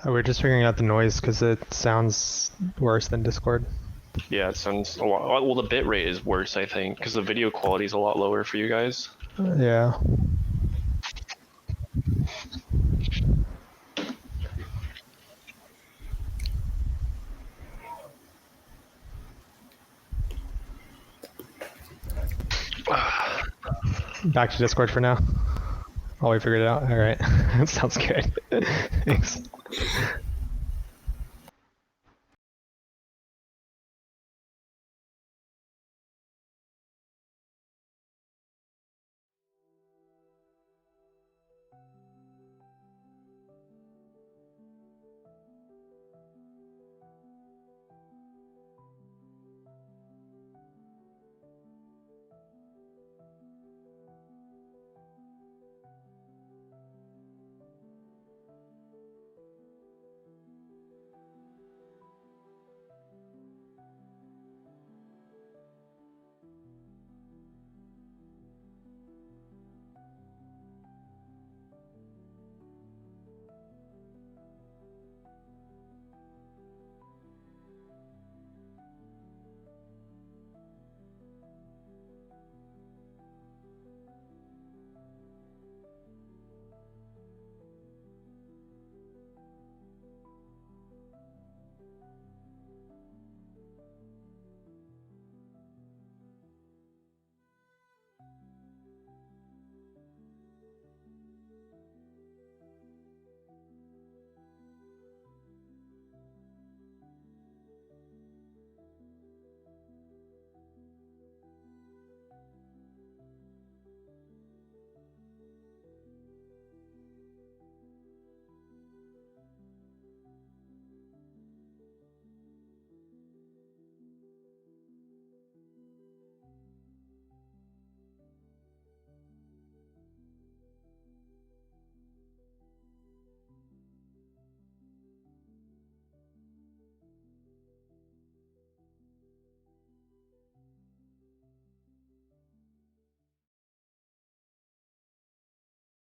We're just figuring out the noise because it sounds worse than Discord. Yeah, it sounds a lot. Well, the bitrate is worse, I think, because the video quality is a lot lower for you guys. Yeah. Back to Discord for now. Oh, we figured it out. All right. That sounds good. Thanks.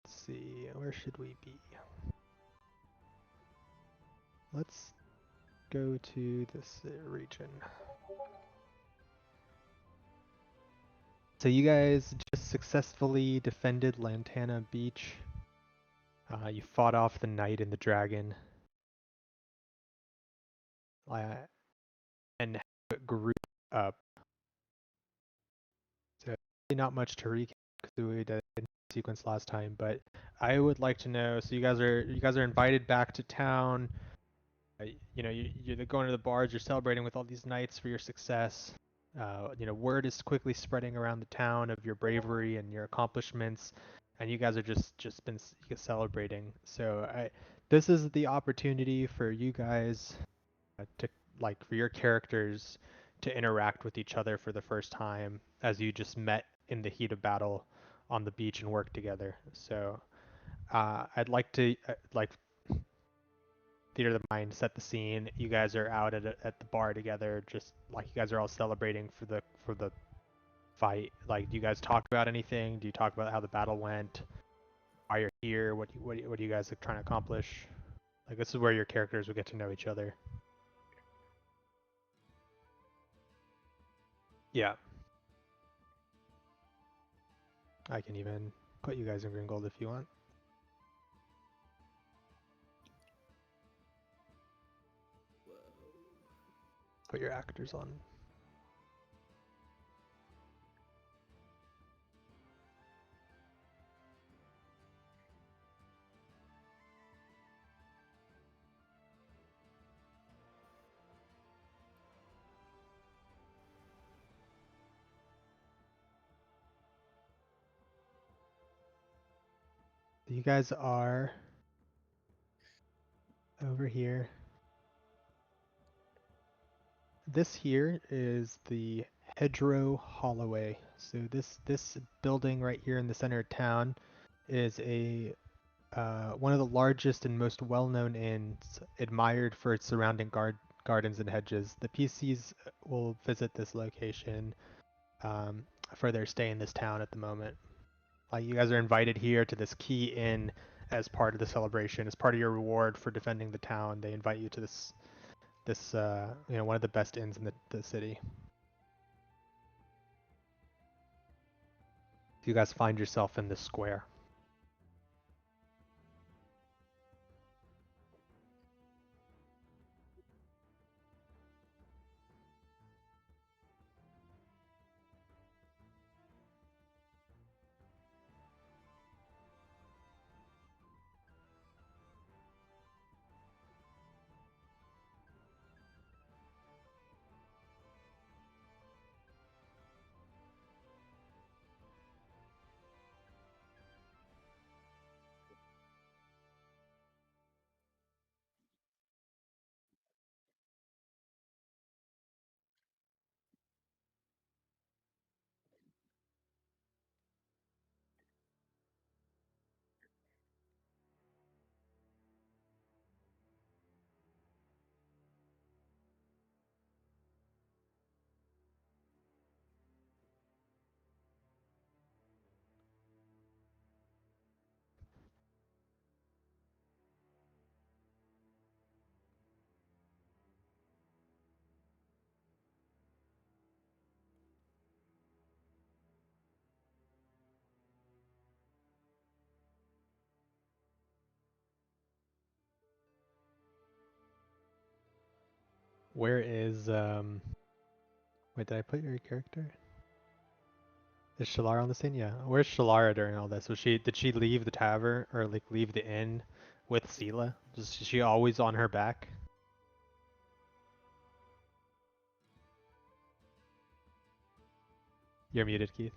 Let's see. Where should we be? Let's go to this region. So you guys just successfully defended Lantana Beach. You fought off the knight and the dragon. And grew up. So not much to recap because we did sequence last time, but I would like to know. So you guys are invited back to town. You're going to the bars. You're celebrating with all these knights for your success. Word is quickly spreading around the town of your bravery and your accomplishments, and you guys are just been celebrating. So this is the opportunity for you guys to for your characters to interact with each other for the first time as you just met in the heat of battle on the beach and worked together. So I'd like to theater of the mind, set the scene. You guys are out at the bar together, just like you guys are all celebrating for the fight. Like, do you guys talk about anything? Do you talk about how the battle went? Why you're here? What do you guys are trying to accomplish? Like, this is where your characters will get to know each other. Yeah, I can even put you guys in green gold if you want. Put your actors on. You guys are over here. This here is the Hedgerow Holloway. So this building right here in the center of town is one of the largest and most well-known inns, admired for its surrounding gardens and hedges. The PCs will visit this location for their stay in this town at the moment. Like, you guys are invited here to this key inn as part of the celebration, as part of your reward for defending the town. They invite you to this one of the best inns in the city. You guys find yourself in this square. Where is wait, did I put your character? Is Shalara on the scene? Yeah. Where's Shalara during all this? Did she leave the tavern or like leave the inn with Sela? Is she always on her back? You're muted, Keith.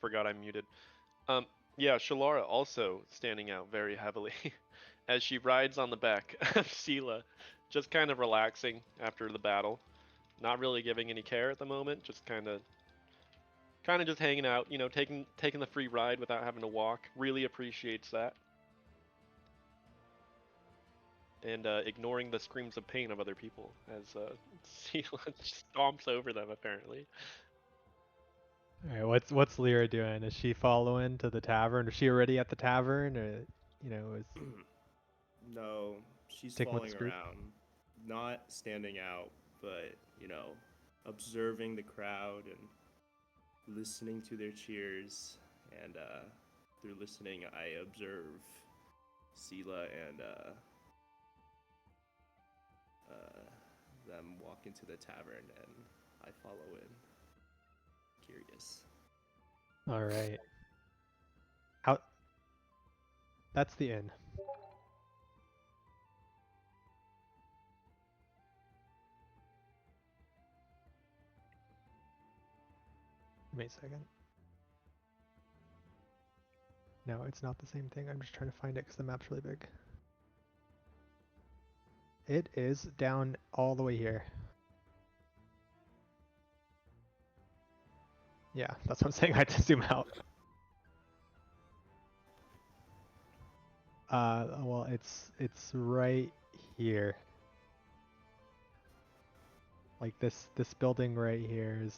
Forgot I'm muted. Yeah, Shalara also standing out very heavily as she rides on the back of Sela, just kind of relaxing after the battle, not really giving any care at the moment, just kind of just hanging out, taking the free ride without having to walk. Really appreciates that, and ignoring the screams of pain of other people as Sela stomps over them apparently. All right, what's Lyra doing? Is she following to the tavern? Is she already at the tavern, or is No, she's sticking with this following group? around, not standing out, but observing the crowd and listening to their cheers. And through listening, I observe Sela and them walk into the tavern, and I follow in, curious. All right. How? That's the inn. Wait a second. No, it's not the same thing. I'm just trying to find it because the map's really big. It is down all the way here. Yeah, that's what I'm saying. I had to zoom out. Well, it's right here. Like this building right here is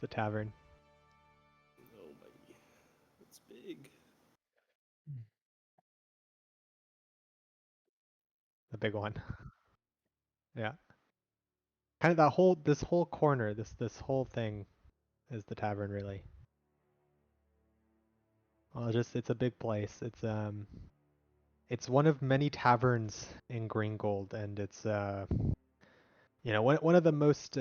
the tavern. Oh my, it's big. The big one. Yeah. Kind of this whole corner, this whole thing is the tavern really. Well, it's a big place. It's one of many taverns in Greengold, and it's one of the most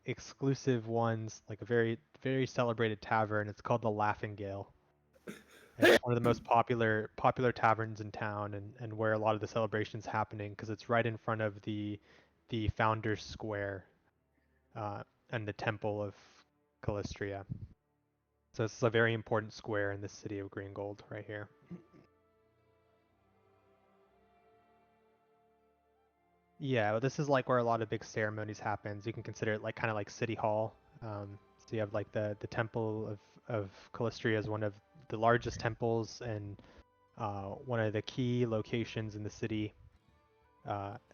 exclusive ones, like a very celebrated tavern. It's called the Laughing Gale. And it's one of the most popular taverns in town, and where a lot of the celebrations happening because it's right in front of the Founders Square uh, and the Temple of Callistria. So it's a very important square in the city of Greengold right here. Yeah, well, this is like where a lot of big ceremonies happens. You can consider it like kind of like City Hall. So you have like the Temple of Callistria is one of the largest temples and one of the key locations in the city.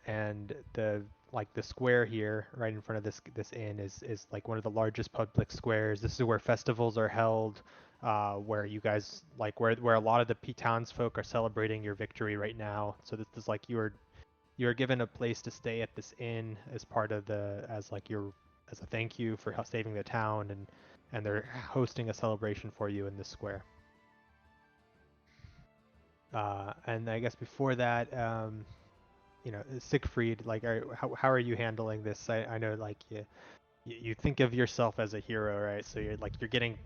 And the like the square here, right in front of this inn, is like one of the largest public squares. This is where festivals are held, where you guys like where a lot of the townsfolk are celebrating your victory right now. So this is like you're given a place to stay at this inn as part of as like your as a thank you for saving the town, and they're hosting a celebration for you in this square. And I guess before that, Siegfried, like, how are you handling this? I know, like, you think of yourself as a hero, right? So you're getting,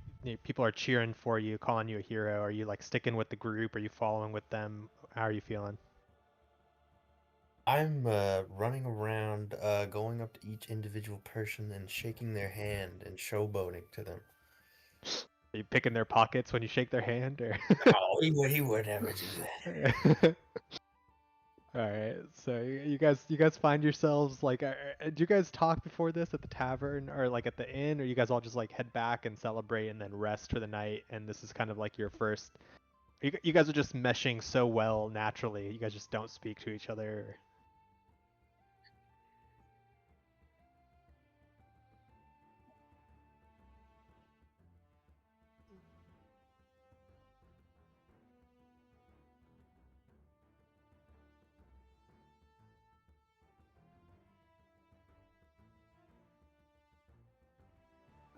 people are cheering for you, calling you a hero. Are you like sticking with the group? Are you following with them? How are you feeling? I'm running around, going up to each individual person and shaking their hand and showboating to them. Are you picking their pockets when you shake their hand, or? Oh, he would never do that. All right, so you guys find yourselves like, do you guys talk before this at the tavern or like at the inn, or you guys all just like head back and celebrate and then rest for the night? And this is kind of like your first. You guys are just meshing so well naturally. You guys just don't speak to each other.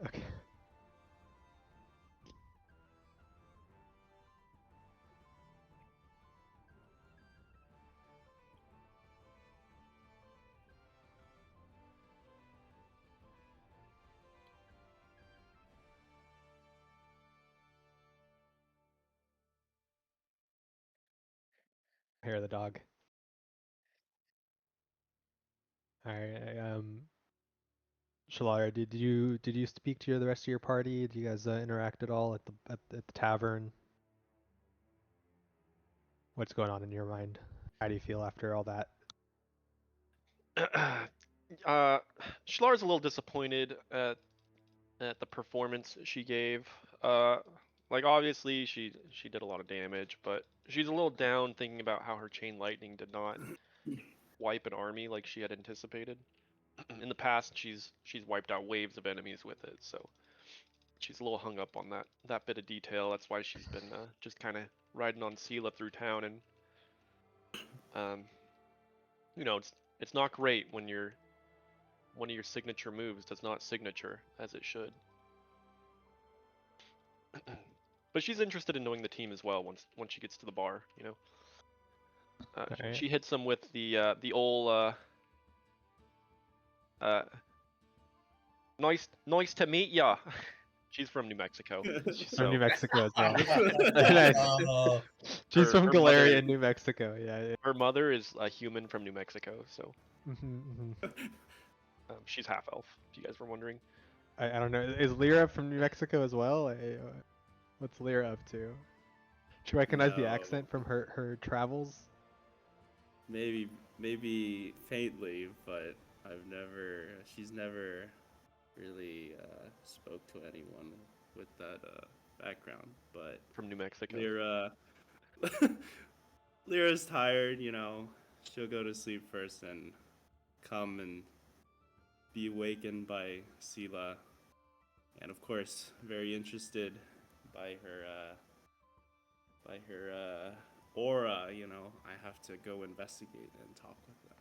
Okay. Hair of the dog. All right. Shalara, did you speak to the rest of your party? Did you guys interact at all at the tavern? What's going on in your mind? How do you feel after all that? Shlar's a little disappointed at the performance she gave. Uh, like obviously she did a lot of damage, but she's a little down thinking about how her chain lightning did not wipe an army like she had anticipated. In the past, she's wiped out waves of enemies with it, so she's a little hung up on that bit of detail. That's why she's been just kind of riding on Sela through town, and um, it's not great when one of your signature moves does not signature as it should. But she's interested in knowing the team as well once she gets to the bar. All right. She hits him with the old nice to meet ya. She's from New Mexico, From New so Mexico as well. Nice. Oh, She's from her Galeria, mother New Mexico. Yeah. her mother is a human from New Mexico, so Yeah. she's half elf. If you guys were wondering. I don't know. Is Lyra from New Mexico as well? What's Lyra up to? She recognize the No, accent from her travels. maybe faintly, but she's never really spoke to anyone with that background. But From New Mexico. Lyra's tired, she'll go to sleep first and come and be awakened by Sela, and of course, very interested by her aura. I have to go investigate and talk with them.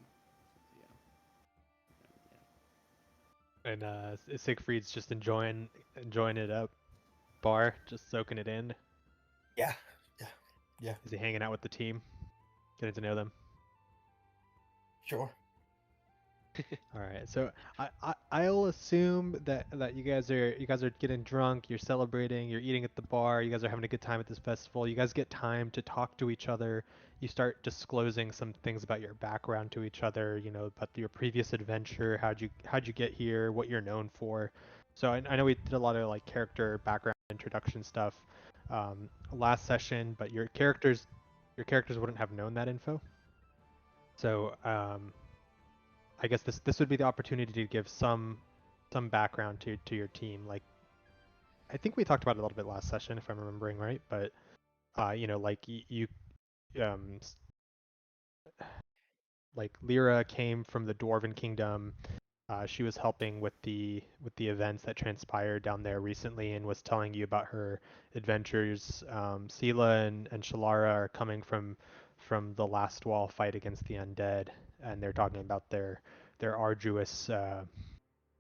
Yeah. And Siegfried's just enjoying it up, bar, just soaking it in. yeah. Is he hanging out with the team, getting to know them? Sure. All right, so I'll assume that you guys are getting drunk, you're celebrating, you're eating at the bar, you guys are having a good time at this festival. You guys get time to talk to each other. You start disclosing some things about your background to each other. About your previous adventure, how'd you get here, what you're known for. So I know we did a lot of like character background introduction stuff last session, but your characters wouldn't have known that info. So I guess this would be the opportunity to give some background to your team. Like I think we talked about it a little bit last session, if I'm remembering right. But like you um like Lyra came from the Dwarven Kingdom. She was helping with the events that transpired down there recently and was telling you about her adventures. Sela and Shalara are coming from the last wall fight against the undead, and they're talking about their arduous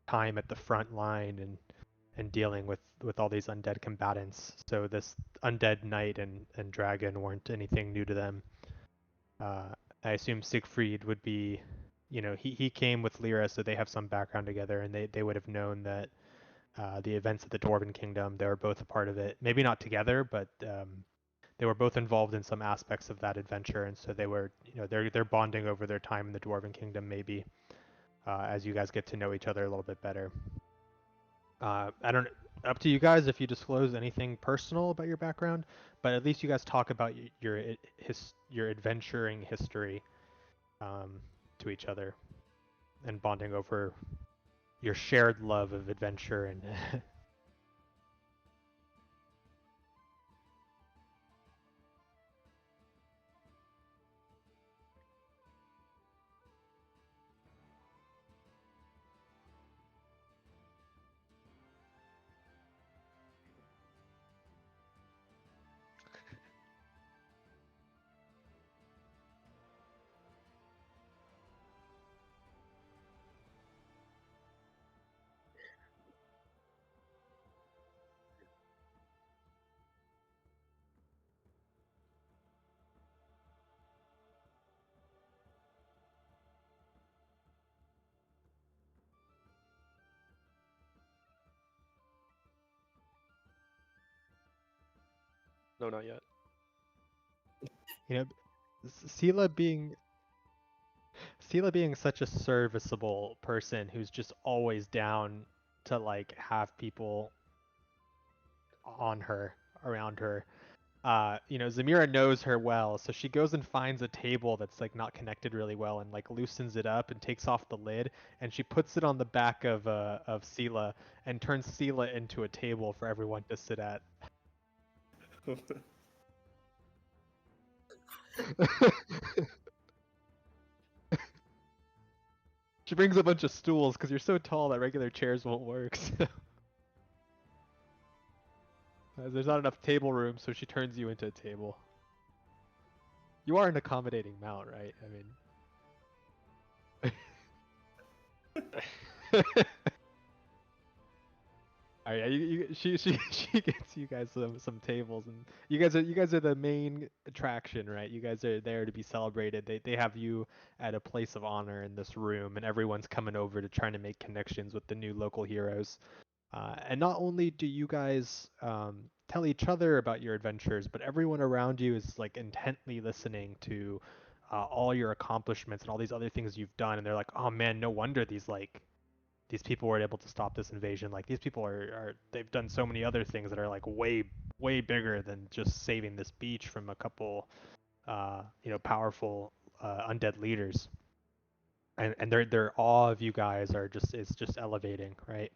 time at the front line and dealing with all these undead combatants. So this undead knight and dragon weren't anything new to them. I assume Siegfried would be, he came with Lyra, so they have some background together, and they would have known that the events of the Dwarven Kingdom, they were both a part of it. Maybe not together, but they were both involved in some aspects of that adventure, and so they were, they're bonding over their time in the Dwarven Kingdom, maybe, as you guys get to know each other a little bit better. I don't. Up to you guys if you disclose anything personal about your background, but at least you guys talk about your adventuring history to each other and bonding over your shared love of adventure and No, not yet. you know, Sela being Sela being such a serviceable person who's just always down to like have people on her, around her. Zamira knows her well, so she goes and finds a table that's like not connected really well and like loosens it up and takes off the lid and she puts it on the back of Sela and turns Sela into a table for everyone to sit at. She brings a bunch of stools because you're so tall that regular chairs won't work. So. There's not enough table room, so she turns you into a table. You are an accommodating mount, right? I mean. All right, she gets you guys some tables, and you guys are the main attraction, right? You guys are there to be celebrated. They have you at a place of honor in this room, and everyone's coming over to trying to make connections with the new local heroes. And not only do you guys tell each other about your adventures, but everyone around you is like intently listening to all your accomplishments and all these other things you've done, and they're like, "Oh man, no wonder these people were able to stop this invasion. Like these people are they've done so many other things that are like way bigger than just saving this beach from a couple powerful undead leaders." And their awe of you guys is just elevating, right?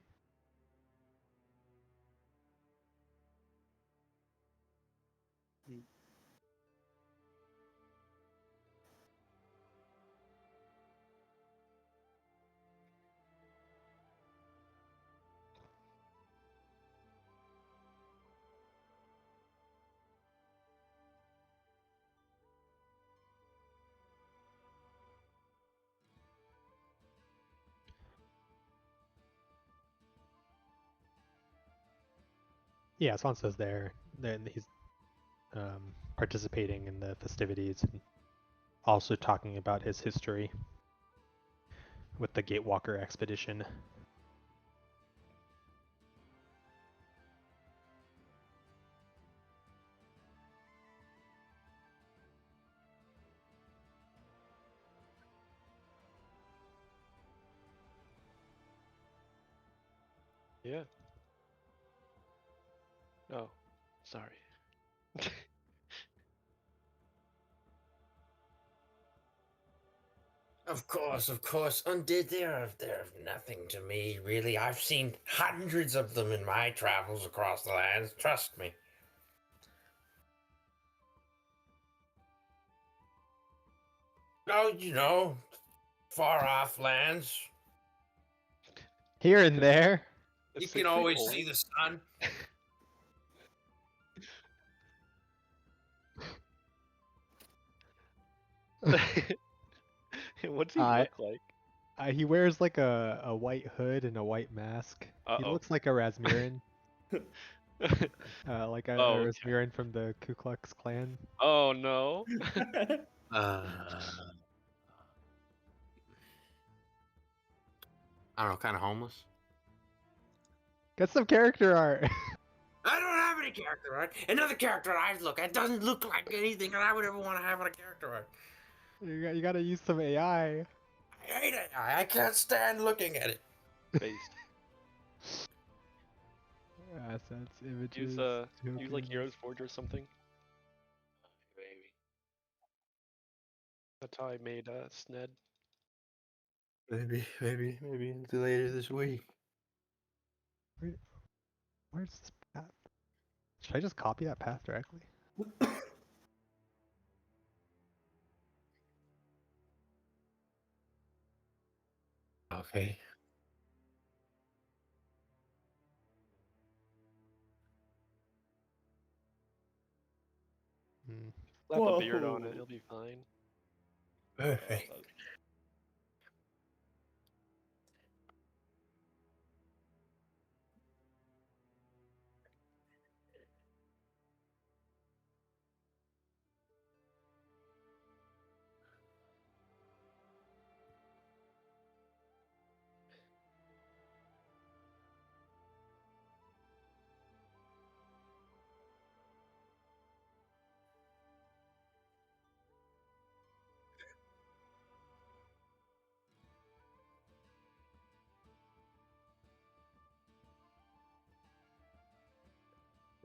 Yeah, Sansa's there. Then he's participating in the festivities and also talking about his history with the Gatewalker expedition. Yeah. Oh, sorry. Of course, undead, they're nothing to me, really. I've seen hundreds of them in my travels across the lands, trust me. Oh, far off lands. Here and there. Is You 6 can feet always old? see the sun. What's he Uh, look like? he wears like a white hood and a white mask. He Uh-oh. looks like a Rasmussen. Like a Oh, okay. Rasmussen from the Ku Klux Klan. Oh no. I don't know, kind of homeless. Get some character art. I don't have any character art. Another character I look at doesn't look like anything that I would ever want to have on a character art. You gotta use some AI. I hate it. I can't stand looking at it. Based. Assets, images. Use like tokens. Heroes Forge or something. Maybe. That's how I made Sned. Maybe until later this week. Where's this path? Should I just copy that path directly? Okay. Hmm. Slap a beard on it, Whoa. it'll be fine. Perfect.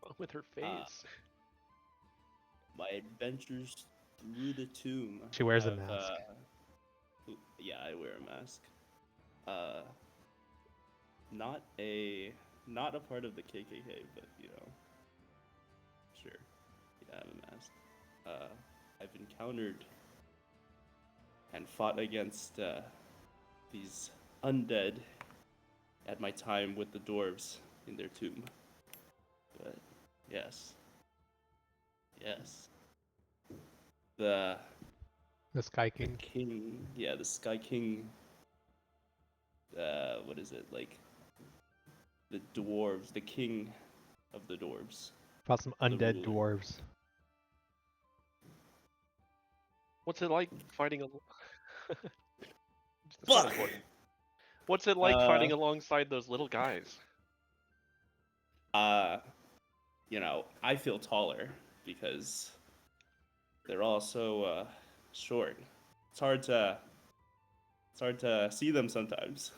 Wrong with her face. My adventures through the tomb. She wears a have, mask. Yeah, I wear a mask. Not a part of the KKK, but sure. Yeah, I have a mask. I've encountered and fought against these undead at my time with the dwarves in their tomb. But yes. The Sky King. king, the Sky King. What is it like? The dwarves, the king of the dwarves. About some The undead ruler. dwarves. What's it like fighting That's not Fuck! important. What's it like fighting alongside those little guys? I feel taller because they're all so short. It's hard to see them sometimes.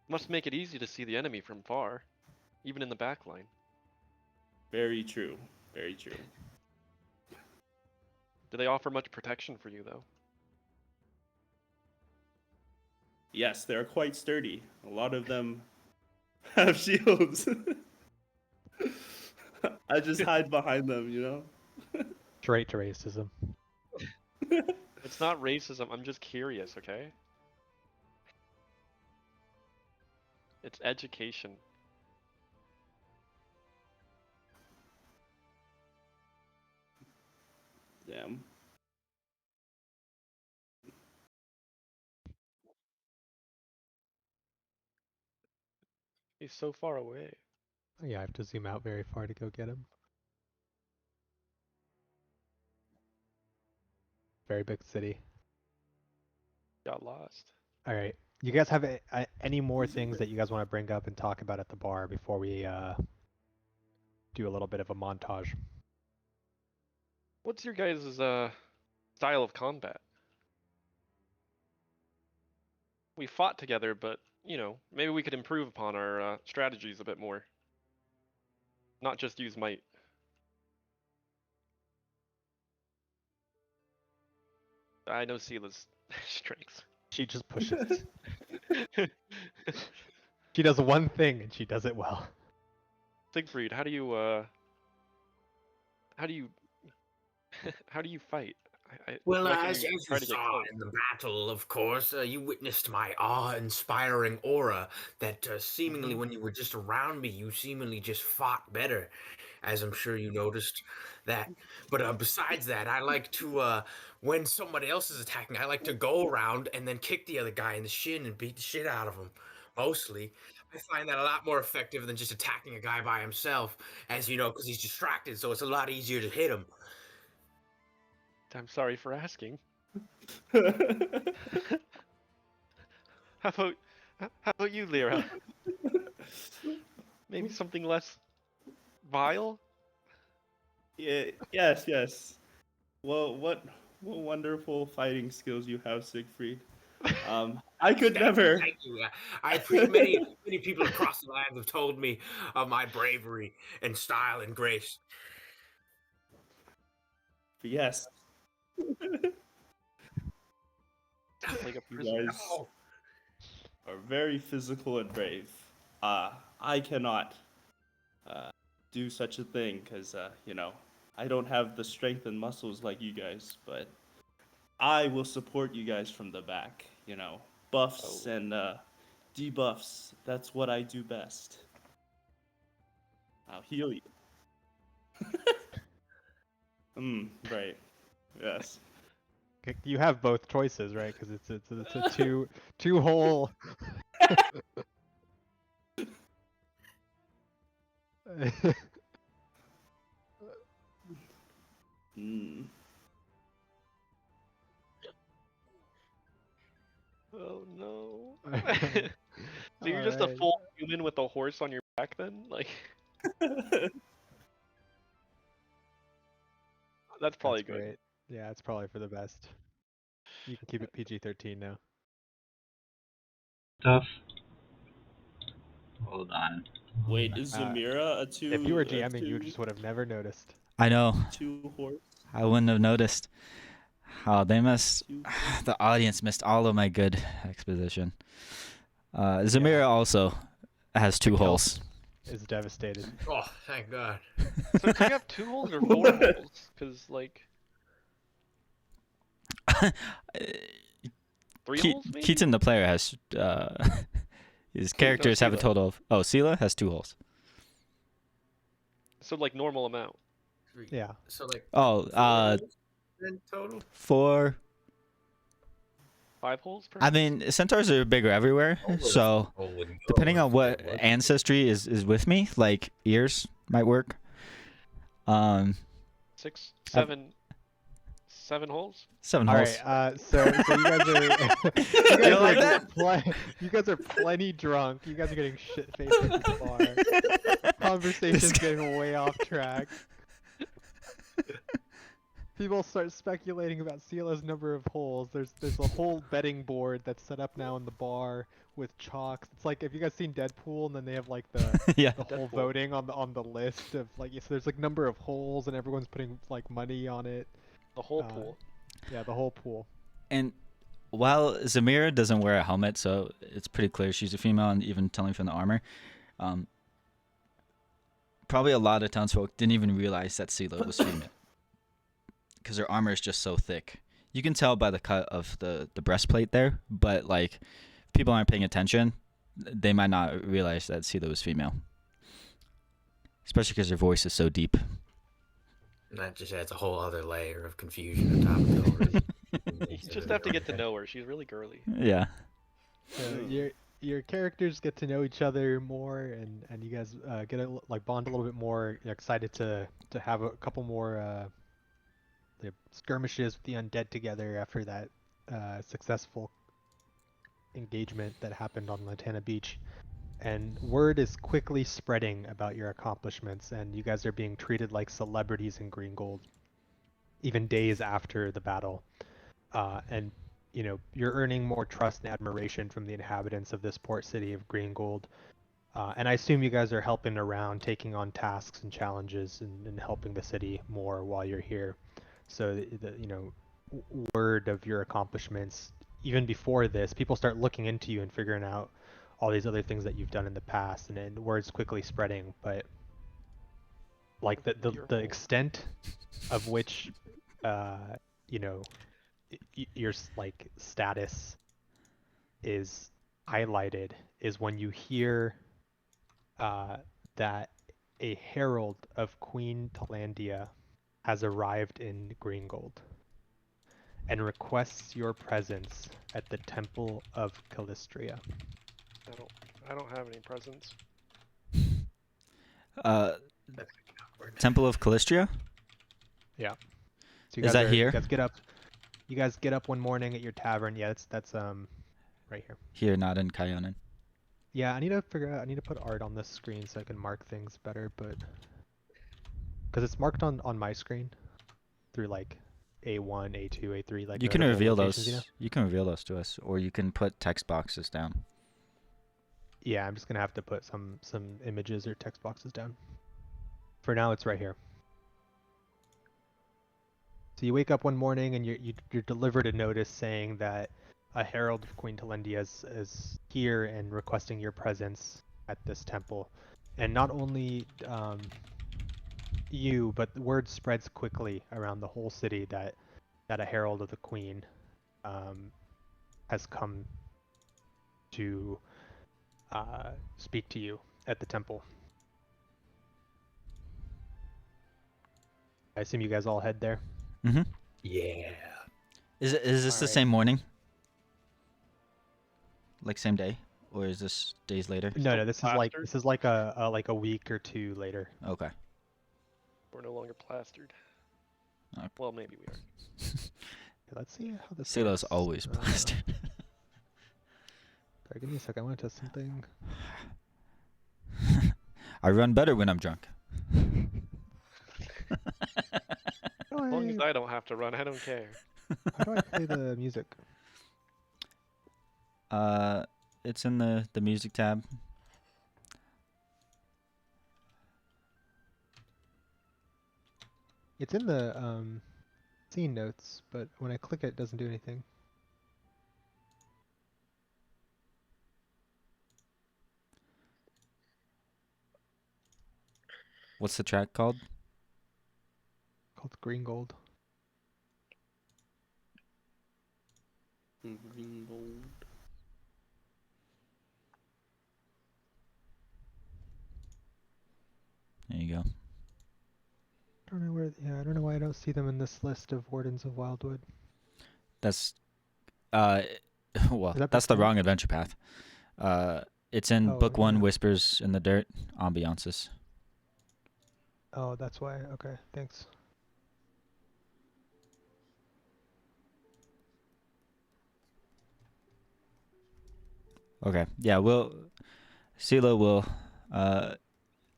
Must make it easy to see the enemy from far, even in the back line. Very true. Very true. Do they offer much protection for you, though? Yes, they're quite sturdy. A lot of them have shields. I just hide behind them. Straight to racism. It's not racism, I'm just curious, okay? It's education. Damn. He's so far away. Yeah, I have to zoom out very far to go get him. Very big city. Got lost. All right. You guys have any more things that you guys want to bring up and talk about at the bar before we do a little bit of a montage? What's your guys' style of combat? We fought together, but, maybe we could improve upon our strategies a bit more. Not just use might. I know Sila's strengths. She just pushes. She does one thing and she does it well. Siegfried, how do you how do you fight? Well, Why can't as you you try to get saw close? in the battle, of course, you witnessed my awe-inspiring aura that seemingly Mhm. when you were just around me, you seemingly just fought better, as I'm sure you noticed that. But besides that, I like to, when somebody else is attacking, I like to go around and then kick the other guy in the shin and beat the shit out of him. Mostly. I find that a lot more effective than just attacking a guy by himself, as you know, because he's distracted, so it's a lot easier to hit him. I'm sorry for asking. How about you, Lyra? Maybe something less vile? Yeah, yes. Well, what wonderful fighting skills you have, Siegfried. I could Thank you, never. thank you. I appreciate many people across the land have told me of my bravery and style and grace. But yes, Sounds like a you prisoner. guys Oh, are very physical and brave. I cannot do such a thing because, I don't have the strength and muscles like you guys, but I will support you guys from the back. Buffs Oh. and debuffs. That's what I do best. I'll heal you. Right. Yes. You have both choices, right? Because it's a two hole. Mm. Oh no. Alright. So you're just a full human with a horse on your back then? Like that's probably That's good. great. Yeah, it's probably for the best. You can keep it PG-13 now. Stuff. Hold on. Wait, is Zamira a two? If you were a GMing, you two, just would have never noticed. I know. two horse? I wouldn't have noticed. Oh, they missed. Two The audience missed all of my good exposition. Zamira also has two Kelp holes. is devastated. oh, thank God. So do you have 2 holes or 4 holes? Because like 3 holes maybe? Keaton, the player, has his characters have a Sela. total of. Oh, Sela has 2 holes. So like normal amount. Yeah. So like. Oh, 4 in total. 4. 5 holes per? I mean, centaurs are bigger everywhere, so depending on what ancestry is with me, like ears might work. 6, 7 holes? 7 All holes. right. So you guys are you guys don't like are you guys are plenty drunk. You guys are getting shit faced at the bar. Conversation's getting way off track. People start speculating about Sila's number of holes. There's a whole betting board that's set up now in the bar with chalks. It's like, have you guys seen Deadpool and then they have like the Yeah. the whole Deadpool. voting on the list of like, so there's like number of holes and everyone's putting like money on it. The whole Uh, pool. Yeah, the whole pool. And while Zamira doesn't wear a helmet, so it's pretty clear she's a female, and even telling from the armor, probably a lot of townsfolk didn't even realize that Sela was female because her armor is just so thick. You can tell by the cut of the breastplate there, but like if people aren't paying attention, they might not realize that Sela was female, especially because her voice is so deep. And that just adds a whole other layer of confusion on top of it already. You just have to get to know her. She's really girly. Yeah. So your characters get to know each other more, and you guys get a, like bond a little bit more. You're excited to have a couple more skirmishes with the undead together after that successful engagement that happened on Lantana Beach. And word is quickly spreading about your accomplishments, and you guys are being treated like celebrities in Green Gold, even days after the battle. And you're earning more trust and admiration from the inhabitants of this port city of Green Gold. And I assume you guys are helping around, taking on tasks and challenges, and helping the city more while you're here. So word of your accomplishments, even before this, people start looking into you and figuring out all these other things that you've done in the past, and then word's quickly spreading. But like the extent of which you know, your like status is highlighted is when you hear that a herald of Queen Talandia has arrived in Greengold and requests your presence at the Temple of Callistria. I don't have any presents. Temple of Callistria? Yeah. So Is that here? You guys get up one morning at your tavern. Yeah, that's right here. Here, not in Kyonin. Yeah, I need to put art on this screen so I can mark things better, but because it's marked on my screen through like A1, A2, A3, like You can notable reveal locations, those. you know? You can reveal those to us, or you can put text boxes down. Yeah, I'm just gonna have to put some images or text boxes down. For now, it's right here. So you wake up one morning and you're delivered a notice saying that a herald of Queen Talendia is here and requesting your presence at this temple. And not only you, but the word spreads quickly around the whole city that a herald of the Queen has come to speak to you at the temple. I assume you guys all head there. Mm-hmm. Yeah. Is this the Alright. same morning? Like same day, or is this days later? No, this is like Plastered? a week or two later. Okay. We're no longer plastered. Okay. Well, maybe we are. Let's see how this Silo's works. always plastered. Sorry, give me a sec. I want to test something. I run better when I'm drunk. As long as I don't have to run, I don't care. How do I play the music? It's in the music tab. It's in the scene notes, but when I click it doesn't do anything. What's the track called? Called Green Gold. Green gold. There you go. I don't know where. Yeah, I don't know why I don't see them in this list of Wardens of Wildwood. That's well, that that's the book wrong adventure path. It's in Oh, book 1, yeah. Whispers in the Dirt, Ambiances. Oh, that's why. Okay, thanks. Okay. Yeah, Silo will I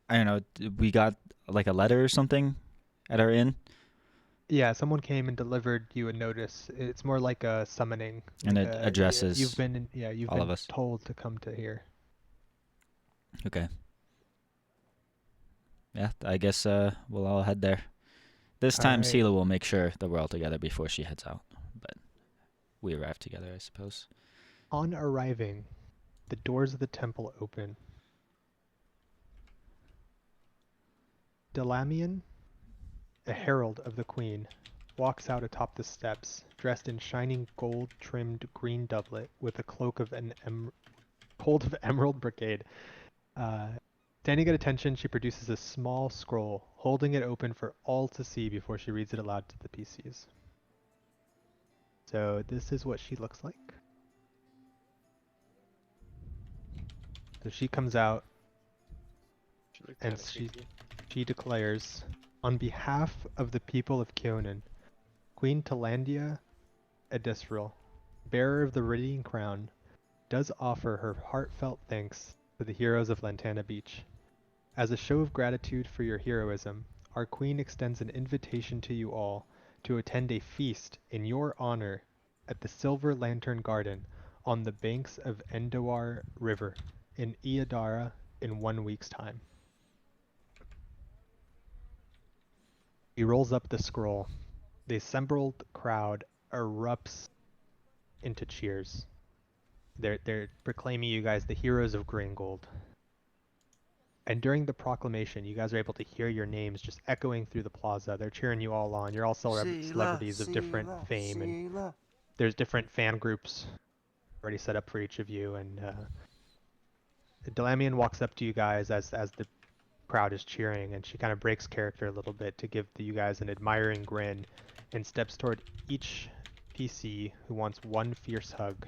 don't know, we got like a letter or something at our inn, Yeah, someone came and delivered you a notice. It's more like a summoning. and Like it a, addresses you've been all of us. told to come to here. Okay. Yeah, I guess we'll all head there. This time Alright. Silo will make sure that we're all together before she heads out, but we arrive together, I suppose. On arriving, the doors of the temple open. Delamian, a herald of the queen, walks out atop the steps, dressed in shining gold-trimmed green doublet with a cloak of emerald brocade. Standing at attention, she produces a small scroll, holding it open for all to see before she reads it aloud to the PCs. So this is what she looks like. So she comes out She looked and kinda creepy. she declares, on behalf of the people of Kyonin, Queen Talandia Edisril, bearer of the Radiant Crown, does offer her heartfelt thanks to the heroes of Lantana Beach. As a show of gratitude for your heroism, our queen extends an invitation to you all to attend a feast in your honor at the Silver Lantern Garden on the banks of Endowar River in Iadara in 1 week's time. He rolls up the scroll. The assembled crowd erupts into cheers. They're proclaiming you guys the heroes of Greengold. And during the proclamation, you guys are able to hear your names just echoing through the plaza. They're cheering you all on. You're all celebrities of different fame, and there's different fan groups already set up for each of you. And Delamian walks up to you guys as the crowd is cheering, and she kind of breaks character a little bit to give you guys an admiring grin, and steps toward each PC who wants one fierce hug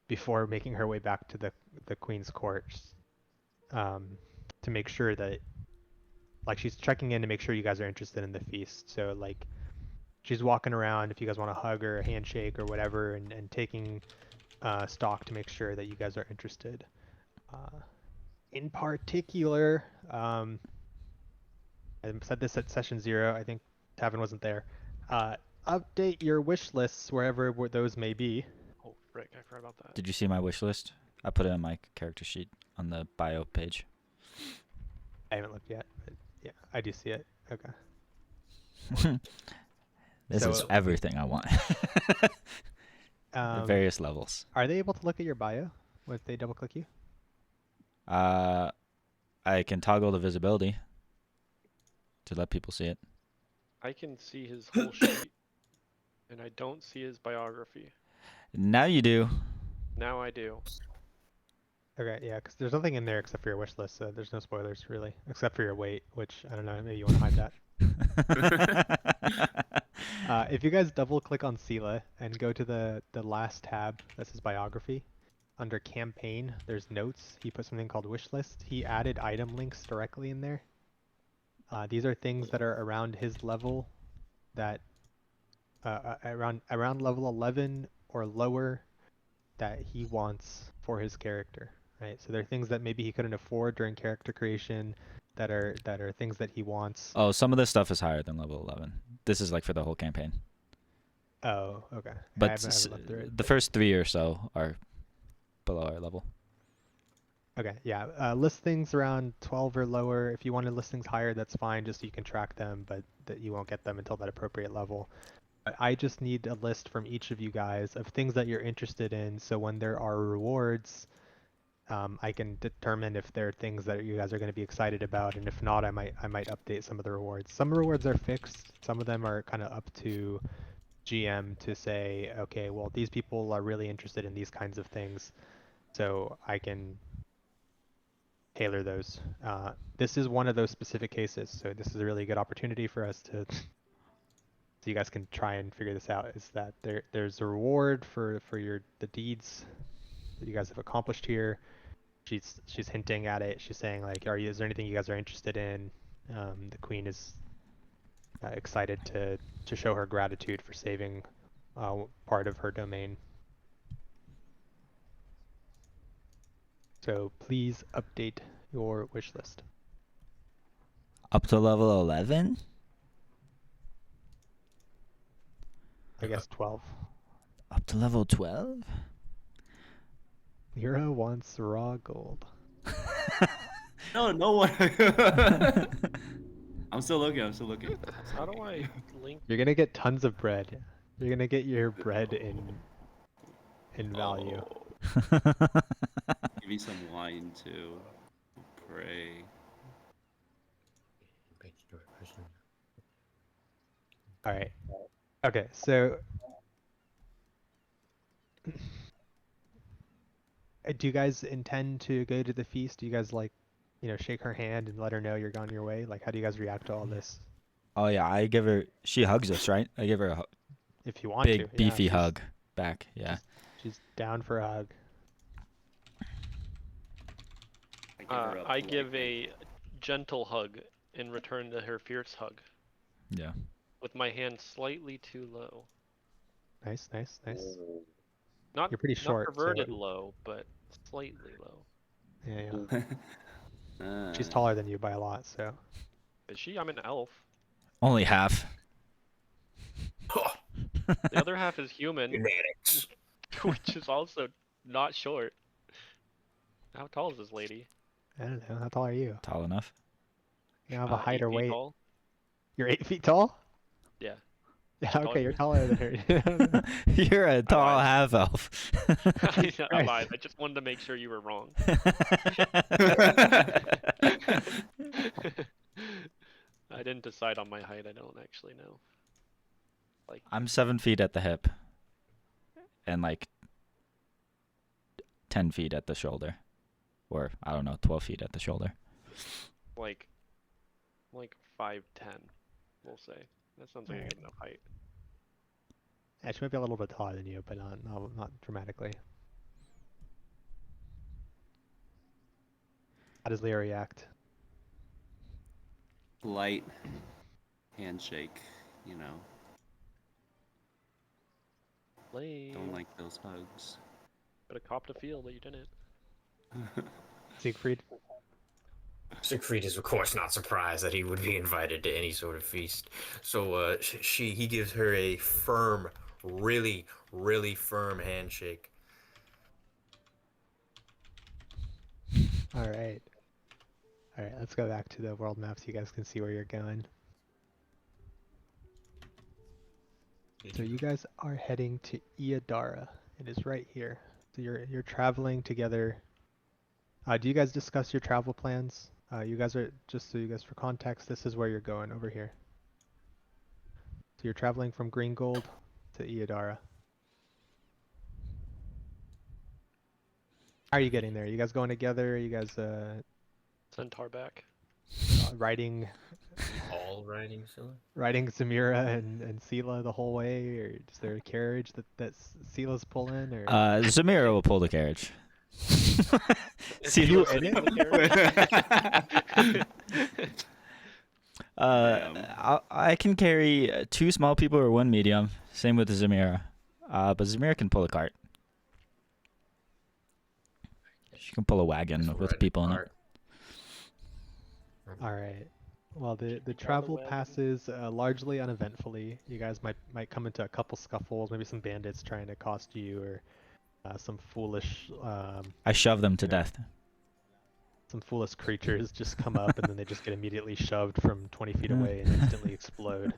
before making her way back to the Queen's Court. To make sure that, like, she's checking in to make sure you guys are interested in the feast. So, like, she's walking around if you guys want to hug or a handshake or whatever, and taking stock to make sure that you guys are interested. In particular, I said this at session 0. I think Tavin wasn't there. Update your wish lists wherever those may be. Oh, frick, I forgot about that. Did you see my wish list? I put it on my character sheet on the bio page. I haven't looked yet, but yeah, I do see it. Okay. This is everything I want. At various levels. Are they able to look at your bio if they double click you? I can toggle the visibility to let people see it. I can see his whole sheet, and I don't see his biography. Now you do. Now I do. Okay, yeah, because there's nothing in there except for your wish list, so there's no spoilers, really. Except for your weight, which, I don't know, maybe you want to hide that. If you guys double-click on Sela and go to the last tab that says Biography, under Campaign, there's Notes. He put something called Wish List. He added item links directly in there. These are things that are around his level, that around level 11 or lower, that he wants for his character. Right, so there are things that maybe he couldn't afford during character creation, that are things that he wants. Oh, some of this stuff is higher than level 11. This is like for the whole campaign. Oh, okay. But I haven't looked through it, the first 3 or so are below our level. Okay, yeah. List things around 12 or lower. If you want to list things higher, that's fine, just so you can track them, but that you won't get them until that appropriate level. I just need a list from each of you guys of things that you're interested in, so when there are rewards, I can determine if there are things that you guys are going to be excited about, and if not, I might update some of the rewards. Some rewards are fixed. Some of them are kind of up to GM to say, okay, well, these people are really interested in these kinds of things, so I can tailor those. This is one of those specific cases, so this is a really good opportunity for us to, so you guys can try and figure this out. Is that there's a reward for the deeds that you guys have accomplished here. She's hinting at it. She's saying, like, is there anything you guys are interested in? The queen is excited to show her gratitude for saving part of her domain. So please update your wish list. Up to level 11? I guess 12. Up to level 12? Hero wants raw gold. No one. I'm still looking. How do I link? You're gonna get tons of bread. You're gonna get your bread in value. Give me some wine too. Pray. All right. Okay, so do you guys intend to go to the feast? Do you guys, like, shake her hand and let her know you're on your way? Like, how do you guys react to all this? Oh yeah, I give her. She hugs us, right? I give her a If you want to. big beefy hug back. Yeah. She's down for a hug. I give a gentle hug in return to her fierce hug, Yeah. with my hand slightly too low. Nice. Not You're pretty short, Not perverted so- low, but slightly low. Yeah. She's taller than you by a lot, so. Is she? I'm an elf. Only half. The other half is human, Genetics. which is also not short. How tall is this lady? I don't know. How tall are you? Tall enough. You don't have a height 8 or feet weight. tall? You're 8 feet tall? Yeah. Yeah, Taller okay, you're than taller than her. You're a tall lied. half elf. I lied. I just wanted to make sure you were wrong. decide on my height. I don't actually know. Like, I'm 7 feet at the hip, and like 10 feet at the shoulder, or I don't know, 12 feet at the shoulder. like 5'10", we'll say. That sounds like a good enough height. She might be a little bit taller than you, but not dramatically. How does Leah react? Light handshake, you know. Don't like those hugs. But a cop to feel, but you didn't. Siegfried? Siegfried is of course not surprised that he would be invited to any sort of feast. So he gives her a firm, really, really firm handshake. All right. All right, let's go back to the world map so you guys can see where you're going. So you guys are heading to Iadara. It is right here. So you're traveling together. Do you guys discuss your travel plans? You guys are, just so you guys for context, this is where you're going over here. So you're traveling from Green Gold to Iadara. How are you getting there? You guys going together? Are you guys Centaur back. riding All riding Scylla? riding Samira and Sela the whole way, or is there a carriage that Sela's pulling? Or Zamira will pull the carriage. See you in it? I can carry 2 small people or 1 medium. Same with Zamira. But Zamira can pull a cart. She can pull a wagon with people in it. All right. Well, the travel passes largely uneventfully. You guys might come into a couple scuffles, maybe some bandits trying to accost you, or some foolish. I shove them to death. Some foolish creatures just come up and then they just get immediately shoved from 20 feet away and instantly explode.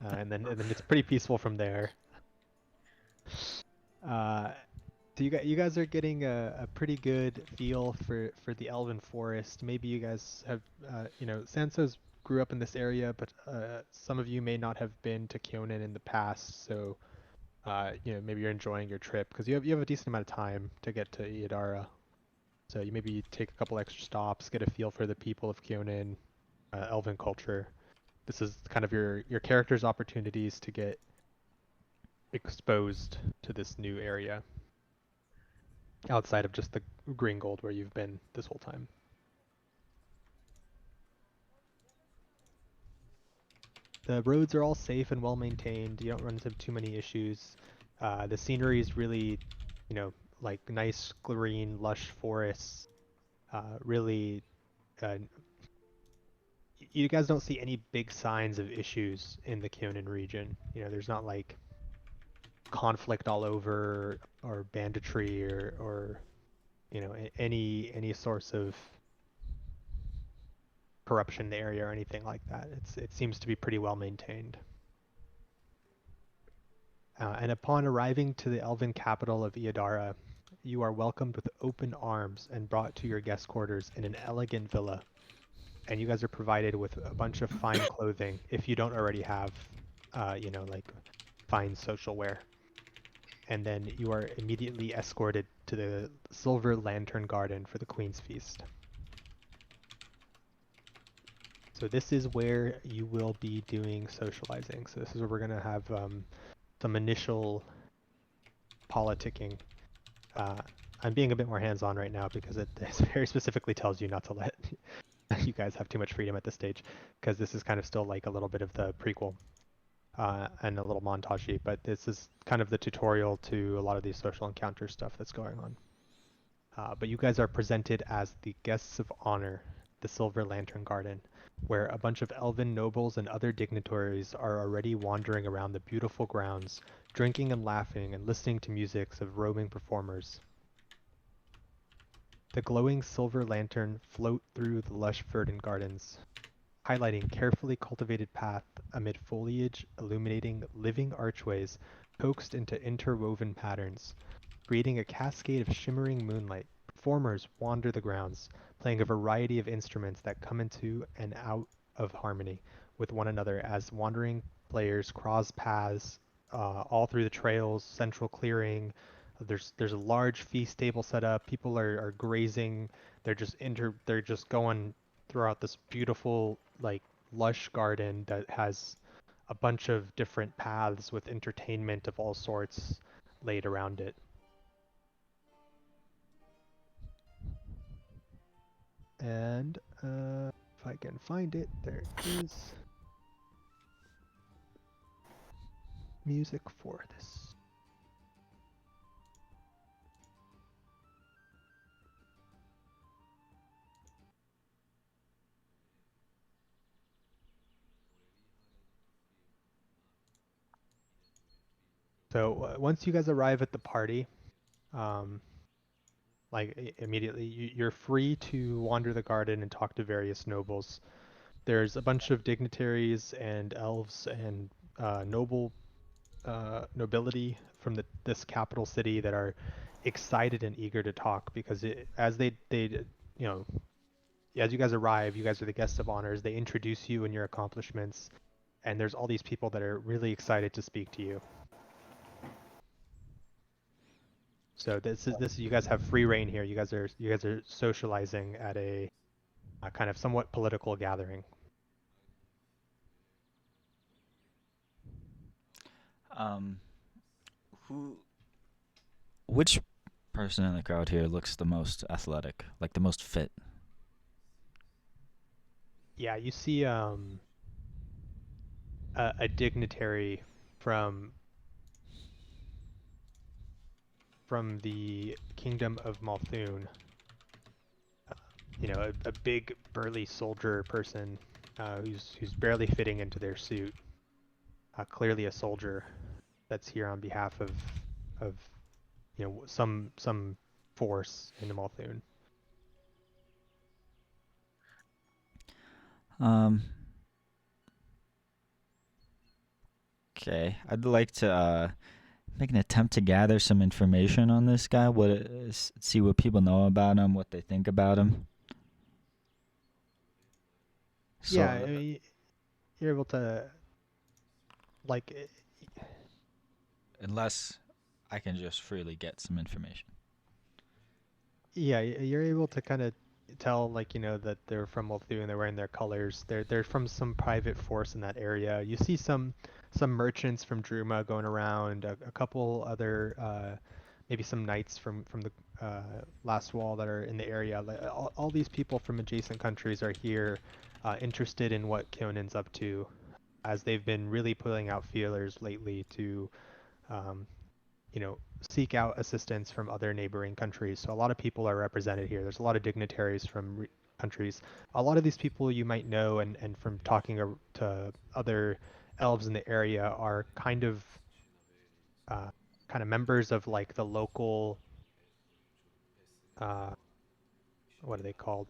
And then it's pretty peaceful from there. So you guys are getting a pretty good feel for the Elven Forest. Maybe you guys have, Sansos grew up in this area, but some of you may not have been to Kyonin in the past, so maybe you're enjoying your trip because you have a decent amount of time to get to Iadara. So you maybe take a couple extra stops, get a feel for the people of Kyonin, Elven culture. This is kind of your character's opportunities to get exposed to this new area outside of just the Green Gold where you've been this whole time. The roads are all safe and well maintained. You don't run into too many issues. The scenery is really, like nice, green, lush forests. Really, you guys don't see any big signs of issues in the Kyonin region. There's not like conflict all over or banditry or any source of corruption in the area or anything like that. It seems to be pretty well maintained. And upon arriving to the elven capital of Iadara, you are welcomed with open arms and brought to your guest quarters in an elegant villa. And you guys are provided with a bunch of fine clothing if you don't already have, like fine social wear. And then you are immediately escorted to the Silver Lantern Garden for the Queen's Feast. So this is where you will be doing socializing. So this is where we're going to have some initial politicking. I'm being a bit more hands-on right now because it very specifically tells you not to let you guys have too much freedom at this stage, because this is kind of still like a little bit of the prequel and a little montage-y, but this is kind of the tutorial to a lot of these social encounter stuff that's going on. But you guys are presented as the guests of honor, the Silver Lantern Garden, where a bunch of elven nobles and other dignitaries are already wandering around the beautiful grounds, drinking and laughing and listening to musics of roaming performers. The glowing silver lantern float through the lush verdant gardens, highlighting carefully cultivated path amid foliage, illuminating living archways coaxed into interwoven patterns, creating a cascade of shimmering moonlight. Performers wander the grounds, playing a variety of instruments that come into and out of harmony, with one another as wandering players cross paths all through the trails, central clearing. There's a large feast table set up. People are grazing. They're just going throughout this beautiful like lush garden that has a bunch of different paths with entertainment of all sorts laid around it. And if I can find it, there is music for this. So once you guys arrive at the party, immediately, you're free to wander the garden and talk to various nobles. There's a bunch of dignitaries and elves and nobility from this capital city that are excited and eager to talk because as you guys arrive, you guys are the guests of honors. They introduce you and your accomplishments, and there's all these people that are really excited to speak to you. So this you guys have free reign here. You guys are socializing at a kind of somewhat political gathering. Which person in the crowd here looks the most athletic, like the most fit? Yeah, you see a dignitary from the kingdom of Malthun. A big burly soldier person who's barely fitting into their suit. Clearly a soldier that's here on behalf of some force in the Malthun. Okay, I'd like to make an attempt to gather some information on this guy. See what people know about him, what they think about him. So, Yeah, I mean, you're able to unless I can just freely get some information. Yeah, you're able to kind of tell that they're from Multhu and they're wearing their colors. They're from some private force in that area. You see some merchants from Druma going around, a couple other maybe some knights from the last wall that are in the area. All these people from adjacent countries are here, interested in what Kionan's up to, as they've been really putting out feelers lately to seek out assistance from other neighboring countries. So a lot of people are represented here. There's a lot of dignitaries from countries. A lot of these people you might know, and from talking to other elves in the area, are kind of members of the local what are they called?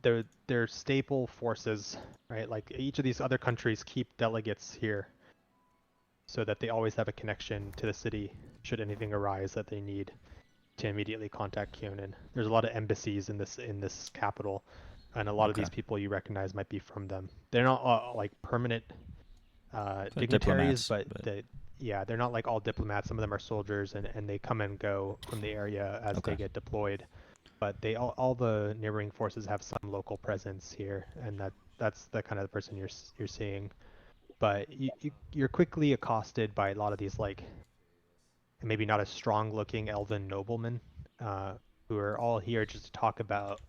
They're staple forces, right? Like each of these other countries keep delegates here, so that they always have a connection to the city should anything arise that they need to immediately contact Kionan. There's a lot of embassies in this capital, and a lot of these people you recognize might be from them. They're not permanent dignitaries, but they're not all diplomats. Some of them are soldiers, and they come and go from the area as they get deployed. But they all the neighboring forces have some local presence here, and that's the kind of the person you're seeing. But you're quickly accosted by a lot of these maybe not as strong looking elven noblemen who are all here just to talk about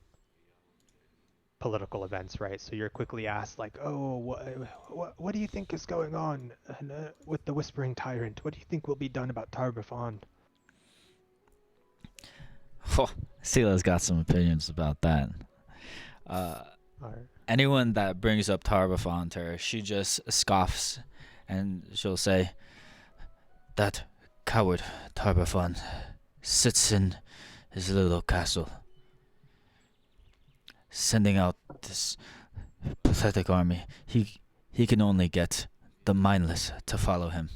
political events, right? So you're quickly asked what do you think is going on with the Whispering Tyrant? What do you think will be done about Tar-Baphon? Oh, Sila's got some opinions about that. Anyone that brings up Tar-Baphon to her, she just scoffs, and she'll say, "That coward Tar-Baphon sits in his little castle, sending out this pathetic army. He can only get the mindless to follow him.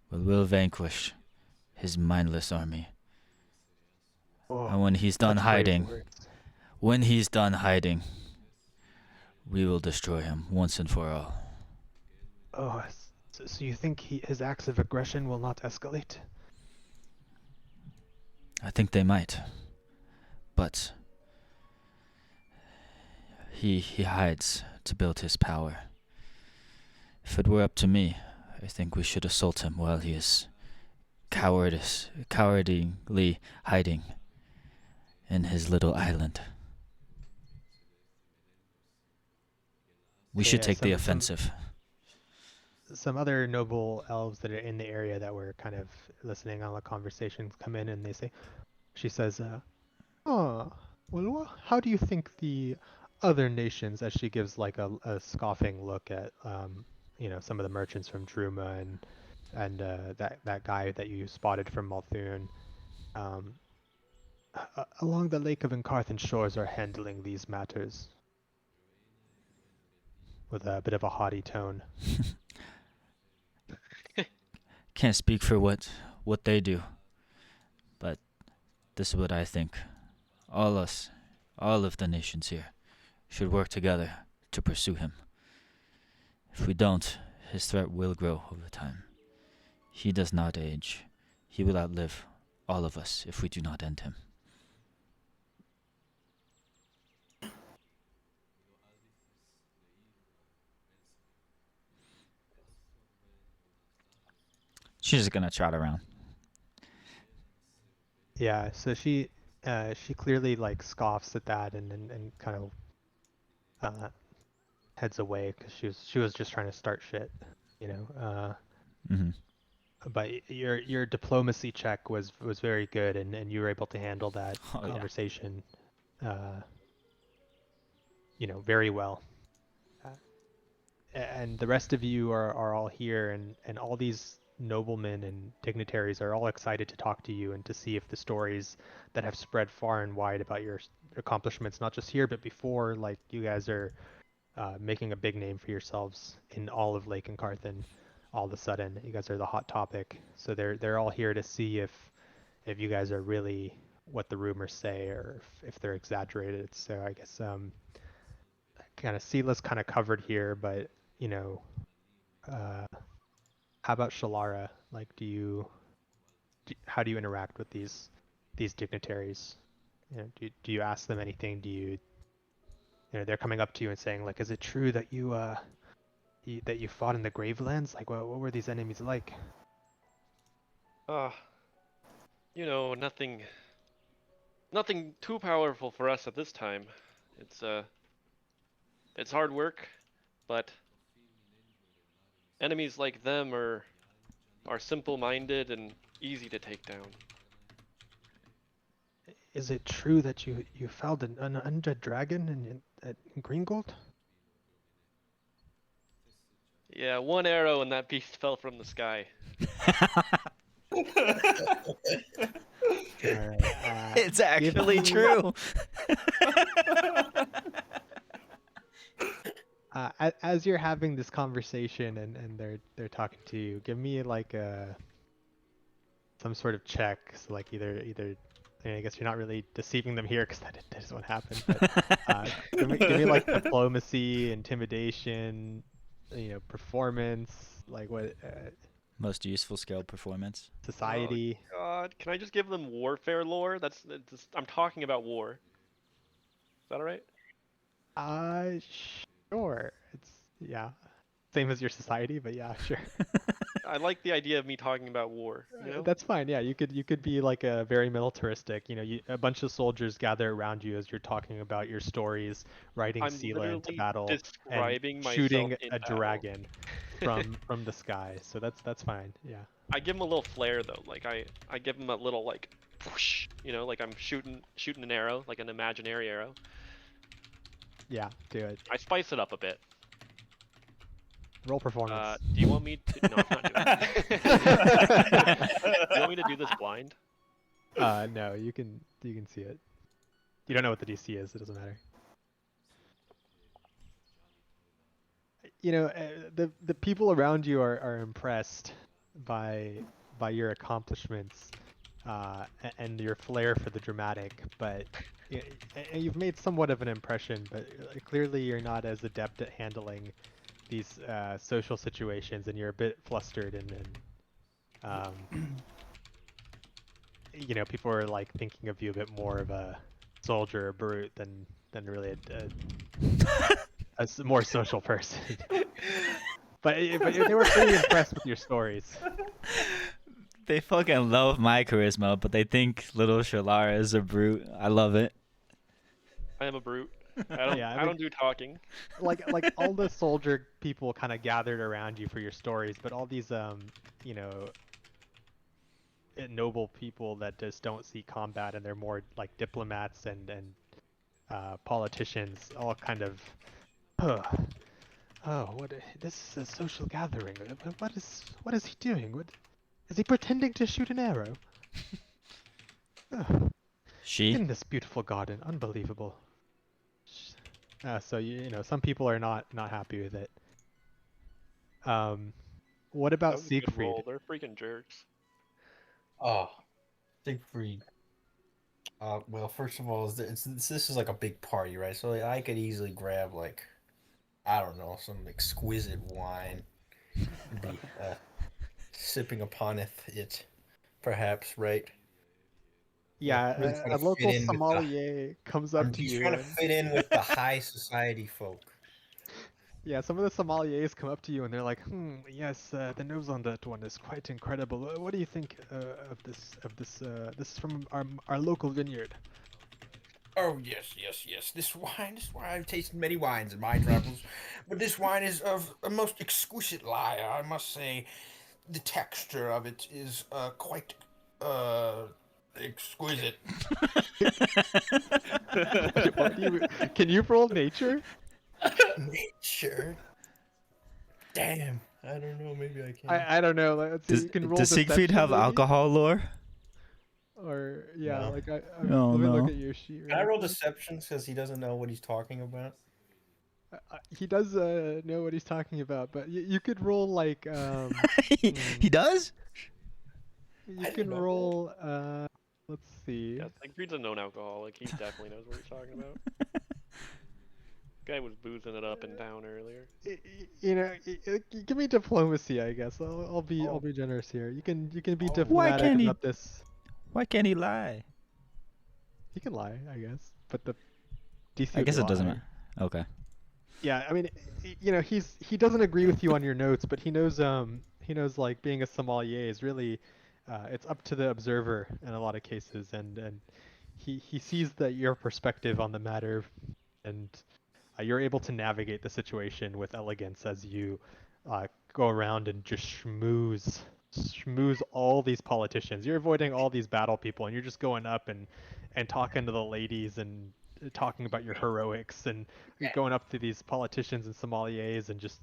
But we'll vanquish his mindless army. And when he's done hiding, We will destroy him once and for all. Oh, so you think his acts of aggression will not escalate? I think they might. But he hides to build his power. If it were up to me, I think we should assault him while he is cowardly hiding in his little island. We should take the offensive. Some other noble elves that are in the area that were kind of listening on the conversations come in and she says, oh, well, how do you think the other nations, as she gives like a scoffing look at, some of the merchants from Druma and that guy that you spotted from Malthun, along the Lake of Encarthan shores are handling these matters? With a bit of a haughty tone. Can't speak for what they do, but this is what I think. All of the nations here, should work together to pursue him. If we don't, his threat will grow over time. He does not age. He will outlive all of us if we do not end him. She's just gonna trot around. Yeah, so she clearly like scoffs at that and kind of heads away because she was just trying to start shit, you know. Mm-hmm. But your diplomacy check was very good and you were able to handle that Yeah. conversation, very well. And the rest of you are all here, and all these noblemen and dignitaries are all excited to talk to you and to see if the stories that have spread far and wide about your accomplishments, not just here but before, like you guys are making a big name for yourselves in all of Lake Encarthan. All of a sudden, you guys are the hot topic. So they're all here to see if you guys are really what the rumors say or if they're exaggerated. So I guess kind of Sila's kind of covered here, but how about Shalara? Like, how do you interact with these dignitaries? Do you ask them anything? They're coming up to you and saying like, is it true that you fought in the Gravelands? Like, what were these enemies like? Nothing too powerful for us at this time. It's hard work, but enemies like them are simple-minded and easy to take down. Is it true that you felled an undead dragon at Greengold? Yeah, one arrow and that beast fell from the sky. It's actually true. As you're having this conversation and they're talking to you, give me like some sort of check. So like either I guess you're not really deceiving them here because that just won't happen. But give me like diplomacy, intimidation, performance, like what Most useful skill, performance. society. Oh, God, can I just give them warfare lore? I'm talking about war. Is that alright? Sure. Same as your society, but yeah, sure. I like the idea of me talking about war. That's fine. Yeah, you could be like a very militaristic. A bunch of soldiers gather around you as you're talking about your stories, riding I'm Sela into literally battle describing and myself shooting in a battle. dragon from the sky. So that's fine. Yeah. I give them a little flair though. Like I give them a little like whoosh, like I'm shooting an arrow, like an imaginary arrow. Yeah, do it. I spice it up a bit. Roll performance. Do you want me to? No, I'm not doing that. Do you want me to do this blind? No, you can see it. You don't know what the DC is. It doesn't matter. The people around you are impressed by your accomplishments. and your flair for the dramatic, but you've made somewhat of an impression, but clearly you're not as adept at handling these social situations, and you're a bit flustered, and people are like thinking of you a bit more of a soldier, a brute, than really a more social person. but they were pretty impressed with your stories. They fucking love my charisma, but they think little Shalara is a brute. I love it. I am a brute. I Yeah, I I mean- don't do talking. like all the soldier people kind of gathered around you for your stories, but all these noble people that just don't see combat and they're more like diplomats and politicians, all kind of this is a social gathering. What is he doing? What is he pretending to shoot an arrow? She? In this beautiful garden, unbelievable. So some people are not happy with it. What That about was a good Siegfried? roll. They're freaking jerks. Oh, Siegfried. Well, first of all, this is like a big party, right? So like, I could easily grab like, I don't know, some exquisite wine, and be sipping upon it, perhaps, right? Yeah, Really trying a to fit local in with the- sommelier comes up I'm to just you. trying to And, fit in with the high society folk. yeah, some of the sommeliers come up to you and they're like, yes, the nose on that one is quite incredible. What do you think of this? This is from our local vineyard. Oh yes. This wine. I've tasted many wines in my travels, but this wine is of a most exquisite lie. I must say, the texture of it is quite exquisite. Can you roll nature? Nature. Damn. I don't know. Maybe I can. I don't know. Let's see. You can roll Does Siegfried deception, have maybe? alcohol lore? Or yeah, No. like Oh, let me look no. at your sheet. Can I Really roll quick. deception because he doesn't know what he's talking about? He does know what he's talking about, but you could roll like He does? you I don't can know. roll let's see. Yeah, Siegfried's a known alcoholic. He definitely knows what he's talking about. Guy was boozing it up in town earlier. Give me diplomacy, I guess. I'll be Oh. generous here. You can be Oh. Why diplomatic can't he- about this. Why can't he lie? He can lie, I guess, but the DC. I would guess be it doesn't lie. matter. Okay. Yeah, I mean, he doesn't agree with you on your notes, but he knows like being a sommelier is really it's up to the observer in a lot of cases, and he sees that your perspective on the matter, and you're able to navigate the situation with elegance as you go around and just schmooze all these politicians. You're avoiding all these battle people, and you're just going up and talking to the ladies and talking about your heroics, and you're going up to these politicians and sommeliers and just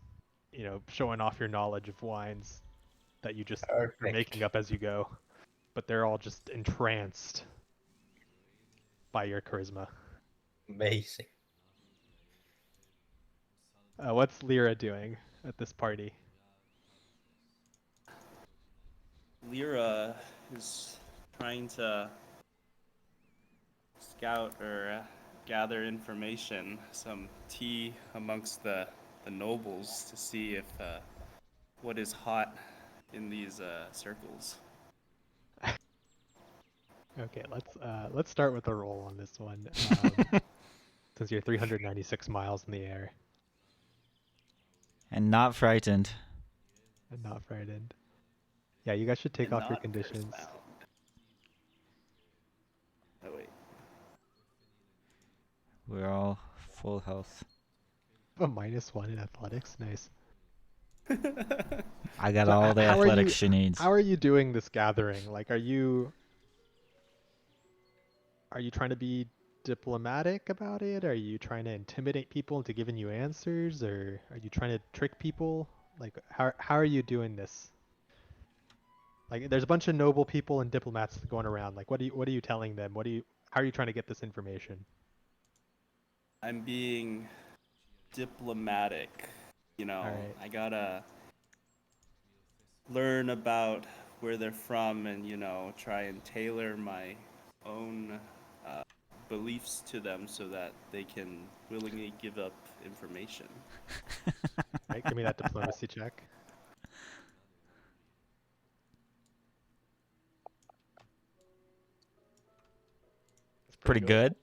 showing off your knowledge of wines that you just are making Perfect. up as you go, but they're all just entranced by your charisma. Amazing. What's Lyra doing at this party? Lyra is trying to scout or gather information, some tea amongst the nobles to see if what is hot in these circles. Okay, let's start with a roll on this one. Since you're 396 miles in the air And not frightened. and not frightened. Yeah, you guys should take And off your not conditions. curse-bound. Oh wait. We're all full health. A -1 in athletics, nice. I got So all the how are athletics you- she needs. How are you doing this gathering? Like, are you trying to be diplomatic about it? Are you trying to intimidate people into giving you answers, or are you trying to trick people? Like, how are you doing this? Like, there's a bunch of noble people and diplomats going around. Like, what are you telling them? How are you trying to get this information? I'm being diplomatic. Alright. I gotta learn about where they're from and, you know, try and tailor my own beliefs to them so that they can willingly give up information. Right, give me that diplomacy check. It's Pretty good.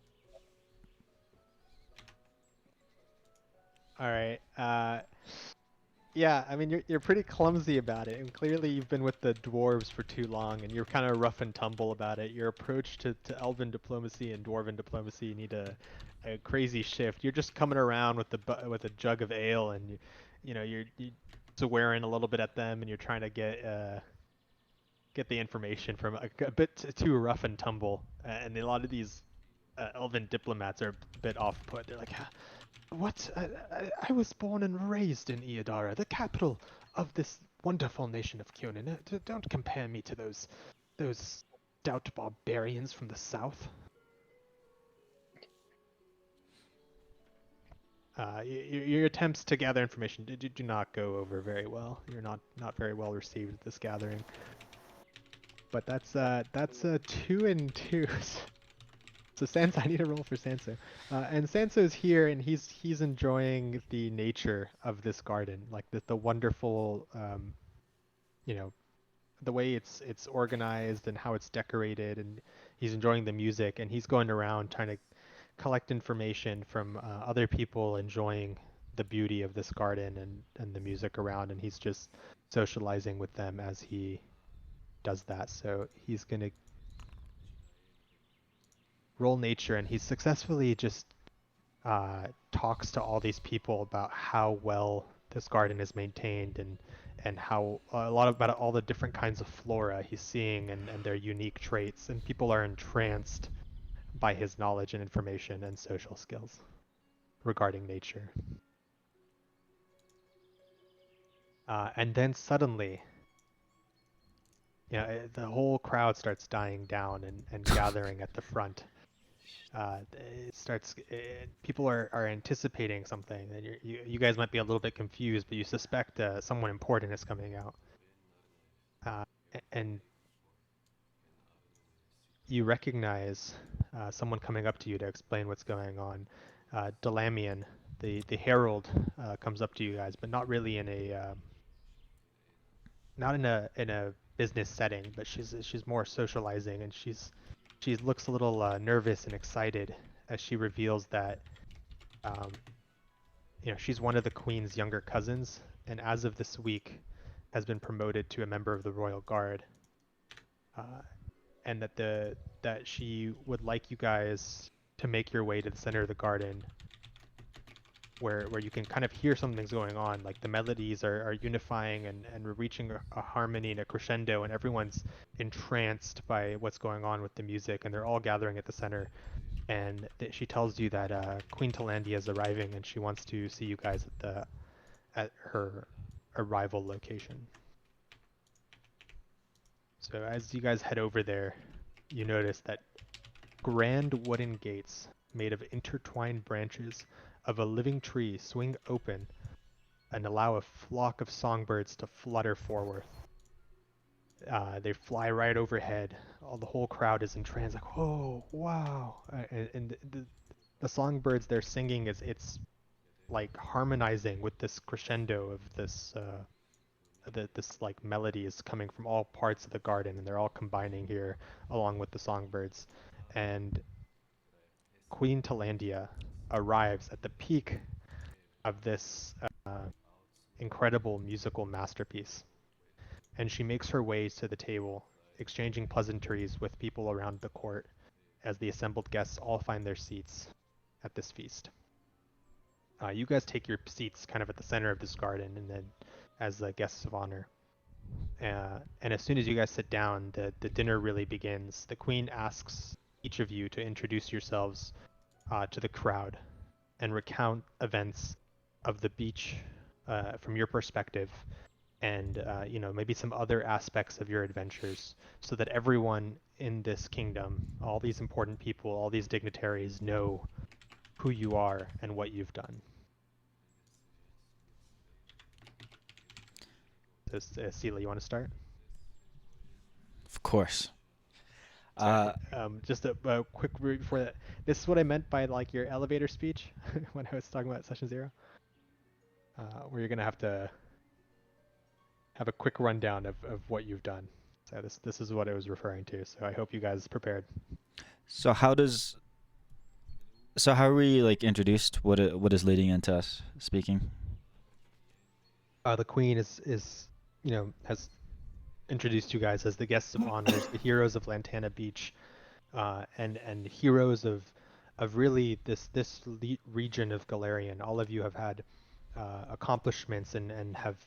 All right. Yeah, I mean you're pretty clumsy about it, and clearly you've been with the dwarves for too long, and you're kind of rough and tumble about it. Your approach to elven diplomacy and dwarven diplomacy need a crazy shift. You're just coming around with with a jug of ale, and you know you're swearing a little bit at them, and you're trying to get the information from a bit too rough and tumble. And a lot of these elven diplomats are a bit off-put. They're like, what? I was born and raised in Iodara, the capital of this wonderful nation of Kyonin. Don't compare me to those stout barbarians from the south. Your attempts to gather information do not go over very well. You're not very well received at this gathering. But that's a 2 and 2. So Sansa, I need a roll for Sansa. And Sansa's here, and he's enjoying the nature of this garden, like the wonderful, you know, the way it's organized and how it's decorated, and he's enjoying the music, and he's going around trying to collect information from other people enjoying the beauty of this garden and the music around, and he's just socializing with them as he does that. So he's gonna roll nature, and he successfully just talks to all these people about how well this garden is maintained, and how a lot about all the different kinds of flora he's seeing, and their unique traits, and people are entranced by his knowledge and information and social skills regarding nature. And then suddenly, you know, the whole crowd starts dying down and gathering at the front. It starts. People are anticipating something, and you guys might be a little bit confused, but you suspect someone important is coming out, and you recognize someone coming up to you to explain what's going on. Delamian, the herald, comes up to you guys, but not really in a not in a business setting, but she's more socializing, and she looks a little nervous and excited as she reveals that you know, she's one of the queen's younger cousins, and as of this week has been promoted to a member of the royal guard, and that she would like you guys to make your way to the center of the garden, where you can kind of hear something's going on, like the melodies are unifying, and we're reaching a harmony and a crescendo, and everyone's entranced by what's going on with the music, and they're all gathering at the center. And she tells you that Queen Talandia is arriving, and she wants to see you guys at her arrival location. So as you guys head over there, you notice that grand wooden gates made of intertwined branches of a living tree swing open and allow a flock of songbirds to flutter forward. They fly right overhead. The whole crowd is entranced, like, "Oh, wow!" And the songbirds they're singing it's like harmonizing with this crescendo of this this like melody is coming from all parts of the garden, and they're all combining here along with the songbirds. And Queen Talandia arrives at the peak of this incredible musical masterpiece, and she makes her way to the table, exchanging pleasantries with people around the court as the assembled guests all find their seats at this feast. You guys take your seats kind of at the center of this garden, and then as the guests of honor. And as soon as you guys sit down, the dinner really begins. The queen asks each of you to introduce yourselves to the crowd and recount events of the beach from your perspective, and you know, maybe some other aspects of your adventures, so that everyone in this kingdom, all these important people, all these dignitaries, know who you are and what you've done. So, Sela, you want to start? Of course. Just a quick route before that. This is what I meant by like your elevator speech when I was talking about session 0, where you're gonna have to have a quick rundown of what you've done. So this is what I was referring to. So I hope you guys prepared. So how are we like introduced? What is leading into us speaking? The queen is has introduced you guys as the guests of honor, as the heroes of Lantana Beach, and heroes of really this region of Galarian. All of you have had accomplishments and have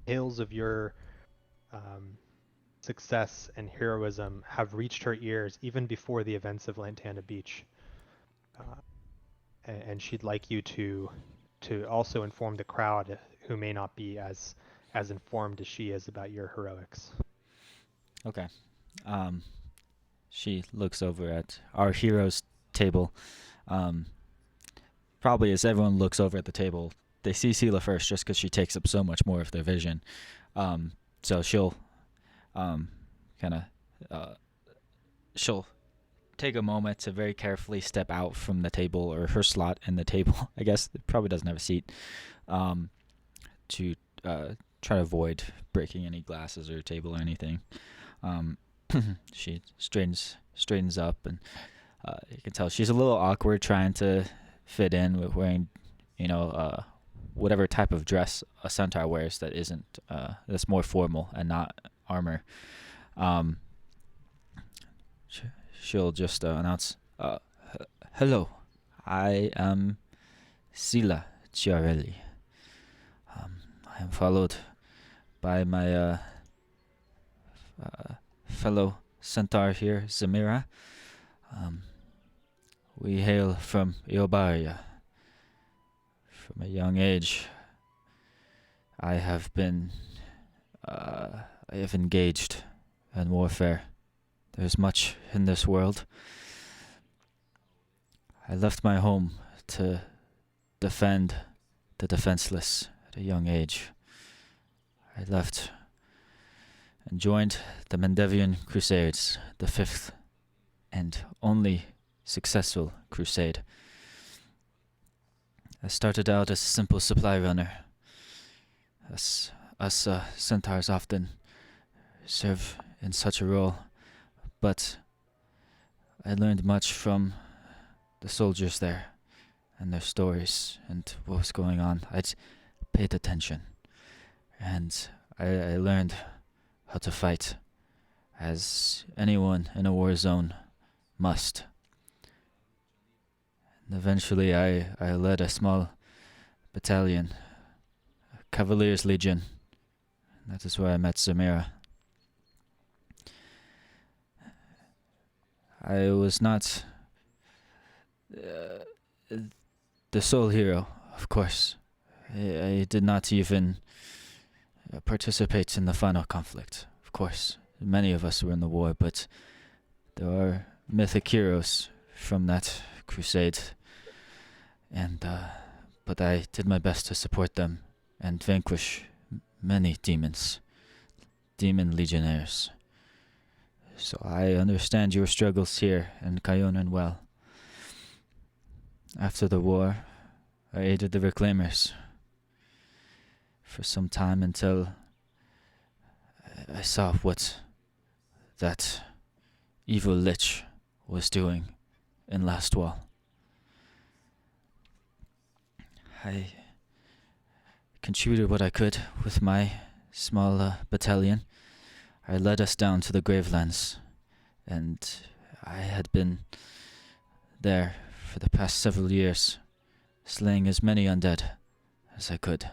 tales of your success and heroism have reached her ears even before the events of Lantana Beach, and she'd like you to also inform the crowd who may not be as informed as she is about your heroics. Okay. She looks over at our heroes table. Probably as everyone looks over at the table, they see Sela first just because she takes up so much more of their vision. So she'll she'll take a moment to very carefully step out from the table, or her slot in the table. I guess it probably doesn't have a seat. To try to avoid breaking any glasses or table or anything. She straightens up, and you can tell she's a little awkward trying to fit in with wearing, whatever type of dress a centaur wears that isn't that's more formal and not armor. She'll just announce, "Hello, I am Sela Chiarelli. I am followed by my fellow centaur here, Zamira. We hail from Iobaria. From a young age, I have engaged in warfare. There's much in this world. I left my home to defend the defenseless at a young age. I left and joined the Mendevian Crusades, the 5th and only successful crusade. I started out as a simple supply runner. Us centaurs often serve in such a role, but I learned much from the soldiers there and their stories and what was going on. I paid attention, and I learned how to fight, as anyone in a war zone must. And eventually I led a small battalion, a Cavaliers Legion. That is where I met Zamira. I was not the sole hero, of course. I did not even participate in the final conflict, of course. Many of us were in the war, but there are mythic heroes from that crusade, and but I did my best to support them and vanquish many demon legionnaires. So I understand your struggles here in Kayonan well. After the war, I aided the Reclaimers for some time until I saw what that evil lich was doing in Last Wall. I contributed what I could with my small battalion. I led us down to the Gravelands, and I had been there for the past several years, slaying as many undead as I could.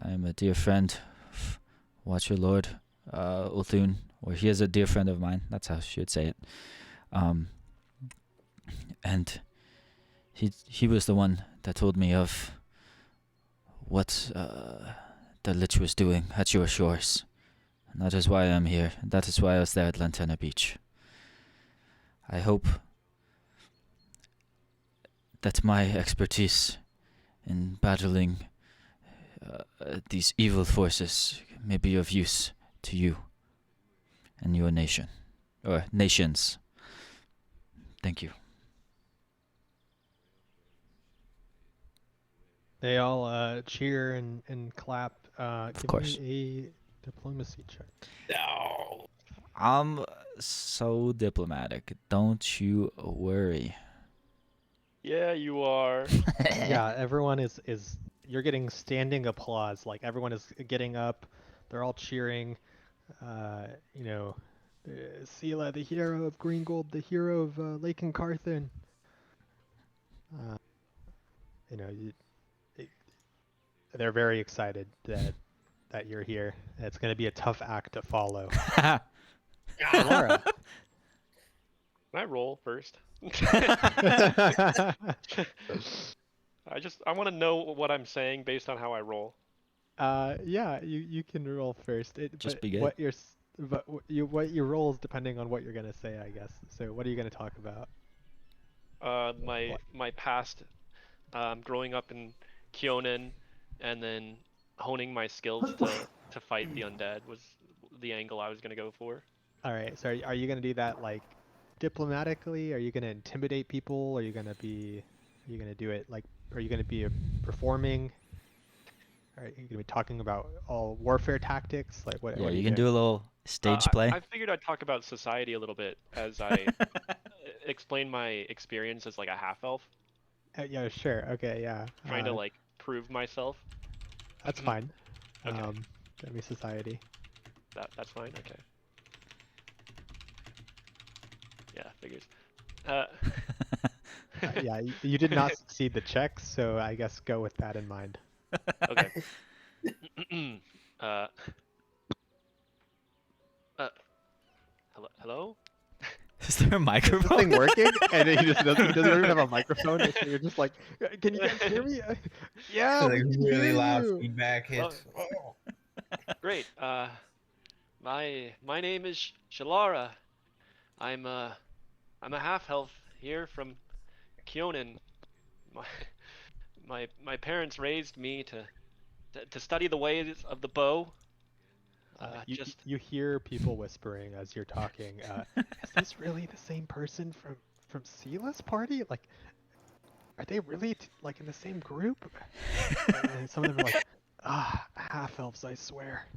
I am a dear friend of Watcher Lord Ulthun, or he is a dear friend of mine, that's how she would say it. And he was the one that told me of what the Lich was doing at your shores. And that is why I'm here, and that is why I was there at Lantana Beach. I hope that my expertise in battling these evil forces may be of use to you. and your nation, or nations. Thank you. They all cheer and clap. Give course. me a diplomacy check. No. I'm so diplomatic. Don't you worry. Yeah, you are. Yeah, everyone is you're getting standing applause. Like everyone is getting up. They're all cheering. You know, Sela, the hero of Greengold, the hero of Lake and Carthen. You know, they're very excited that you're here. It's going to be a tough act to follow. Laura. Can I roll first? I want to know what I'm saying based on how I roll. Yeah, you can roll first. Just But be good. what your roll is depending on what you're gonna say, I guess. So what are you gonna talk about? My past, growing up in Kyonin, and then honing my skills to fight the undead was the angle I was gonna go for. All right. So are you gonna do that like diplomatically? Are you gonna intimidate people? Are you gonna do it like? Are you gonna be performing? Are you gonna be talking about all warfare tactics? Like what? Yeah, What are you you can doing? do a little stage play. I figured I'd talk about society a little bit as I explain my experience as like a half elf, Yeah, sure. Okay, yeah. trying to like prove myself. That's fine. Okay. Give me society. That's fine. Okay. Yeah, figures. Yeah, you did not succeed the check, so I guess go with that in mind. Okay. uh, hello? Is there a Is this microphone? thing working? And then he doesn't even have a microphone. So you're just like, can you guys hear me? Yeah, we Like can really hear loud you. feedback hits. Oh. Great. My name is Shalara. I'm a half elf here from Kyonin. My parents raised me to study the ways of the bow. You hear people whispering as you're talking. Is this really the same person from Sila's party? Like, are they really like in the same group? And some of them are like, half elves, I swear.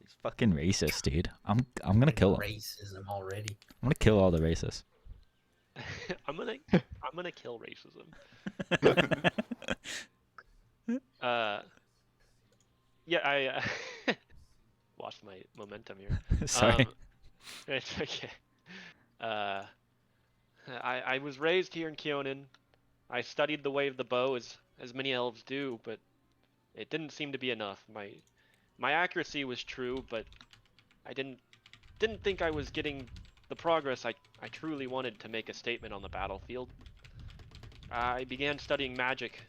These fucking racists, dude. I'm gonna kill them. Racism already. I'm gonna kill all the racists. I'm gonna kill racism. Yeah, I lost my momentum here. Sorry. It's okay. I was raised here in Kyonin. I studied the way of the bow as many elves do, but it didn't seem to be enough. My accuracy was true, but I didn't think I was getting the progress I truly wanted to make a statement on the battlefield. I began studying magic,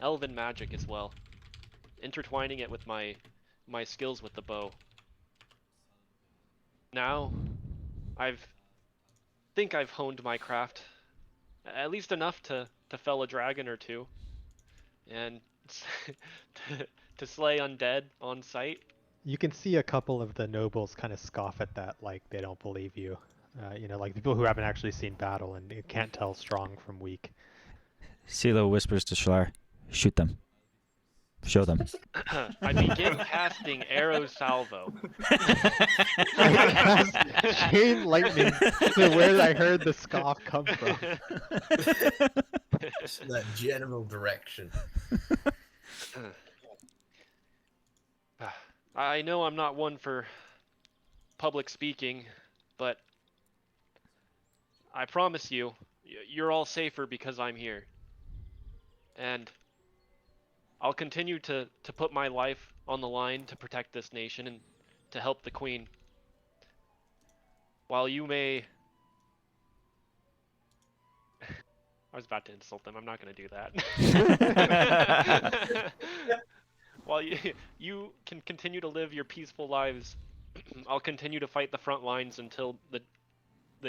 elven magic as well, intertwining it with my skills with the bow. Now, think I've honed my craft, at least enough to fell a dragon or two, and to slay undead on sight. You can see a couple of the nobles kind of scoff at that, like they don't believe you. You know, like people who haven't actually seen battle and can't tell strong from weak. Silo whispers to Shlar, shoot them. Show them. I begin casting arrow salvo. I cast chain lightning to where I heard the scoff come from. Just that general direction. I know I'm not one for public speaking, but I promise you, you're all safer because I'm here. And I'll continue to put my life on the line to protect this nation and to help the Queen. While you may... I was about to insult them, I'm not going to do that. While you can continue to live your peaceful lives, I'll continue to fight the front lines until the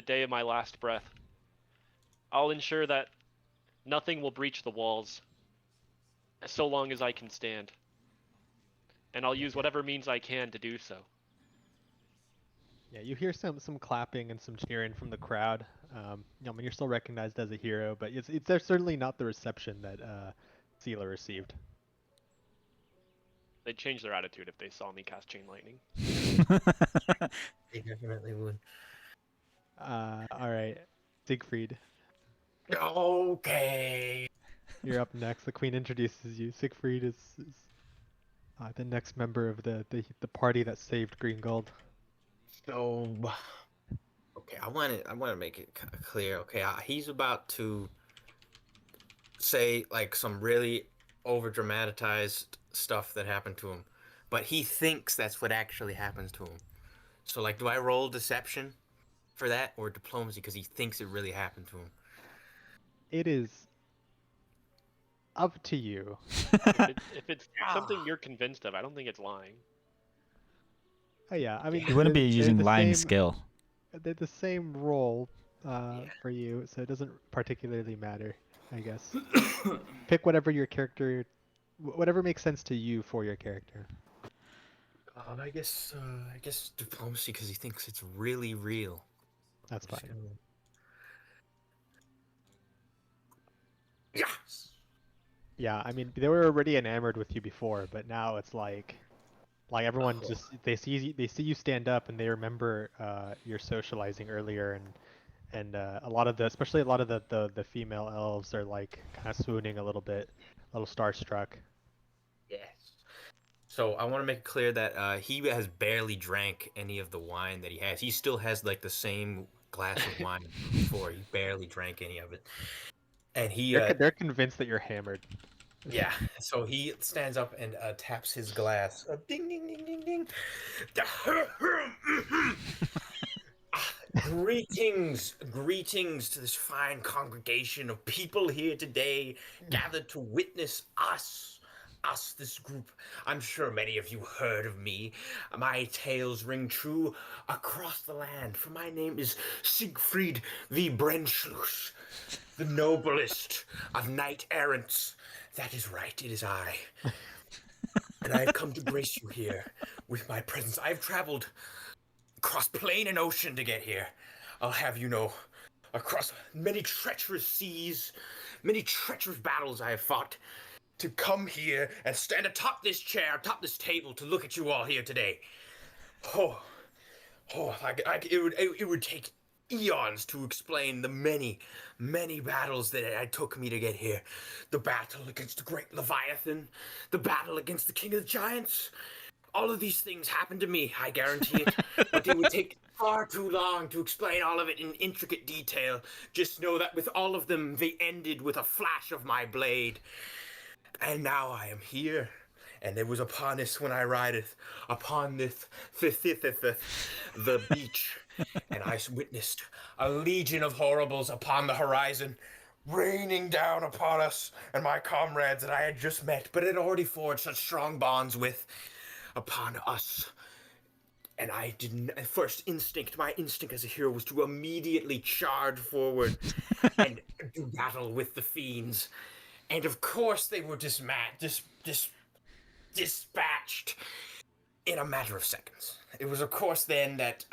day of my last breath. I'll ensure that nothing will breach the walls, so long as I can stand. And I'll use whatever means I can to do so. Yeah, you hear some clapping and some cheering from the crowd. I mean, you're still recognized as a hero, but it's there's certainly not the reception that Seela received. They'd change their attitude if they saw me cast Chain Lightning. They definitely would. All right, Siegfried, Okay. you're up next. The queen introduces you. Siegfried is the next member of the party that saved Green Gold. So, okay, I want to make it clear. Okay, he's about to say like some really over dramatized stuff that happened to him, but he thinks that's what actually happens to him. So, like, do I roll deception for that or diplomacy because he thinks it really happened to him? It is up to you. If it's something you're convinced of, I don't think it's lying. Oh yeah, I mean, You wouldn't be they're using the lying same- skill. They're the same role for you, so it doesn't particularly matter, I guess. Pick whatever your character, whatever makes sense to you for your character. I guess diplomacy because he thinks it's really real. That's fine. Yes. Yeah, I mean, they were already enamored with you before, but now it's like everyone Oh. just they see you stand up and they remember your socializing earlier, and a lot of especially a lot of the female elves are like kind of swooning a little bit, a little starstruck. Yes. So I want to make it clear that he has barely drank any of the wine that he has. He still has like the same glass of wine before. He barely drank any of it, and he They're convinced that you're hammered. yeah. So he stands up and taps his glass. Ding ding ding ding ding. Greetings to this fine congregation of people here today, gathered to witness us, this group. I'm sure many of you heard of me. My tales ring true across the land, for my name is Siegfried V. Brenschluss, the noblest of knight-errants. That is right, it is I. And I have come to grace you here with my presence. I have traveled across plain and ocean to get here. I'll have you know, across many treacherous seas, many treacherous battles I have fought, to come here and stand atop this chair, atop this table, to look at you all here today. It would take eons to explain the many, many battles that it took me to get here. The battle against the great Leviathan, the battle against the King of the Giants. All of these things happened to me, I guarantee it, but it would take far too long to explain all of it in intricate detail. Just know that with all of them, they ended with a flash of my blade. And now I am here, and it was upon this when I rideth upon this the beach, and I witnessed a legion of horribles upon the horizon, raining down upon us and my comrades that I had just met, but had already forged such strong bonds with, upon us. And I didn't. My instinct as a hero was to immediately charge forward and do battle with the fiends. And of course, they were dispatched in a matter of seconds. It was, of course, then that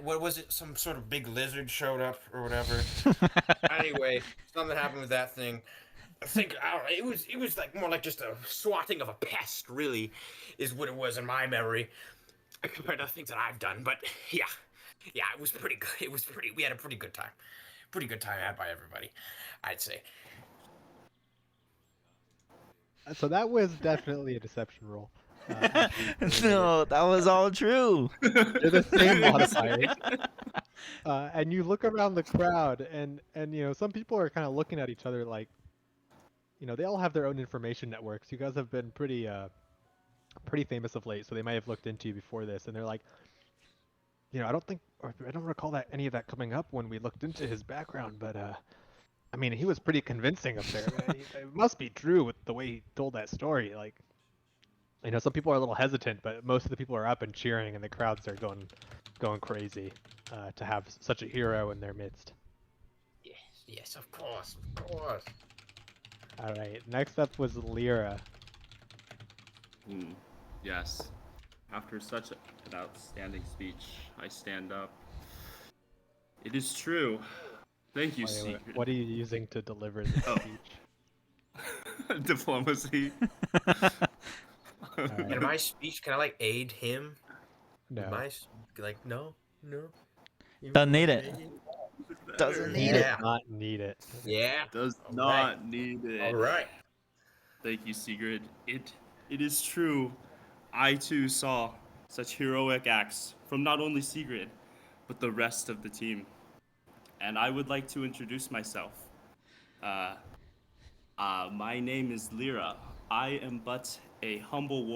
what was it? Some sort of big lizard showed up or whatever. Anyway, something happened with that thing. I think it was like more like just a swatting of a pest, really, is what it was in my memory, compared to the things that I've done. But yeah, it was pretty good. We had a pretty good time. Pretty good time had by everybody, I'd say. So that was definitely a deception roll. No, that was all true. They're the same modifiers. And you look around the crowd, and some people are kind of looking at each other like, they all have their own information networks. You guys have been pretty famous of late, so they might have looked into you before this, and they're like, I don't recall that any of that coming up when we looked into his background, but I mean, he was pretty convincing up there. It must be true with the way he told that story. Like, some people are a little hesitant, but most of the people are up and cheering, and the crowds are going crazy to have such a hero in their midst. Yes, of course. All right, next up was Lyra. Yes. After such an outstanding speech, I stand up. It is true. Thank you, Wait, Secret. what are you using to deliver the Oh. speech? Diplomacy. Alright. In my speech, can I like aid him? No. Like no. Even Doesn't though need I it. may- Doesn't He need does it. not need it. Yeah. Does All not right. need it. All right. Thank you, Sigrid. It is true. I too saw such heroic acts from not only Sigrid, but the rest of the team. And I would like to introduce myself. My name is Lyra. I am but a humble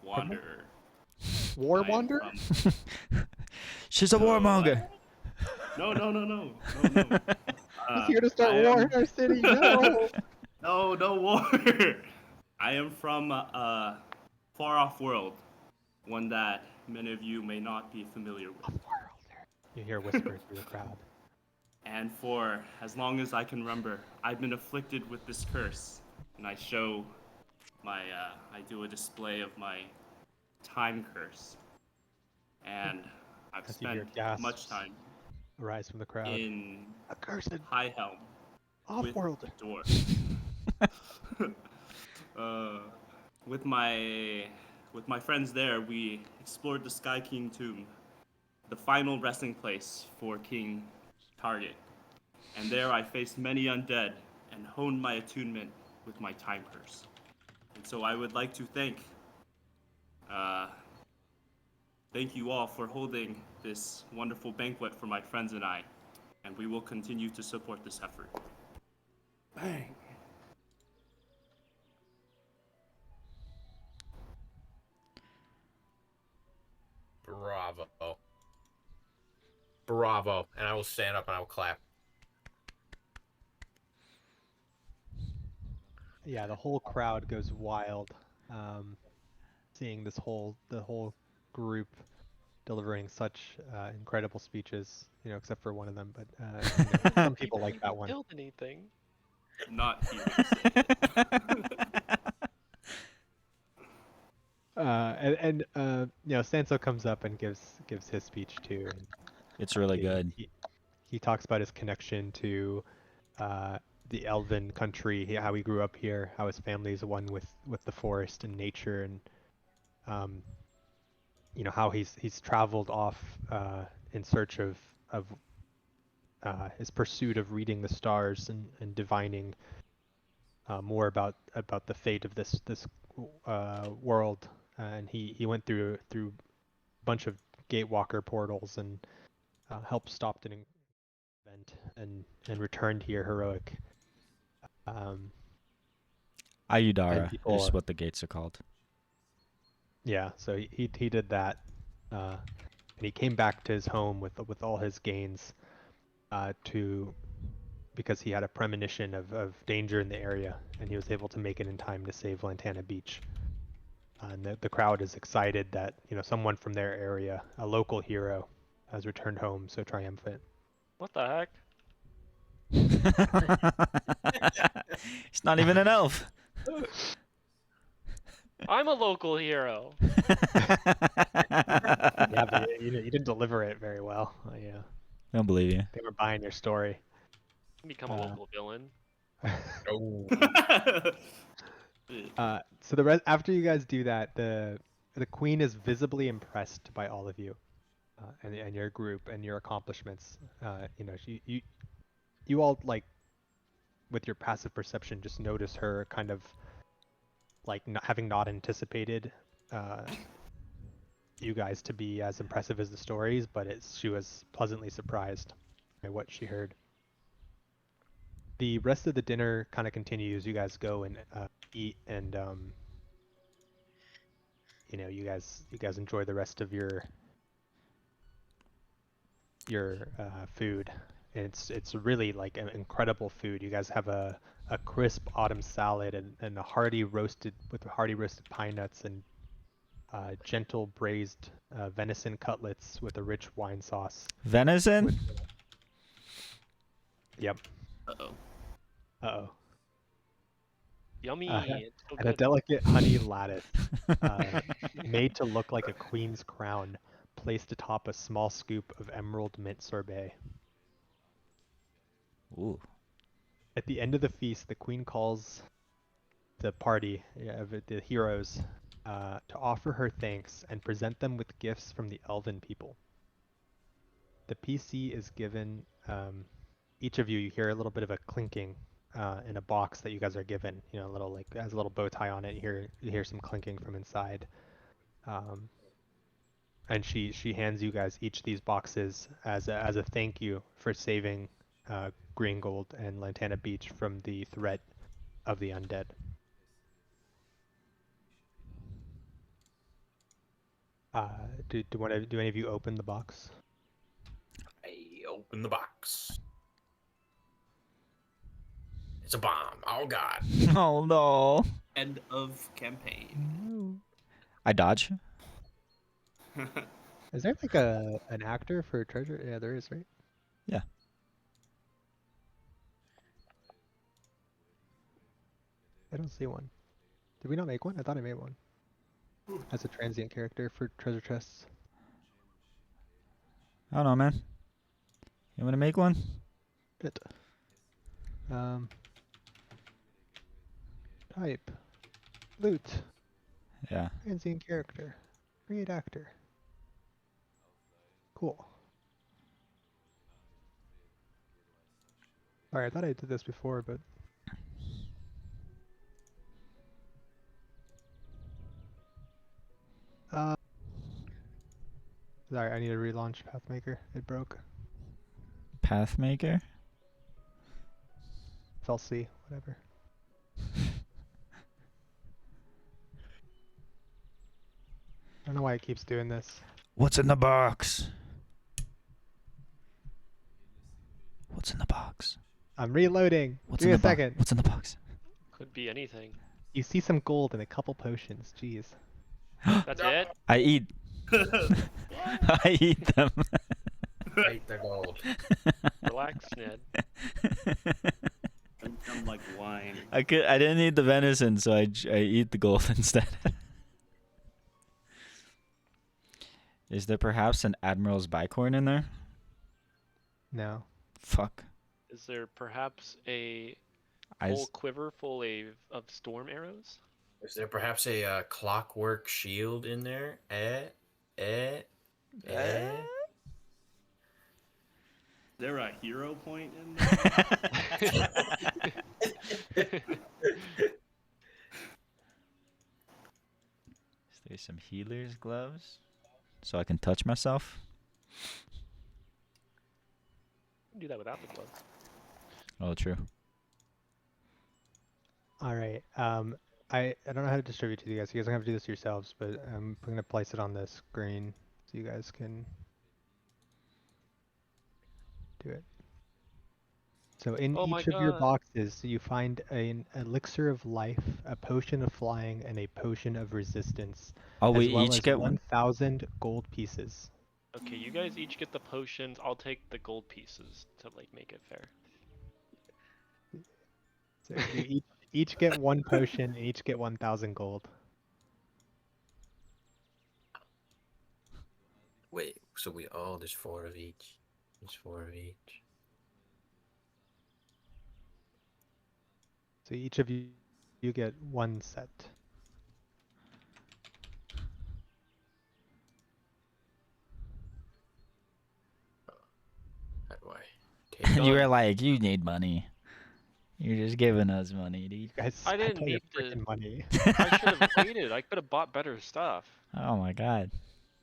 wanderer. War I am Wanderer? from- She's a No, warmonger. No. He's here to start I war am- in our city. No. No war. I am from a far-off world, one that many of you may not be familiar with. You hear whispers through the crowd. And for as long as I can remember, I've been afflicted with this curse, and I show I do a display of my time curse, and I've As you hear spent gasps much time arise from the crowd. in Accursed High Helm with off-world. dwarves. With my friends there, we explored the Sky King tomb, the final resting place for King Target. And there I faced many undead and honed my attunement with my time curse. And so I would like to thank you all for holding this wonderful banquet for my friends and I, and we will continue to support this effort. Bang! Bravo. And I will stand up and I will clap. Yeah, the whole crowd goes wild, seeing the whole group delivering such incredible speeches. Except for one of them, but some people like that one. Killed anything? Not here. And Sanso comes up and gives his speech too. And It's really he- good. He talks about his connection to the Elven country, how he grew up here, how his family is one with the forest and nature, and how he's traveled off in search of his pursuit of reading the stars and divining more about the fate of this world. And he went through a bunch of Gatewalker portals and helped stop an event and returned here heroic. Ayudara people- is what the gates are called. Yeah, so he did that, and he came back to his home with all his gains, because he had a premonition of danger in the area, and he was able to make it in time to save Lantana Beach. And the crowd is excited that someone from their area, a local hero, has returned home so triumphant. What the heck? He's not even an elf. I'm a local hero. Yeah, but you didn't deliver it very well. Yeah, I don't believe you. they were buying your story. Become a local villain. Oh. So the rest, after you guys do that, the queen is visibly impressed by all of you, and your group and your accomplishments. You all, like, with your passive perception, just notice her kind of like having not anticipated you guys to be as impressive as the stories, but she was pleasantly surprised by what she heard. The rest of the dinner kind of continues. You guys go and eat, and you guys enjoy the rest of your food. And it's really like an incredible food. You guys have a crisp autumn salad and a hearty roasted pine nuts and gentle braised venison cutlets with a rich wine sauce. Venison? Yep. Uh-oh. Uh-oh. Yummy. Uh, It's so and a good. delicate honey lattice, made to look like a queen's crown, placed atop a small scoop of emerald mint sorbet. Ooh. At the end of the feast, the queen calls the party, the heroes, to offer her thanks and present them with gifts from the elven people. The PC is given, each of you hear a little bit of a clinking in a box that you guys are given. You know, a little, like, has a little bow tie on it. You hear some clinking from inside. And she hands you guys each these boxes as a thank you for saving Green Gold and Lantana Beach from the threat of the undead. Do any of you open the box? I open the box. It's a bomb. Oh god. Oh no. End of campaign. I dodge. Is there like an actor for treasure? Yeah, there is, right? Yeah. I don't see one. Did we not make one? I thought I made one. As a transient character for treasure chests. I don't know, man. You want to make one? Bit. Type. Loot. Yeah. Transient character. Create actor. Cool. Alright, I thought I did this before, but... Sorry, I need to relaunch Pathmaker. It broke. Pathmaker? FLC, whatever. I don't know why it keeps doing this. What's in the box? What's in the box? I'm reloading. What's Give me in a the second. What's in the box? Could be anything. You see some gold and a couple potions. Jeez. That's it? I eat. I eat them. Eat the gold. Relax, Ned. Become like wine. I didn't eat the venison, so I eat the gold instead. Is there perhaps an Admiral's bicorn in there? No. Fuck. Is there perhaps a I full s- quiver full of storm arrows? Is there perhaps a clockwork shield in there? Is there a hero point in there? Is there some healer's gloves? So I can touch myself? Do that without the gloves. Oh, true. Alright. I don't know how to distribute to you guys. You guys are gonna have to do this yourselves, but I'm gonna place it on the screen so you guys can do it. So in Oh my each of your God. boxes, you find an elixir of life, a potion of flying, and a potion of resistance, Oh, as we well each as get one? 1,000 gold pieces. Okay, you guys each get the potions. I'll take the gold pieces to like make it fair. So you each get one potion, and each get 1,000 gold. Wait, so there's 4 of each. There's 4 of each. So each of you get one set. How do I take And you were Done. like, you need money. You're just giving us money, dude. You guys, I didn't tell you need to- freaking money. I should have waited. I could have bought better stuff. Oh my god.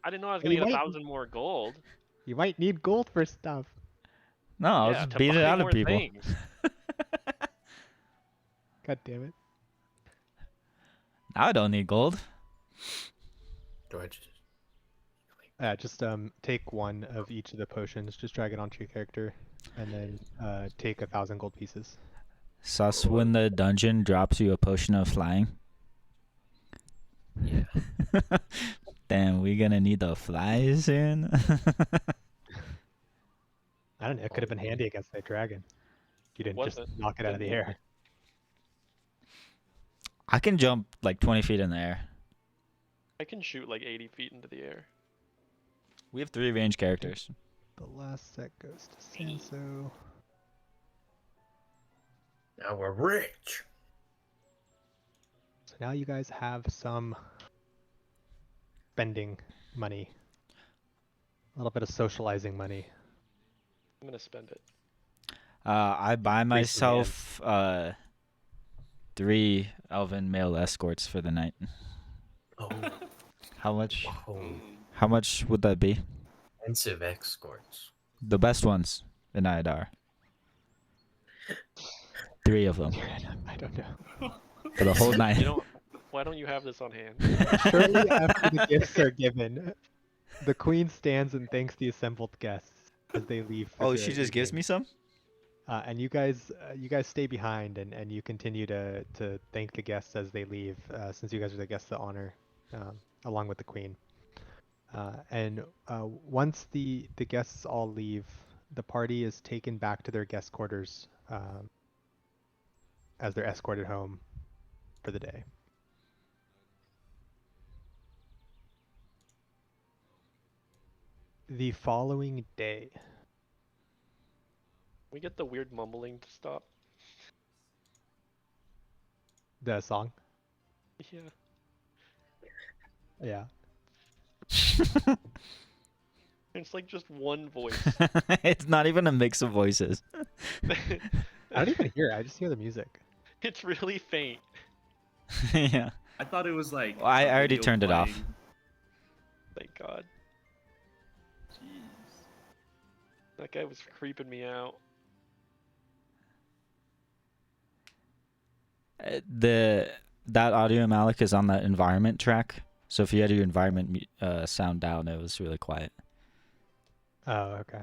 I didn't know I was Well, gonna you get might- 1,000 more gold. You might need gold for stuff. No, I'll Yeah, just to beat it buy out of more people. things. God damn it. Now I don't need gold. Do I just Just take one of each of the potions, just drag it onto your character, and then take 1,000 gold pieces. Sus when the dungeon drops you a potion of flying. Yeah. Damn, we gonna need to fly soon. I don't know, it could have been handy against that dragon. You didn't Was just it? knock it out of the air. I can jump like 20 feet in the air. I can shoot like 80 feet into the air. We have 3 range characters. The last set goes to Sanso. Now we're rich. So now you guys have some spending money. A little bit of socializing money. I'm gonna spend it. I buy Raise myself 3 elven male escorts for the night. Oh, How much? oh. How much would that be? Expensive escorts. The best ones in Iadar. 3 of them I don't know. for the whole night. You know, why don't you have this on hand? Shortly after the gifts are given, the queen stands and thanks the assembled guests as they leave. For Oh, the she just gives evening. me some? And you guys stay behind and you continue to thank the guests as they leave, since you guys are the guests of honor, along with the queen. And once the guests all leave, the party is taken back to their guest quarters, as they're escorted home for the day. The following day. We get the weird mumbling to stop. The song? Yeah. Yeah. It's like just one voice. It's not even a mix of voices. I don't even hear it. I just hear the music. It's really faint. Yeah. I thought it was like. Well, I a already video turned it off. playing. Thank God. Jeez. That guy was creeping me out. That audio Malik is on that environment track. So if you had your environment sound down, it was really quiet. Oh, okay.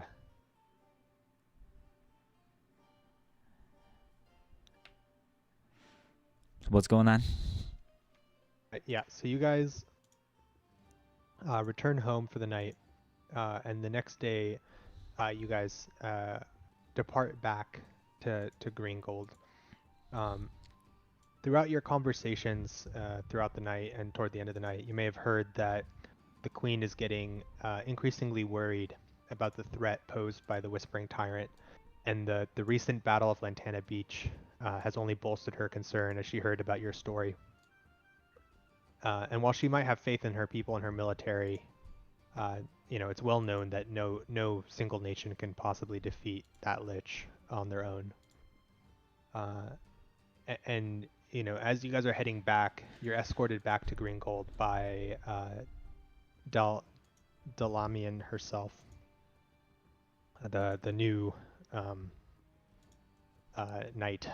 What's going on? Yeah, so you guys return home for the night, and the next day, you guys depart back to Greengold. Throughout your conversations throughout the night and toward the end of the night, you may have heard that the queen is getting increasingly worried about the threat posed by the Whispering Tyrant, and the recent Battle of Lantana Beach has only bolstered her concern as she heard about your story. And while she might have faith in her people and her military, it's well known that no single nation can possibly defeat that lich on their own. And as you guys are heading back, you're escorted back to Greengold by Dalamian herself, the new knight.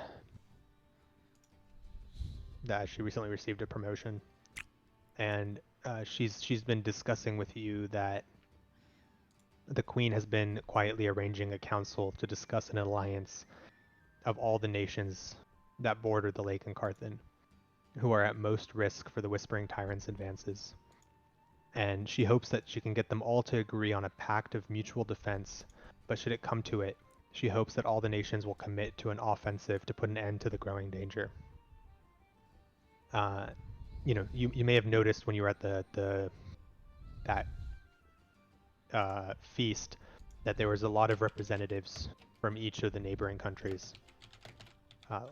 That she recently received a promotion, and she's been discussing with you that the queen has been quietly arranging a council to discuss an alliance of all the nations that border the lake in Carthan, who are at most risk for the Whispering Tyrant's advances. And she hopes that she can get them all to agree on a pact of mutual defense, but should it come to it, she hopes that all the nations will commit to an offensive to put an end to the growing danger. You may have noticed when you were at that feast that there was a lot of representatives from each of the neighboring countries.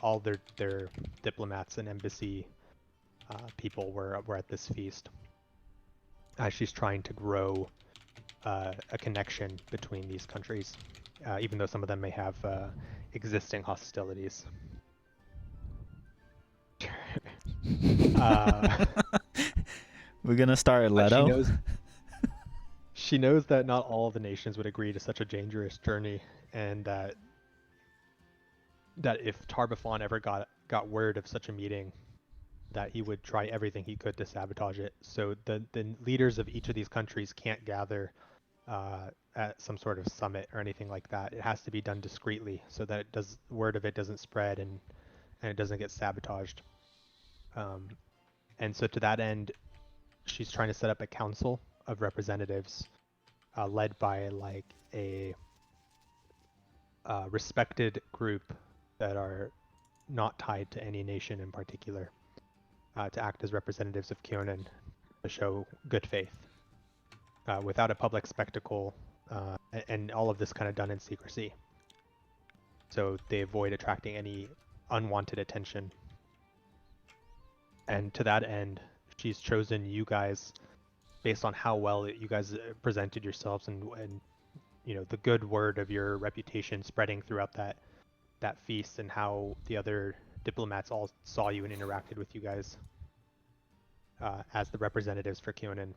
All their diplomats and embassy people were at this feast. She's trying to grow a connection between these countries, even though some of them may have existing hostilities. We're gonna start Leto. She knows that not all of the nations would agree to such a dangerous journey, and that if Tarbafon ever got word of such a meeting, that he would try everything he could to sabotage it. So the leaders of each of these countries can't gather at some sort of summit or anything like that. It has to be done discreetly so that word of it doesn't spread and it doesn't get sabotaged. And so to that end, she's trying to set up a council of representatives led by like a respected group that are not tied to any nation in particular. to act as representatives of Kyonin to show good faith without a public spectacle, and all of this kind of done in secrecy. So they avoid attracting any unwanted attention. And to that end, she's chosen you guys based on how well you guys presented yourselves and you know, the good word of your reputation spreading throughout that feast, and how the other diplomats all saw you and interacted with you guys as the representatives for Kyonin.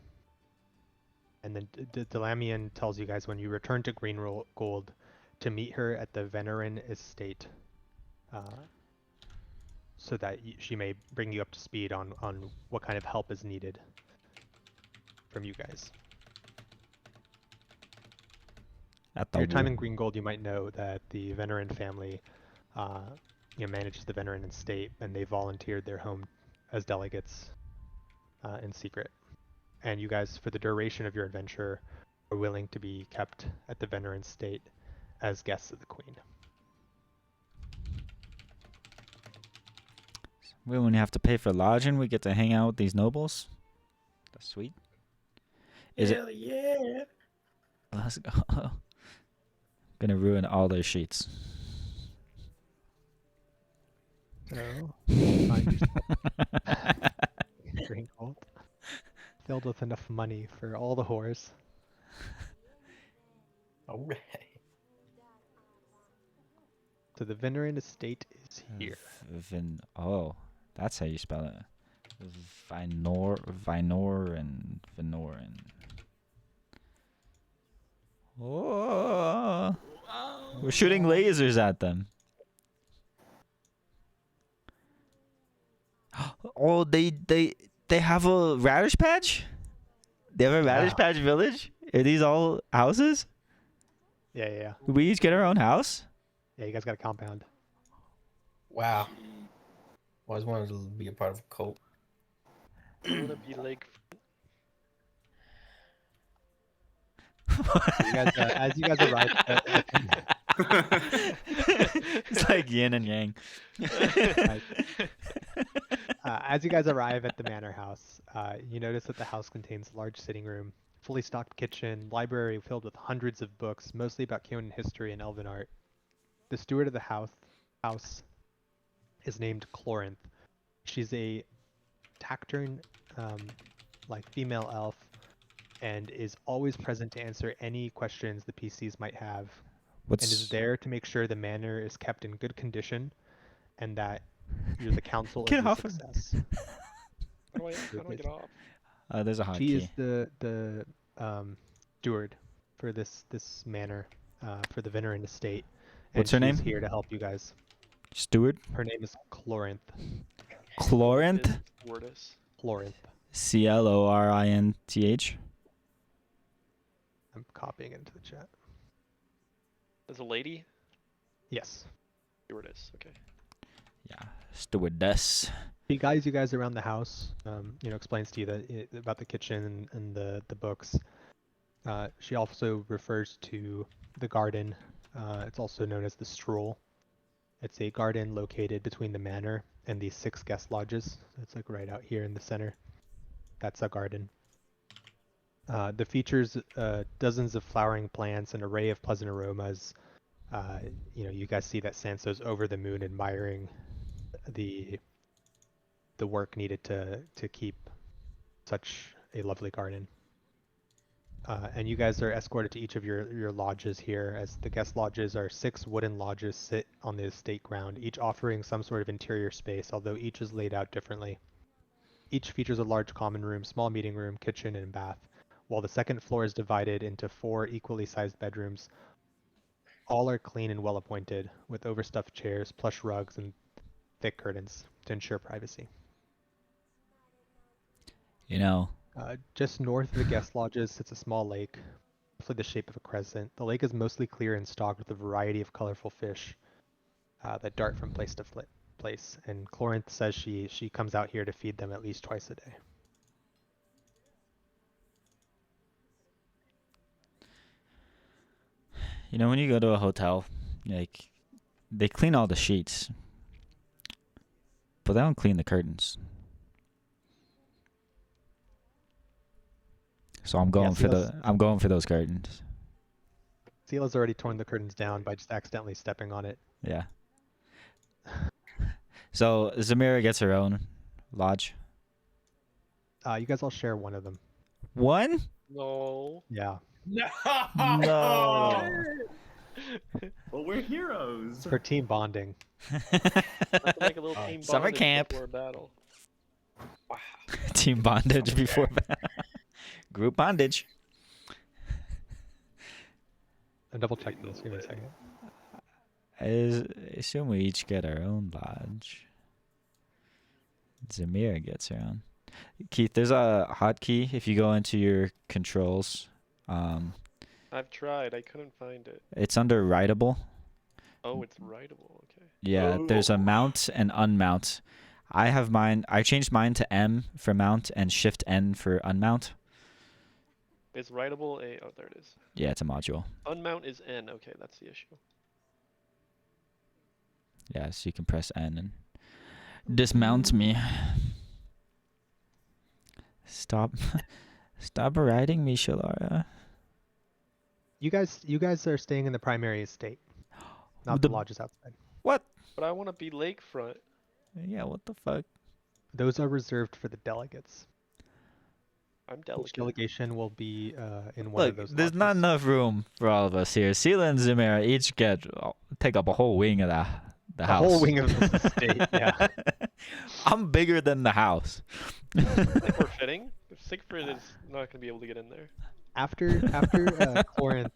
And then Delamian tells you guys when you return to Green Gold to meet her at the Venerin estate, so that she may bring you up to speed on what kind of help is needed from you guys. At Your time in Green Gold, you might know that the Venerin family manages the Venerin estate, and they volunteered their home as delegates in secret. And you guys, for the duration of your adventure, are willing to be kept at the Venerin estate as guests of the Queen. We won't have to pay for lodging. We get to hang out with these nobles. That's sweet. Hell yeah! Let's go. Gonna ruin all their sheets. So, find yourself Green Gold, filled with enough money for all the whores. Alright. So the Venerin estate is here. Oh, that's how you spell it. Vinor and Venorin. Oh, we're shooting lasers at them. Oh, they have a radish patch? They have a radish patch village? Are these all houses? Yeah. Do we each get our own house? Yeah, you guys got a compound. Wow. Always wanted to be a part of a cult. I want to be like. You guys, as you guys arrive, It's like yin and yang. As you guys arrive at the manor house, you notice that the house contains a large sitting room, fully stocked kitchen, library filled with hundreds of books, mostly about Kyonin history and elven art. The steward of the house is named Clorinth. She's a taciturn, like female elf, and is always present to answer any questions the PCs might have, and is there to make sure the manor is kept in good condition, and that the council is a success. How do I get off? There's a hotkey. She is the steward for this manor, for the Venerin estate. What's her name? She's here to help you guys. Steward? Her name is Clorinth. Clorinth? Clorinth. Clorinth. I'm copying into the chat. As a lady? Yes. Stewardess, okay. Yeah, stewardess. She guides you guys around the house. Explains to you about the kitchen and the books. She also refers to the garden. It's also known as the Stroll. It's a garden located between the manor and the 6 guest lodges. It's like right out here in the center. That's a garden. The features dozens of flowering plants, an array of pleasant aromas. You guys see that Sanso's over the moon, admiring the work needed to keep such a lovely garden. And you guys are escorted to each of your lodges here, as the guest lodges are 6 wooden lodges sit on the estate ground, each offering some sort of interior space, although each is laid out differently. Each features a large common room, small meeting room, kitchen, and bath, while the second floor is divided into 4 equally sized bedrooms. All are clean and well appointed, with overstuffed chairs, plush rugs, and thick curtains to ensure privacy. Just north of the guest lodges sits a small lake, roughly the shape of a crescent. The lake is mostly clear and stocked with a variety of colorful fish that dart from place to place. And Clorinth says she comes out here to feed them at least twice a day. When you go to a hotel, like, they clean all the sheets, but they don't clean the curtains. So I'm going for Sila's- I'm going for those curtains. Sila's already torn the curtains down by just accidentally stepping on it. Yeah. So Zamira gets her own lodge. You guys all share one of them. One? No. Yeah. No. No. Well, we're heroes. For team bonding. Nothing like a little team Summer bondage camp. before a battle. Wow. Team bondage before group bondage. I'm double checking this. Give me a second. I assume we each get our own lodge. Zamira gets her own. Keith, there's a hotkey if you go into your controls. I've tried. I couldn't find it. It's under writable. Oh, it's writable. Okay. Yeah, there's a mount and unmount. I have mine. I changed mine to M for mount and Shift N for unmount. It's writable A. Oh, there it is. Yeah, it's a module. Unmount is N. Okay, that's the issue. Yeah, so you can press N and dismount me. Stop riding me, Shalara. You guys are staying in the primary estate, not the lodges outside. What? But I want to be lakefront. Yeah, what the fuck? Those are reserved for the delegates. I'm Each delicate. delegation will be in one of Look, those there's not lodges. enough room for all of us here. Sela and Zamira each take up a whole wing of the house. whole wing of the estate, yeah. I'm bigger than the house. I think we're fitting. Siegfried is not going to be able to get in there. After Corinth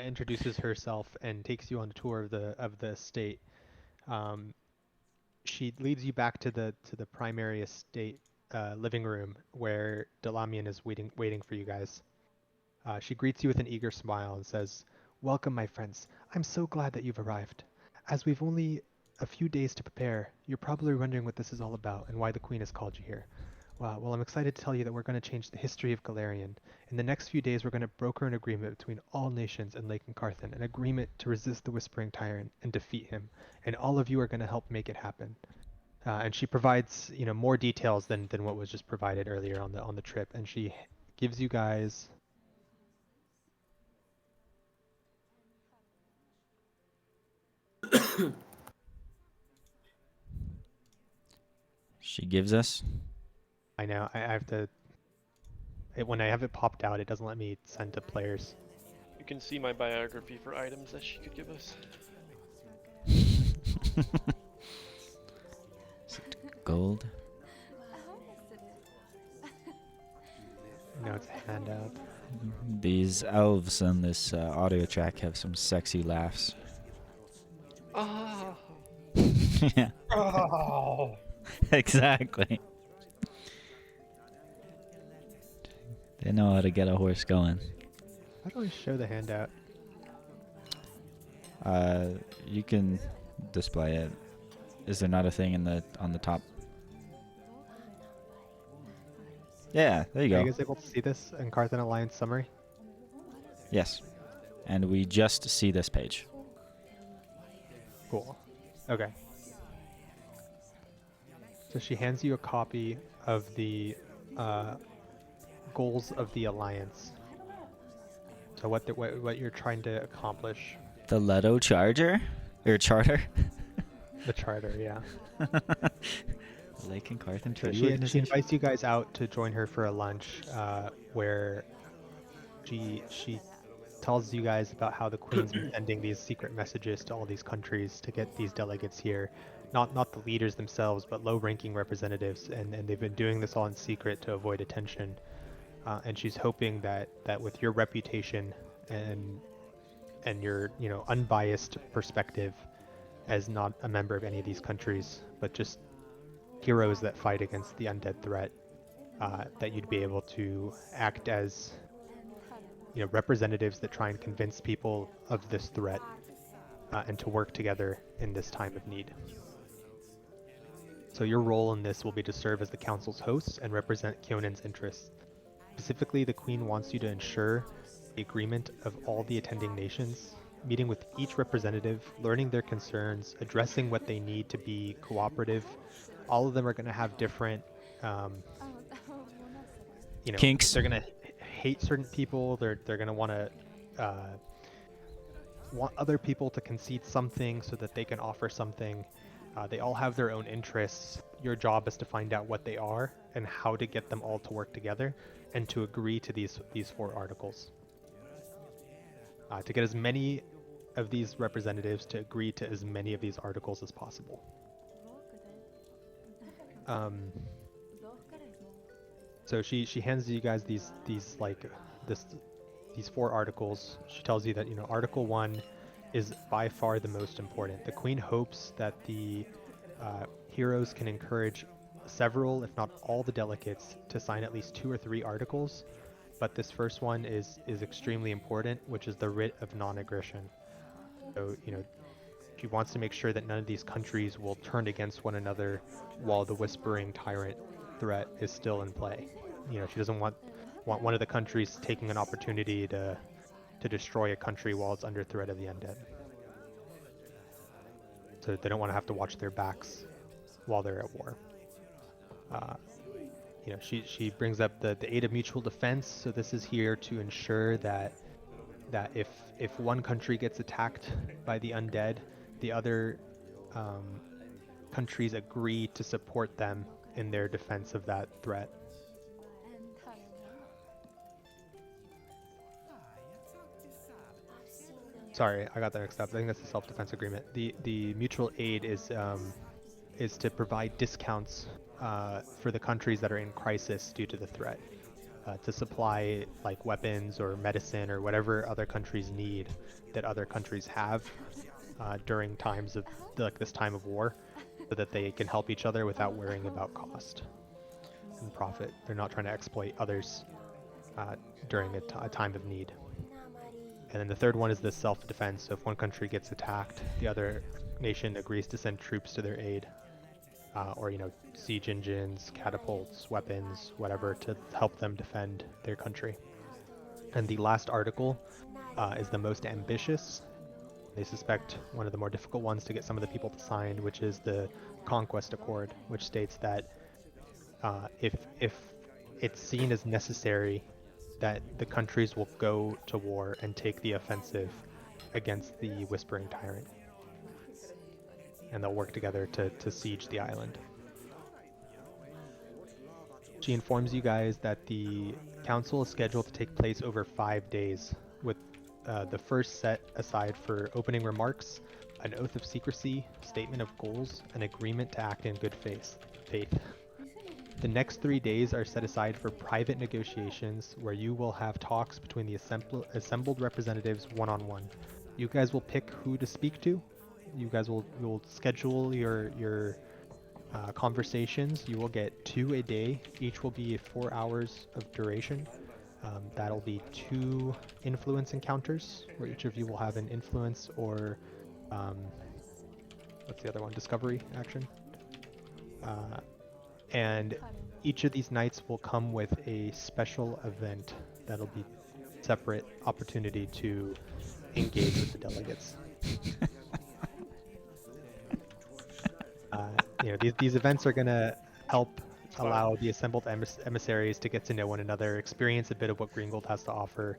introduces herself and takes you on a tour of the estate, she leads you back to the primary estate living room where Delamian is waiting for you guys. She greets you with an eager smile and says, "Welcome, my friends. I'm so glad that you've arrived. As we've only a few days to prepare, you're probably wondering what this is all about and why the Queen has called you here. Well, I'm excited to tell you that we're going to change the history of Galarian. In the next few days, we're going to broker an agreement between all nations in Lake and Carthan, an agreement to resist the Whispering Tyrant and defeat him. And all of you are going to help make it happen." And she provides, more details than what was just provided earlier on the trip. And she gives you guys She gives us. I know. I have to. When I have it popped out, it doesn't let me send to players. You can see my biography for items that she could give us. Gold. No, it's a handout. These elves on this audio track have some sexy laughs. Ah. Yeah, Oh. exactly. They know how to get a horse going. How do I show the handout? You can display it. Is there not a thing on the top? Yeah, there you Are go. you guys able to see this in Carthan Alliance summary? Yes. And we just see this page. Cool. Okay. So she hands you a copy of the goals of the Alliance. So what you're trying to accomplish. The Leto Charger? Or Charter? The charter, yeah. Lake and Carthan So Treaty she Organization? invites you guys out to join her for a lunch, where she tells you guys about how the Queen's been sending these secret messages to all these countries to get these delegates here. Not the leaders themselves, but low-ranking representatives, and they've been doing this all in secret to avoid attention. And she's hoping that with your reputation and your unbiased perspective as not a member of any of these countries, but just heroes that fight against the undead threat, that you'd be able to act as representatives that try and convince people of this threat, and to work together in this time of need. So your role in this will be to serve as the council's host and represent Kionan's interests. Specifically, the Queen wants you to ensure the agreement of all the attending nations, meeting with each representative, learning their concerns, addressing what they need to be cooperative. All of them are going to have different, Kinks. They're going to hate certain people. They're gonna want other people to concede something so that they can offer something. They all have their own interests. Your job is to find out what they are and how to get them all to work together and to agree to these 4 articles. To get as many of these representatives to agree to as many of these articles as possible. So she hands you guys these 4 articles. She tells you that, you know, Article 1 is by far the most important. The Queen hopes that the heroes can encourage several, if not all, the delegates to sign at least 2 or 3 articles, but this first one is extremely important, which is the writ of non-aggression. So, you know, she wants to make sure that none of these countries will turn against one another while the Whispering Tyrant threat is still in play. You know, she doesn't want one of the countries taking an opportunity to destroy a country while it's under threat of the undead. So they don't want to have to watch their backs while they're at war. You know, she brings up the aid of mutual defense. So this is here to ensure that if one country gets attacked by the undead, the other countries agree to support them in their defense of that threat. Sorry, I got that mixed up. I think that's the self-defense agreement. The mutual aid is to provide discounts for the countries that are in crisis due to the threat, to supply like weapons or medicine or whatever other countries need that other countries have during times of like this time of war, so that they can help each other without worrying about cost and profit. They're not trying to exploit others during a time of need. And then the third one is the self-defense. So if one country gets attacked, the other nation agrees to send troops to their aid, or, you know, siege engines, catapults, weapons, whatever, to help them defend their country. And the last article is the most ambitious. They suspect one of the more difficult ones to get some of the people to sign, which is the Conquest Accord, which states that if it's seen as necessary, that the countries will go to war and take the offensive against the Whispering Tyrant. And they'll work together to siege the island. She informs you guys that the council is scheduled to take place over 5 days, with the first set aside for opening remarks, an oath of secrecy, statement of goals, an agreement to act in good faith. The next 3 days are set aside for private negotiations, where you will have talks between the assembled representatives one-on-one. You guys will pick who to speak to. You guys will schedule your conversations. You will get 2 a day. Each will be 4 hours of duration. That'll be 2 influence encounters, where each of you will have an influence or what's the other one? Discovery action. And each of these nights will come with a special event that'll be separate opportunity to engage with the delegates. You know, these events are going to help allow the assembled emissaries to get to know one another, experience a bit of what Greengold has to offer,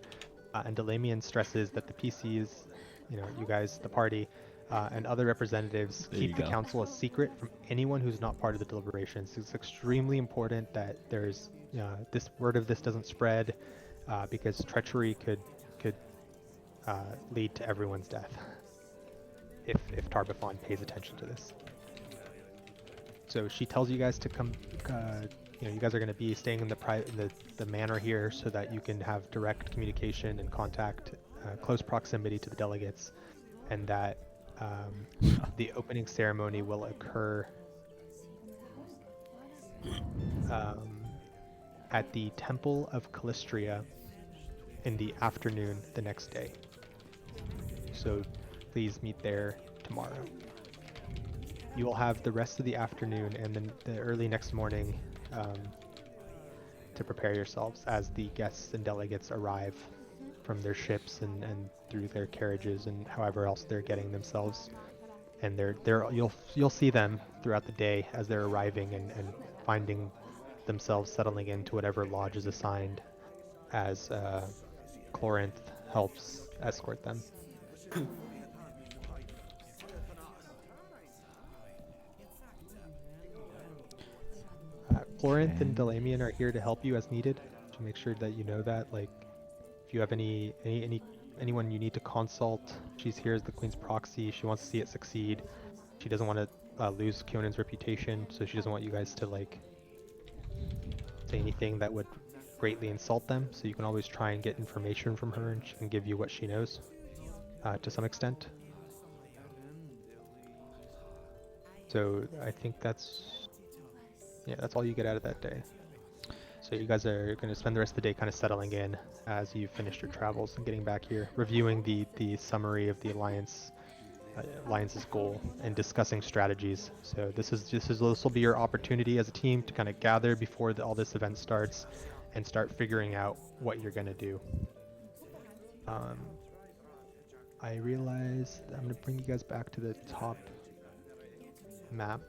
and Delamian stresses that the PCs, you know, you guys, the party, and other representatives keep the council a secret from anyone who's not part of the deliberations. It's extremely important that there's this word of this doesn't spread, because treachery could lead to everyone's death if Tarbafon pays attention to this. So she tells you guys to come. You know, you guys are going to be staying in the manor here, so that you can have direct communication and contact, close proximity to the delegates, and that the opening ceremony will occur at the Temple of Callistria in the afternoon the next day. So please meet there tomorrow. You will have the rest of the afternoon and then the early next morning to prepare yourselves as the guests and delegates arrive from their ships and through their carriages and however else they're getting themselves. And you'll see them throughout the day as they're arriving and finding themselves settling into whatever lodge is assigned as Clorinth helps escort them. Clorinth and Delamian are here to help you as needed, to make sure that you know that. Like, if you have anyone you need to consult, she's here as the Queen's proxy. She wants to see it succeed. She doesn't want to lose Kionan's reputation, so she doesn't want you guys to like say anything that would greatly insult them. So you can always try and get information from her, and she can give you what she knows to some extent. So I think that's all you get out of that day. So you guys are going to spend the rest of the day kind of settling in as you finish your travels and getting back here, reviewing the summary of the alliance's goal and discussing strategies. So this will be your opportunity as a team to kind of gather before all this event starts and start figuring out what you're going to do. I realize that I'm going to bring you guys back to the top map.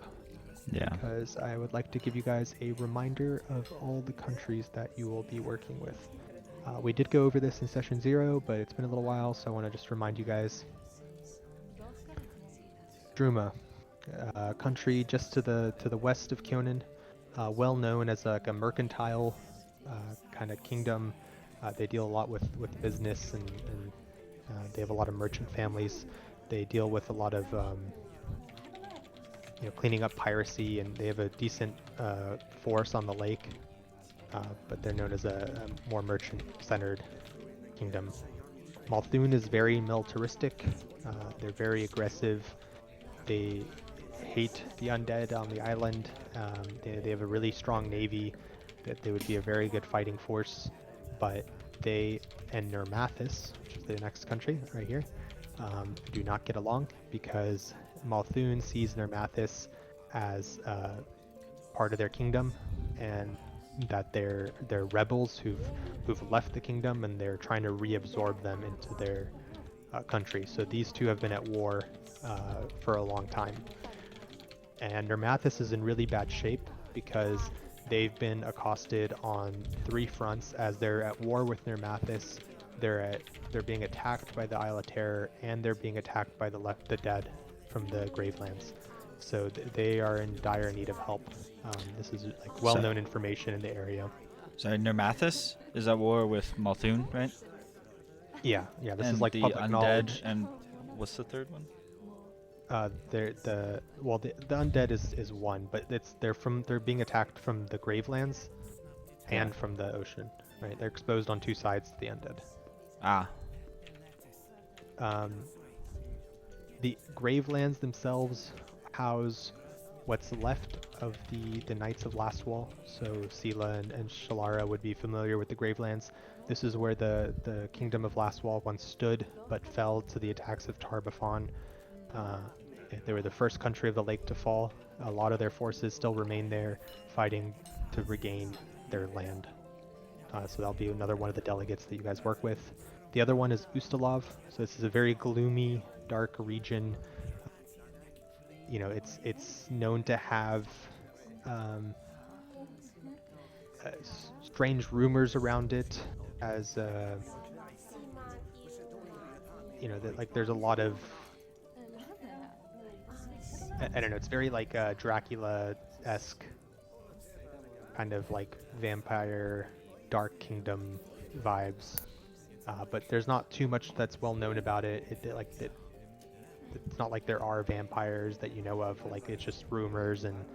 Yeah. Because I would like to give you guys a reminder of all the countries that you will be working with. We did go over this in session 0, but it's been a little while, so I want to just remind you guys. Druma, country just to the west of Kionan, well known as like a mercantile kind of kingdom. They deal a lot with business and they have a lot of merchant families. They deal with a lot of cleaning up piracy, and they have a decent force on the lake, but they're known as a more merchant-centered kingdom. Malthun is very militaristic. They're very aggressive. They hate the undead on the island. They have a really strong navy. That they would be a very good fighting force, but they and Nermathis, which is the next country right here, do not get along because Malthun sees Nermathis as part of their kingdom, and that they're rebels who've left the kingdom, and they're trying to reabsorb them into their country. So these two have been at war for a long time, and Nermathis is in really bad shape because they've been accosted on 3 fronts as they're at war with Nermathis. They're being attacked by the Isle of Terror, and they're being attacked by the dead from the Gravelands. So they are in dire need of help. This is like well-known information in the area. Sorry, Nermathis is at war with Malthun, right? Yeah. This and is like the public undead, knowledge. and what's the third one? The undead is one, but they're being attacked from the Gravelands and from the ocean. Right, they're exposed on 2 sides to the undead. The Gravelands themselves house what's left of the Knights of Lastwall. So Sela and Shalara would be familiar with the Gravelands. This is where the Kingdom of Lastwall once stood, but fell to the attacks of Tar-Baphon. They were the first country of the lake to fall. A lot of their forces still remain there, fighting to regain their land. So that'll be another one of the delegates that you guys work with. The other one is Ustalov. So this is a very gloomy, dark region. It's known to have strange rumors around it, as that like there's a lot of I don't know. It's very like Dracula-esque kind of like vampire, dark kingdom vibes. But there's not too much that's well known about it. It's not like there are vampires that you know of. Like, it's just rumors and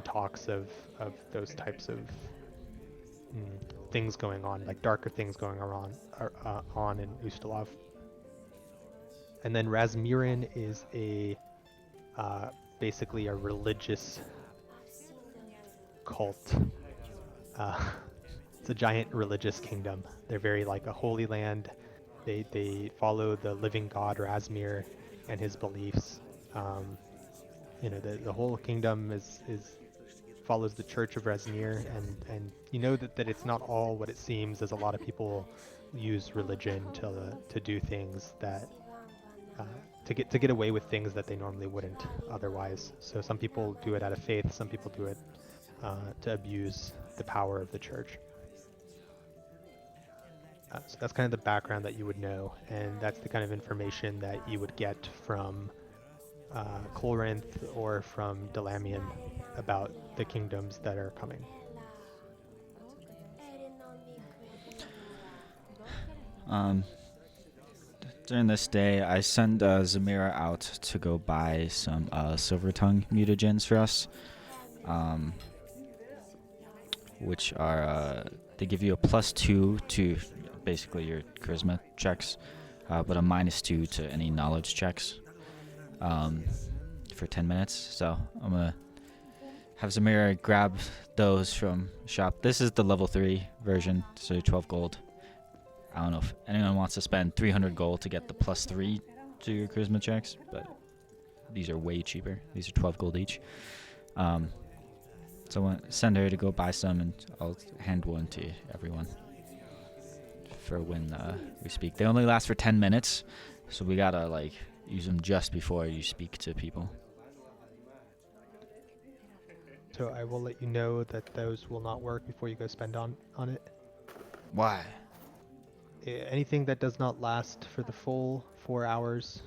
talks of those types of things going on, like darker things going on in Ustalov. And then Razmirin is basically a religious cult. It's a giant religious kingdom. They're very like a holy land. They follow the living god Razmir and his beliefs. The whole kingdom follows the Church of Razmir, and you know that it's not all what it seems, as a lot of people use religion to do things that to get away with things that they normally wouldn't otherwise. So some people do it out of faith, some people do it to abuse the power of the church. So that's kind of the background that you would know, and that's the kind of information that you would get from Colrinth or from Delamian about the kingdoms that are coming. During this day, I send Zamira out to go buy some silver tongue mutagens for us, which are they give you a +2 to basically your charisma checks, but a -2 to any knowledge checks for 10 minutes. So I'm gonna have Zamira grab those from shop. This is the level 3 version, so 12 gold. I don't know if anyone wants to spend 300 gold to get the +3 to your charisma checks, but these are way cheaper. These are 12 gold each. So I'll send her to go buy some, and I'll hand one to everyone for when we speak. They only last for 10 minutes, so we gotta like use them just before you speak to people. So I will let you know that those will not work before you go spend on it. Why? Anything that does not last for the full 4 hours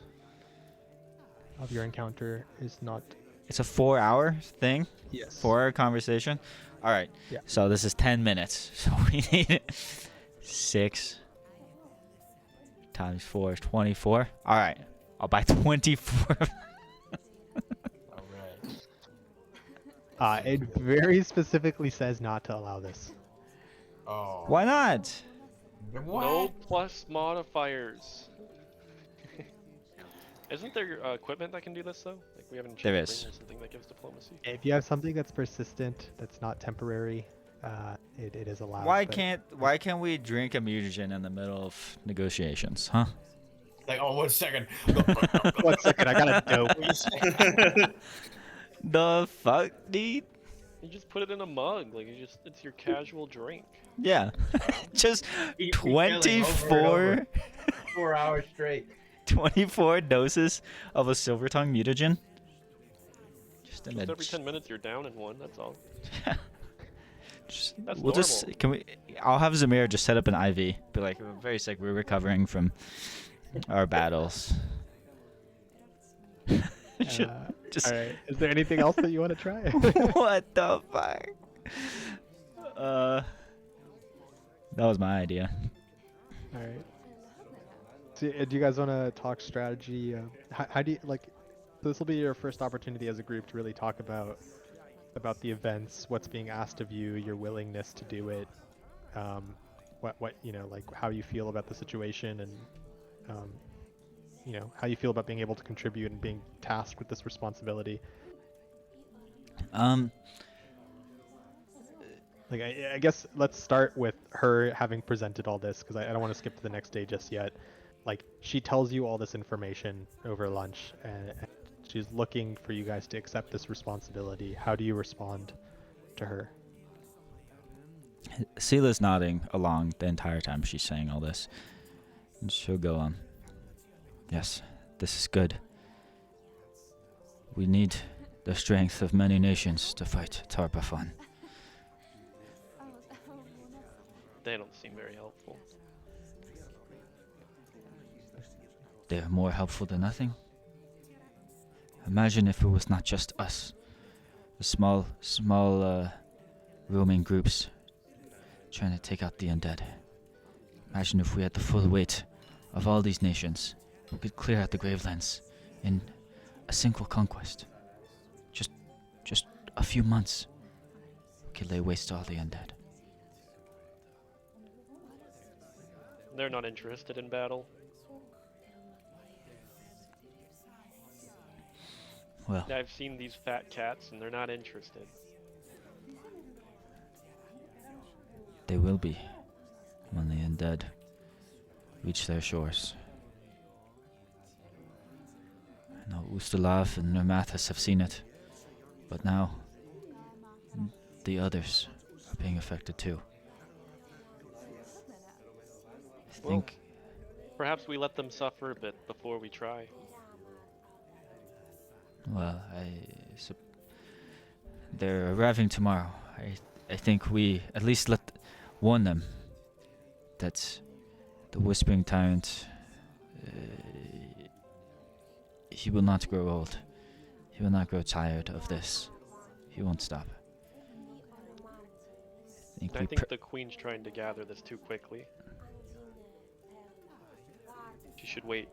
of your encounter is not. It's a 4-hour thing? Yes. 4-hour conversation? Alright. Yeah. So this is 10 minutes. So we need 6 times 4 is 24. Alright. I'll buy 24. Alright. It very specifically says not to allow this. Oh. Why not? What? No plus modifiers. Isn't there equipment that can do this though? Like we haven't. There or is. something that gives diplomacy. If you have something that's persistent, that's not temporary, it is allowed. Why but- can't we drink a mutagen in the middle of negotiations, huh? Like, oh, 1 second. 1 second, I got a dope. The fuck, dude? You just put it in a mug, like it's your casual drink. Yeah. Just Keep filling over and 24 over. 4 hours straight. 24 doses of a silver tongue mutagen. Just in Just a every 10 minutes you're down in one. That's all. That's we'll just normal. can we? I'll have Zamir just set up an IV. Be like, we're very sick. We're recovering from our battles. Just- All right. Is there anything else that you want to try? What the fuck? That was my idea. All right. So, do you guys want to talk strategy? How do you like? This will be your first opportunity as a group to really talk about the events, what's being asked of you, your willingness to do it, what you know, like how you feel about the situation, and you know, how you feel about being able to contribute and being tasked with this responsibility. Like, I guess let's start with her having presented all this, because I don't want to skip to the next day just yet. Like, she tells you all this information over lunch, and she's looking for you guys to accept this responsibility. How do you respond to her? Sela's nodding along the entire time she's saying all this. And she'll go on. Yes, this is good. We need the strength of many nations to fight Tarpafan. They don't seem very helpful. They are more helpful than nothing. Imagine if it was not just us. The small roaming groups trying to take out the undead. Imagine if we had the full weight of all these nations. We could clear out the Gravelands in a single conquest. Just a few months. We could lay waste to all the undead. They're not interested in battle. Well, I've seen these fat cats and they're not interested. they will be when the undead reach their shores. I know Ustalav and Nermathus have seen it, but now the others are being affected too. I Well, think Perhaps we let them suffer a bit before we try. well, they're arriving tomorrow. I think we at least warn them that The Whispering Tyrant, he will not grow old. He will not grow tired of this. He won't stop. I think the queen's trying to gather this too quickly. She should wait.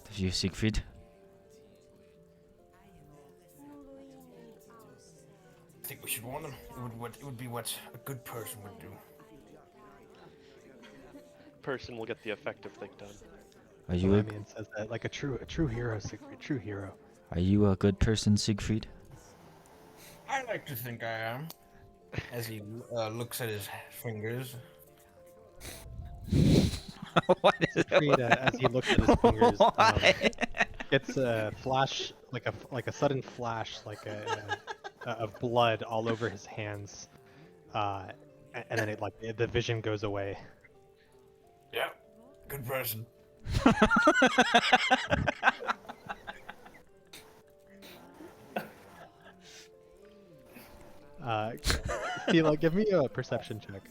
Have you, Siegfried? I think we should warn them. It would be what a good person would do. Person will get the effective thing done. Are you a, Simeon says that like a true hero, Siegfried, true hero. are you a good person, Siegfried? I like to think I am. As he looks at his fingers. What is Siegfried, as he looks at his fingers, Why? gets a flash, like a sudden flash, of blood all over his hands, and then the vision goes away. Yeah, good person. Stila, give me a perception check.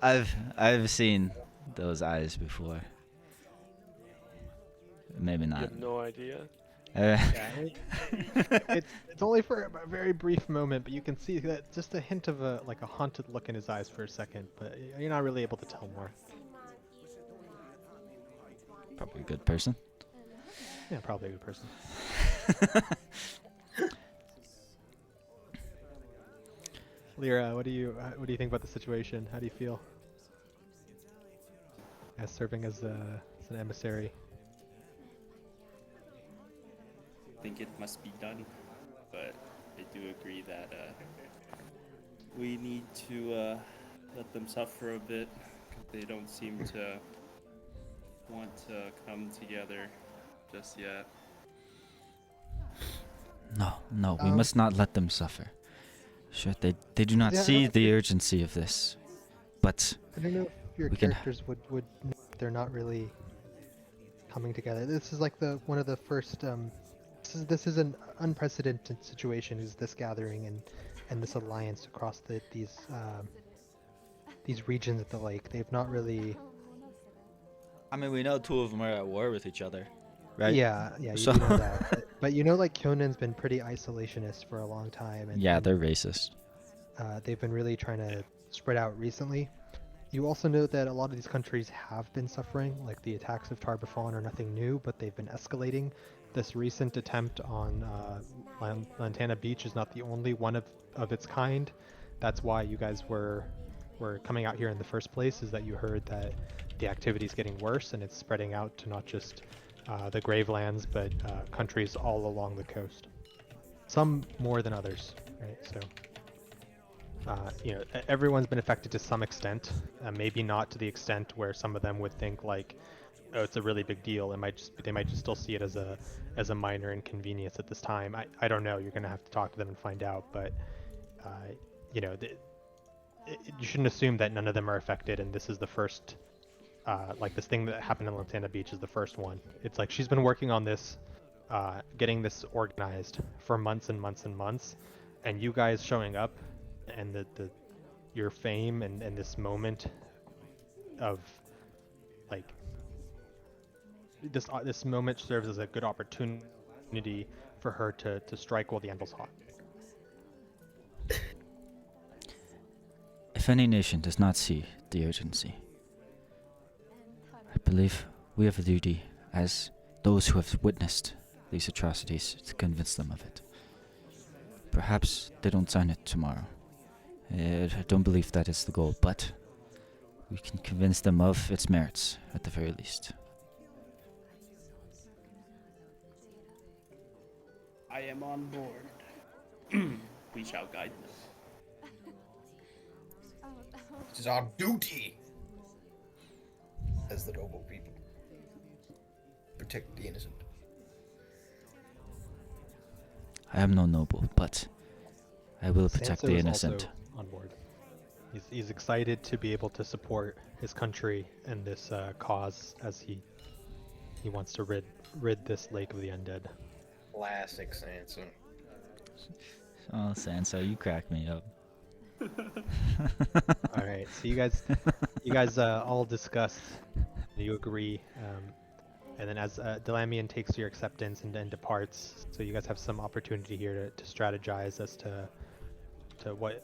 I've seen those eyes before. Maybe You not. have no idea. Yeah, it's only for a very brief moment, but you can see that just a hint of a haunted look in his eyes for a second, but you're not really able to tell more. Probably a good person. Yeah, probably a good person. Lyra, what do you think about the situation? How do you feel? As serving as an emissary. I think it must be done, but I do agree that we need to let them suffer a bit, because they don't seem to want to come together just yet. No, we must not let them suffer. Sure, they do not Yeah, see the urgency of this, but I don't know if your we can- characters would know if they're not really coming together. This is like one of the first. This is an unprecedented situation. Is this gathering and this alliance across these regions of the lake? They've not really. I mean, we know two of them are at war with each other, right? Yeah, you So- do know that. But you know, like Kionan's been pretty isolationist for a long time, and Yeah, they're racist. they've been really trying to spread out recently. You also know that a lot of these countries have been suffering, like the attacks of Tarbafon are nothing new, but they've been escalating. This recent attempt on Lantana Beach is not the only one of its kind. That's why you guys were coming out here in the first place, is that you heard that the activity is getting worse and it's spreading out to not just the Gravelands, but countries all along the coast. Some more than others, right? So, everyone's been affected to some extent. Maybe not to the extent where some of them would think like, oh, it's a really big deal. They might just still see it as a minor inconvenience at this time. I don't know. You're gonna have to talk to them and find out. But you shouldn't assume that none of them are affected, and this is the first. Like this thing that happened in Lantana Beach is the first one. It's like she's been working on this, getting this organized for months and months and months, and you guys showing up, and your fame and this moment of like this moment serves as a good opportunity for her to strike while the anvil's hot. If any nation does not see the urgency, I believe we have a duty as those who have witnessed these atrocities to convince them of it. Perhaps they don't sign it tomorrow. I don't believe that is the goal, but we can convince them of its merits at the very least. I am on board. We shall guide them. This is our duty as the noble people. Protect the innocent. I am no noble, but I will protect Sanso the is innocent. also on board. He's excited to be able to support his country and this cause as he wants to rid this lake of the undead. Classic Sansa. Oh, Sansa, you crack me up. All right, so you guys all discuss, you agree, and then as Delamian takes your acceptance and then departs, so you guys have some opportunity here to strategize as to what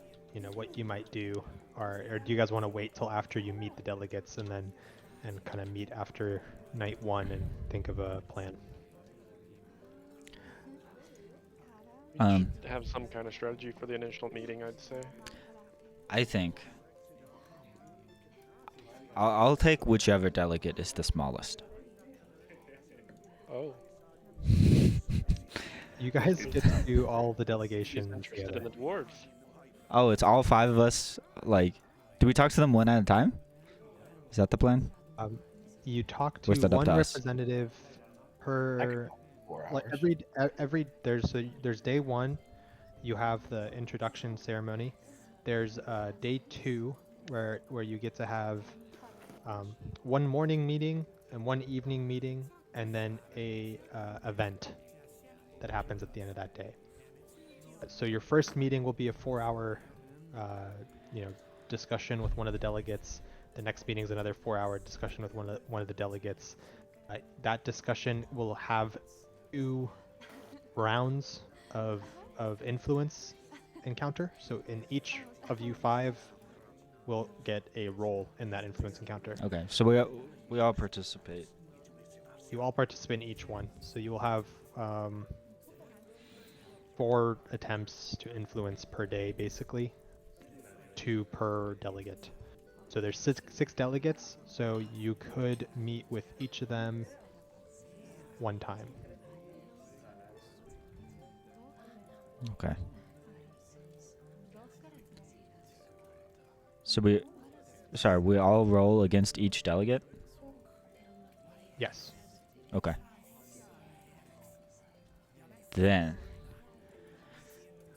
what you might do, or do you guys want to wait till after you meet the delegates and kind of meet after night one and think of a plan? We should have some kind of strategy for the initial meeting, I'd say. I think I'll take whichever delegate is the smallest. Oh. You guys get to do all the He's delegations interested together. in the dwarves. Oh, it's all 5 of us. Like, do we talk to them one at a time? Is that the plan? You talk Or to is that up one to us? representative per 4 like hours. every there's day one, you have the introduction ceremony. There's day two where you get to have one morning meeting and one evening meeting, and then a event that happens at the end of that day. So your first meeting will be a 4-hour discussion with one of the delegates. The next meeting is another 4-hour discussion with one of the delegates. That discussion will have 2 rounds of influence encounter. So in each of you 5 will get a role in that influence encounter. Okay, so we all participate. You all participate in each one. So you will have 4 attempts to influence per day, basically. 2 per delegate. So there's 6 delegates, so you could meet with each of them 1 time. Okay. So we all roll against each delegate? Yes. Okay. Then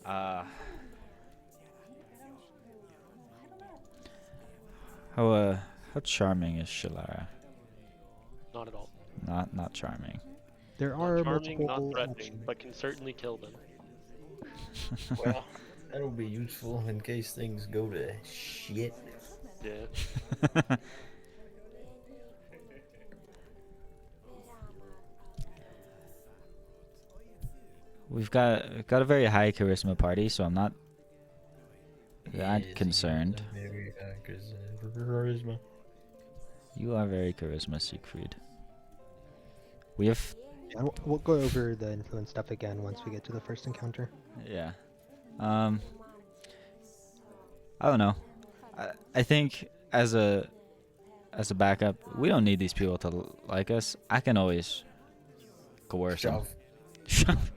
how charming is Shalara? Not at all. Not charming. There Not are charming, not multiple threatening, options. but can certainly kill them. Well, that'll be useful in case things go to shit. Yeah. We've got a very high charisma party, so I'm not that Yes, concerned. very charisma. You are very charisma, Siegfried. We have Yeah, we'll go over the influence stuff again once we get to the first encounter. yeah. I don't know. I think as a backup, we don't need these people to like us. I can always coerce them. Shove.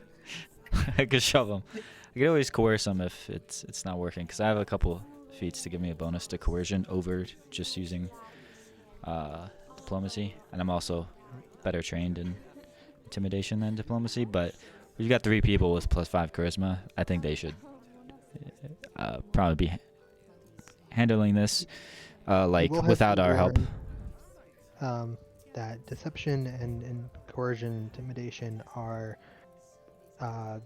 I could shove them. I can always coerce them if it's not working, because I have a couple feats to give me a bonus to coercion over just using diplomacy, and I'm also better trained in intimidation than diplomacy. But we've got 3 people with +5 charisma. I think they should probably be handling this like We'll have without to our help. learn, that deception and coercion, intimidation are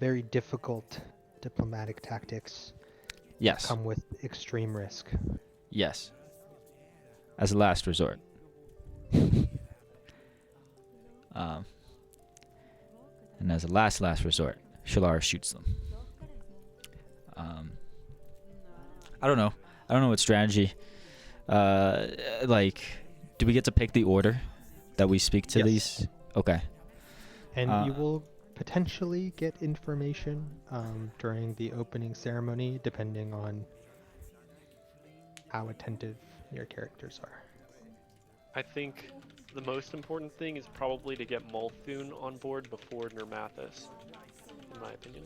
very difficult diplomatic tactics. Yes. Come with extreme risk. Yes. As a last resort. And as a last resort, Shalara shoots them. I don't know. I don't know what strategy. Like, do we get to pick the order that we speak to Yes. these? Okay. And you will potentially get information during the opening ceremony, depending on how attentive your characters are. I think the most important thing is probably to get Multhune on board before Nermathis, in my opinion.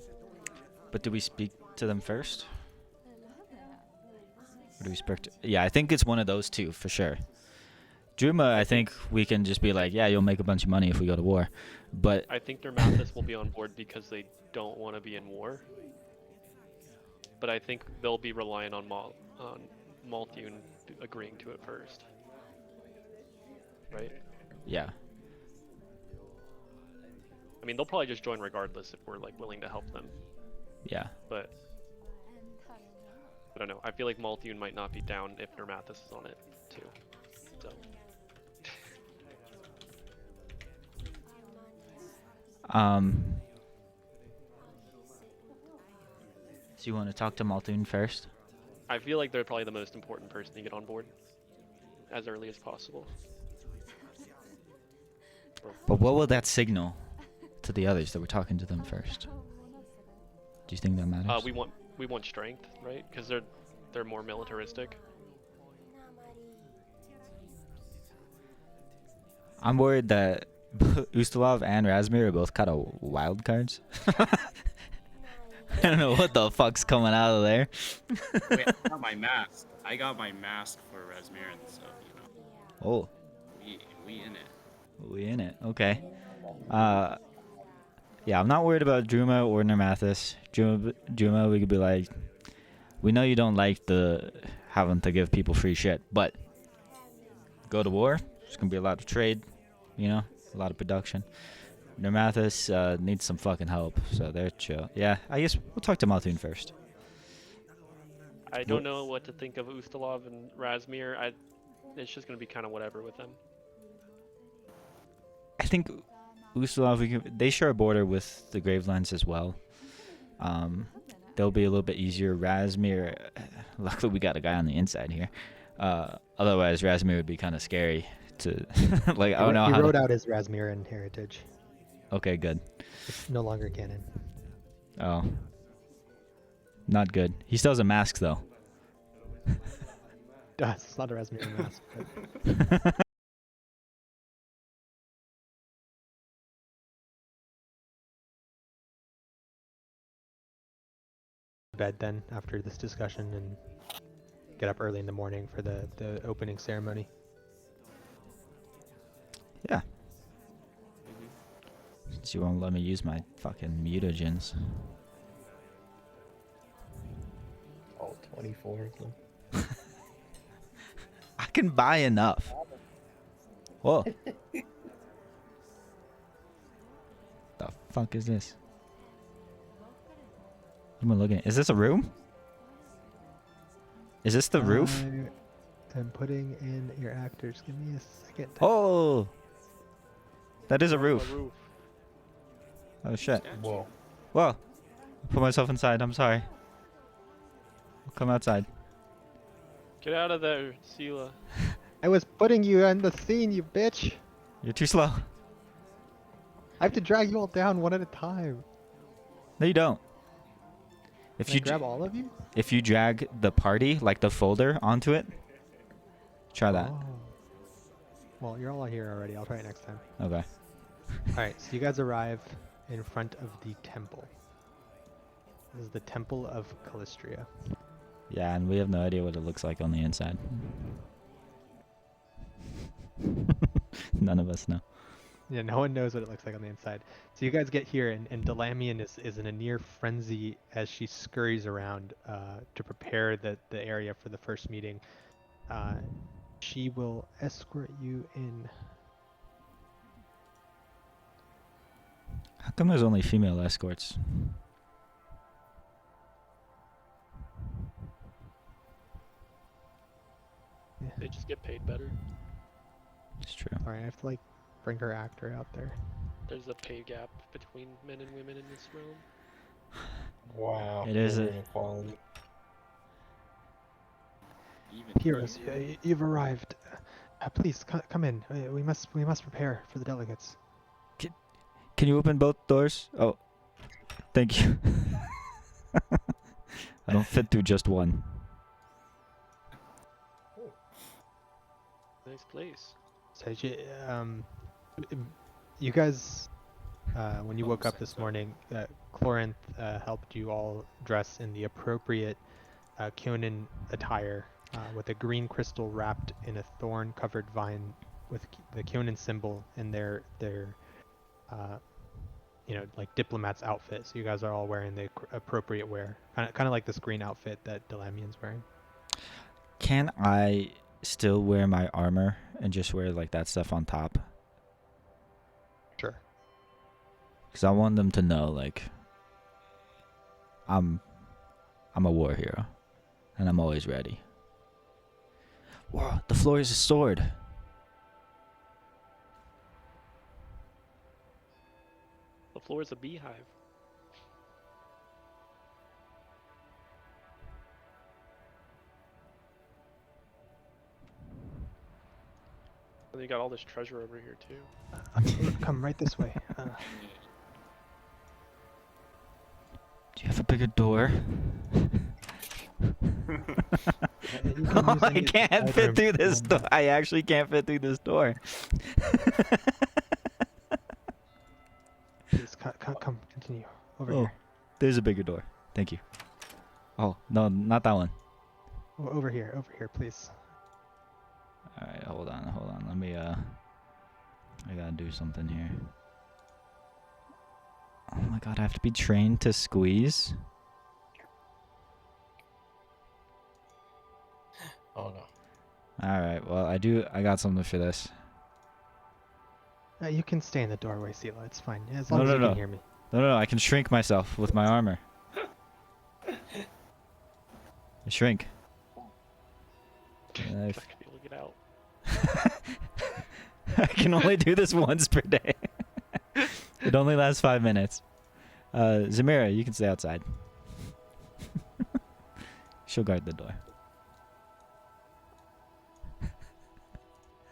But do we speak to them first? Or do we speak to... Yeah, I think it's one of those two, for sure. Druma, I think we can just be like, yeah, you'll make a bunch of money if we go to war. But I think Nermathis will be on board because they don't want to be in war. But I think they'll be relying on Multhune agreeing to it first. Right? yeah. I mean, they'll probably just join regardless if we're like willing to help them. Yeah. but I don't know. I feel like Malthune might not be down if Nermathus is on it too. So So you want to talk to Malthune first? I feel like they're probably the most important person to get on board as early as possible. But what will that signal to the others that we're talking to them first? Do you think that matters? We want strength, right? Because they're more militaristic. I'm worried that Ustalov and Razmir are both kind of wild cards. I don't know what the fuck's coming out of there. Wait, I got my mask. I got my mask for Rasmurin, so you know. Oh, We in it. we in it. Okay. Yeah, I'm not worried about Druma or Nermathus. Druma, we could be like, we know you don't like the having to give people free shit, but go to war. There's gonna be a lot of trade, you know, a lot of production. Nermathus needs some fucking help, so they're chill. Yeah, I guess we'll talk to Malthune first. I don't know what to think of Ustalov and Razmir. It's just gonna be kind of whatever with them. I think Ustalov, they share a border with the Gravelands as well. They'll be a little bit easier. Razmir, luckily we got a guy on the inside here. Otherwise, Razmir would be kind of scary to like. I don't know He how. wrote out his Razmiran heritage. Okay, good. It's no longer canon. Oh, not good. He still has a mask though. It's not a Razmiran mask. But bed then after this discussion and get up early in the morning for the opening ceremony. Yeah. Since you won't let me use my fucking mutagens. All 24 of them. I can buy enough. Whoa. The fuck is this? I'm looking. Is this a room? Is this the roof? I'm putting in your actors. Give me a second. Oh, that is a Oh, roof. Oh shit. Whoa. Whoa. I put myself inside. I'm sorry. I'll come outside. Get out of there, Sela. I was putting you on the scene, you bitch. You're too slow. I have to drag you all down one at a time. No, you don't. If Can I you grab all of you? if you drag the party, like the folder, onto it, try that. Oh. Well, you're all here already. I'll try it next time. Okay. Alright, so you guys arrive in front of the temple. This is the Temple of Callistria. Yeah, and we have no idea what it looks like on the inside. None of us know. Yeah, no one knows what it looks like on the inside. So you guys get here, and Delamian is in a near frenzy as she scurries around to prepare the area for the first meeting. She will escort you in. How come there's only female escorts? They just get paid better. It's true. Sorry, I have to like bring her actor out there. There's a pay gap between men and women in this realm. Wow. It is gender a- inequality. Even Heroes, you've arrived. Please come in. We must prepare for the delegates. Can you open both doors? Oh, thank you. I don't fit through just one. Nice place. So you guys, when you woke up this morning, Clorinth helped you all dress in the appropriate Kyonin attire, with a green crystal wrapped in a thorn-covered vine with the Kyonin symbol in their like diplomat's outfit. So you guys are all wearing the appropriate wear, kind of like this green outfit that Delamian's wearing. Can I still wear my armor and just wear like that stuff on top? Sure. Because I want them to know, like, I'm a war hero, and I'm always ready. Whoa, the floor is a sword. The floor is a beehive. And you got all this treasure over here too. Come right this way. Do you have a bigger door? You can use I any of the can't side fit rooms through if you this want door. to. I actually can't fit through this door. Please, come, continue. Over Oh, here. there's a bigger door. Thank you. Oh, no, not that one. Over here, please. Alright, hold on. Let me, I gotta do something here. Oh my god, I have to be trained to squeeze? Oh no. Alright, well, I got something for this. You can stay in the doorway, Sela. It's fine. As long as No, you no. can hear me. No, I can shrink myself with my armor. I shrink. I can feel it out. I can only do this once per day. It only lasts 5 minutes. Zamira, you can stay outside. She'll guard the door.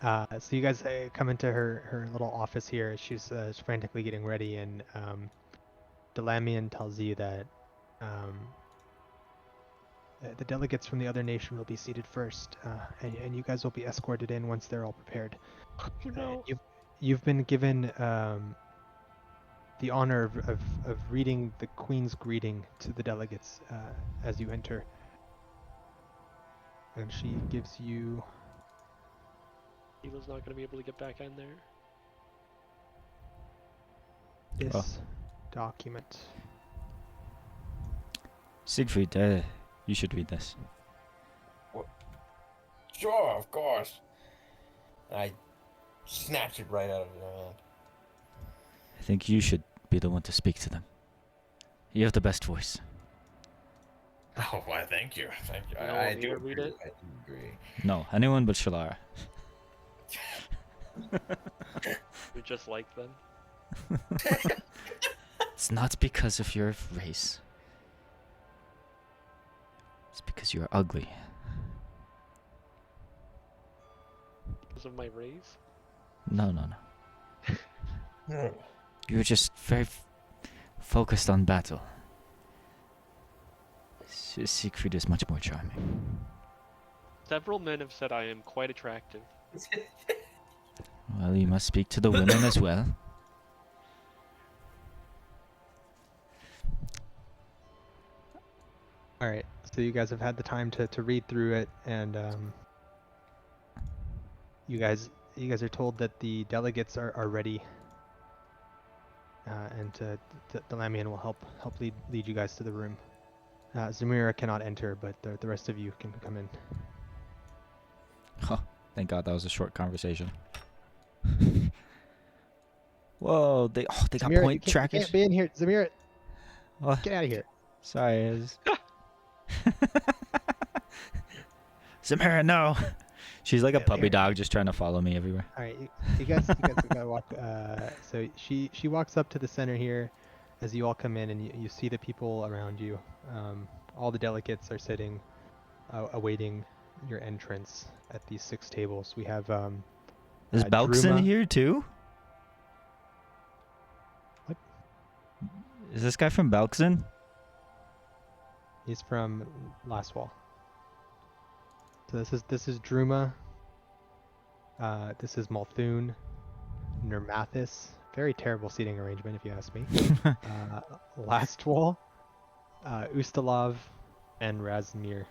So you guys come into her little office here. She's frantically getting ready, and Delamian tells you that the delegates from the other nation will be seated first, and you guys will be escorted in once they're all prepared. No. You've been given the honor of reading the Queen's greeting to the delegates as you enter, and she gives you. Ela's not going to be able to get back in there. This document. Siegfried, you should read this. Sure, of course. I snatched it right out of your hand. I think you should be the one to speak to them. You have the best voice. Oh, why? Thank you. Thank you. You don't I want me do to read agree. it? I do agree. No, anyone but Shalara. You're just like them. It's not because of your race. It's because you're ugly. Because of my race? No. You're just very focused on battle. Siegfried is much more charming. Several men have said I am quite attractive. Well, you must speak to the women as well. All right, so you guys have had the time to read through it, and you guys are told that the delegates are ready, and the Lamian will help lead you guys to the room. Zamira cannot enter, but the rest of you can come in. Huh, thank God that was a short conversation. Whoa, they got Zamira, point you trackers. can't be in here. Zamira, What? get out of here. Sorry. Zamira, no. She's like a puppy dog just trying to follow me everywhere. All right, you guys gotta walk. So she walks up to the center here, as you all come in, and you see the people around you. All the delegates are sitting, awaiting your entrance at these 6 tables. We have Is Belkson Druma. here too? What? Is this guy from Belkson? He's from Lastwall. So this is Druma. This is Malthun, Nermathis. Very terrible seating arrangement, if you ask me. Lastwall, Ustalav, and Razmir.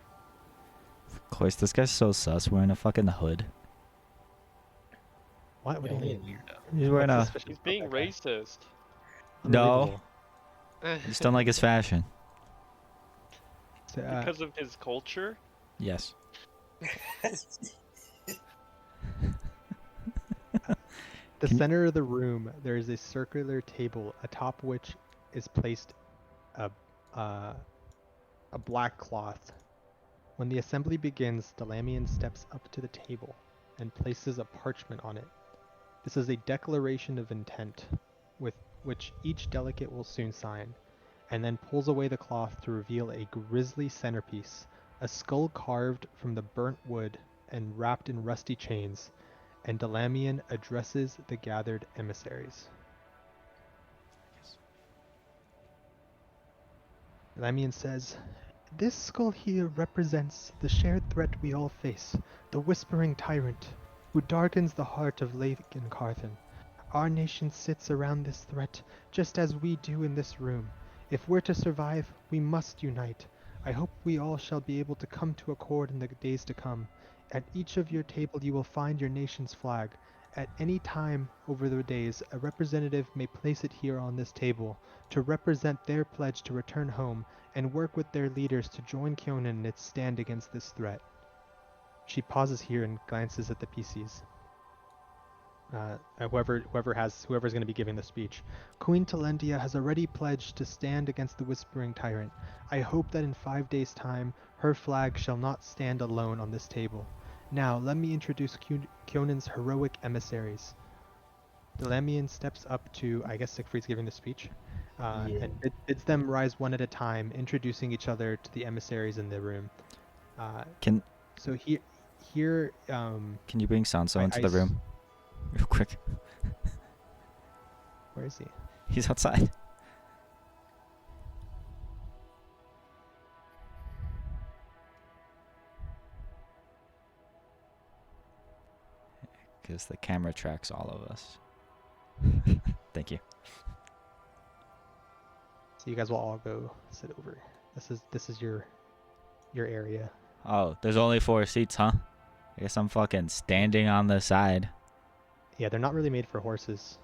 Of course, this guy's so sus wearing a fucking hood. What do you mean? He's wearing a... What's suspicious He's about being that guy? racist. No. Unbelievable. Just don't like his fashion. So, Because of his culture? Yes. the Can you- center of the room, there is a circular table atop which is placed a a black cloth. When the assembly begins, Delamian steps up to the table and places a parchment on it. This is a declaration of intent, with which each delegate will soon sign, and then pulls away the cloth to reveal a grisly centerpiece, a skull carved from the burnt wood and wrapped in rusty chains, and Delamian addresses the gathered emissaries. Delamian says, "This skull here represents the shared threat we all face, the Whispering Tyrant, who darkens the heart of Lake and Carthan. Our nation sits around this threat, just as we do in this room. If we're to survive, we must unite. I hope we all shall be able to come to accord in the days to come. At each of your table you will find your nation's flag. At any time over the days, a representative may place it here on this table to represent their pledge to return home and work with their leaders to join Kyonin in its stand against this threat." She pauses here and glances at the PCs. Whoever's going to be giving the speech. "Queen Talendia has already pledged to stand against the Whispering Tyrant. I hope that in 5 days' time, her flag shall not stand alone on this table. Now, let me introduce Kyonin's heroic emissaries." Delamian steps up to, I guess Siegfried's giving the speech, and bids them rise one at a time, introducing each other to the emissaries in the room. Can Here, you bring Sanso into the room? Real quick. Where is he? He's outside. Because the camera tracks all of us. Thank you. So you guys will all go sit over. This is your area. Oh, there's only 4 seats, huh? I guess I'm fucking standing on the side. Yeah, they're not really made for horses.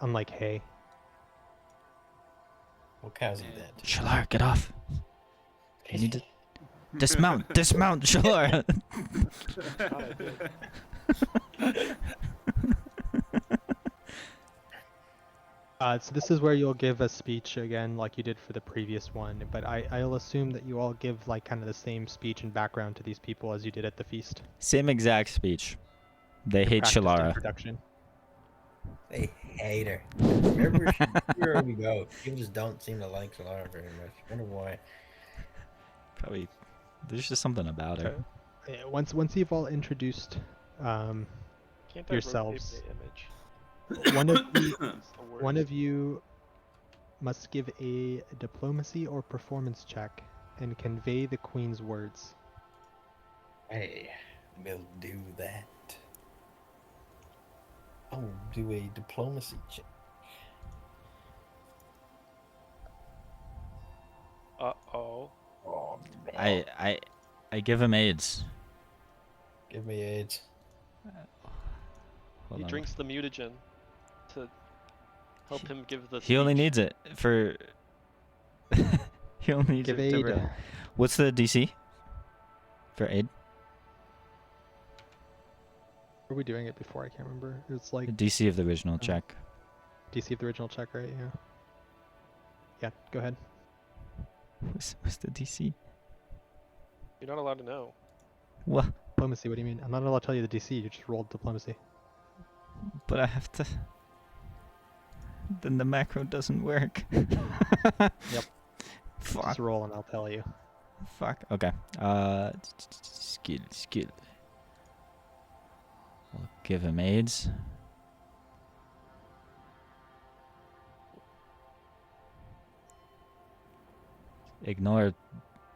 unlike hay. What cow's he dead? Shalar, get off. You need to dismount. Dismount, Shalar. So this is where you'll give a speech again, like you did for the previous one. But I'll assume that you all give like kind of the same speech and background to these people as you did at the feast. Same exact speech. They hate Practiced Shalara. introduction. They hate her. Wherever we go, people just don't seem to like Solara very much. I wonder why. Probably, there's just something about her. Yeah, once you've all introduced Can't I yourselves, rotate the image? one of you must give a diplomacy or performance check and convey the Queen's words. Hey, we'll do that. I'll do a diplomacy check. Uh-oh. Oh, no. I give him AIDS. Give me AIDS. Hold He on. drinks the mutagen to help him give the He only speech. needs it for. He only needs Give it to aid. What's the DC for aid? Were we doing it before? I can't remember. It's like The DC of the original check. DC of the original check, right? Yeah. Yeah, go ahead. What's the DC? You're not allowed to know. What? Diplomacy, what do you mean? I'm not allowed to tell you the DC, you just rolled diplomacy. But I have to. Then the macro doesn't work. Yep. Fuck. Just roll and I'll tell you. Fuck. Okay. Skill. We'll give him AIDS. Ignore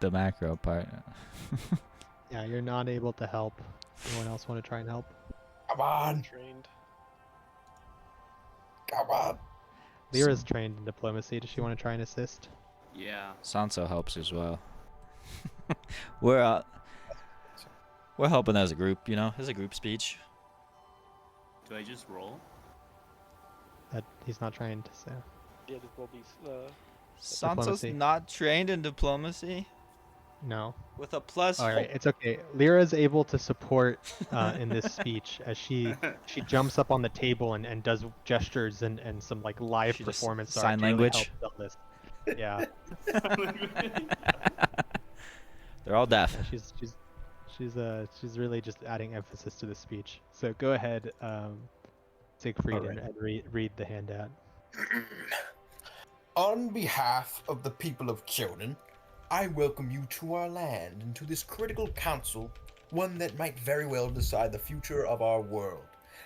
the macro part. Yeah, you're not able to help. Anyone else want to try and help? Come on, Trained. come on. Lyra's trained in diplomacy. Does she want to try and assist? Yeah. Sanso helps as well. We're helping as a group, you know, as a group speech. Do I just roll? That he's not trained, so Yeah, it will be. Sanso's Diplomacy. not trained in diplomacy. no. With a plus. All right, it's okay. Lyra's able to support in this speech as she jumps up on the table and does gestures and some like live She just performance art sign to really language? help sell this. Yeah. They're all deaf. Yeah, she's really just adding emphasis to the speech. So go ahead, Siegfried, Alright. and read the handout. On behalf of the people of Kyonin, I welcome you to our land and to this critical council, one that might very well decide the future of our world.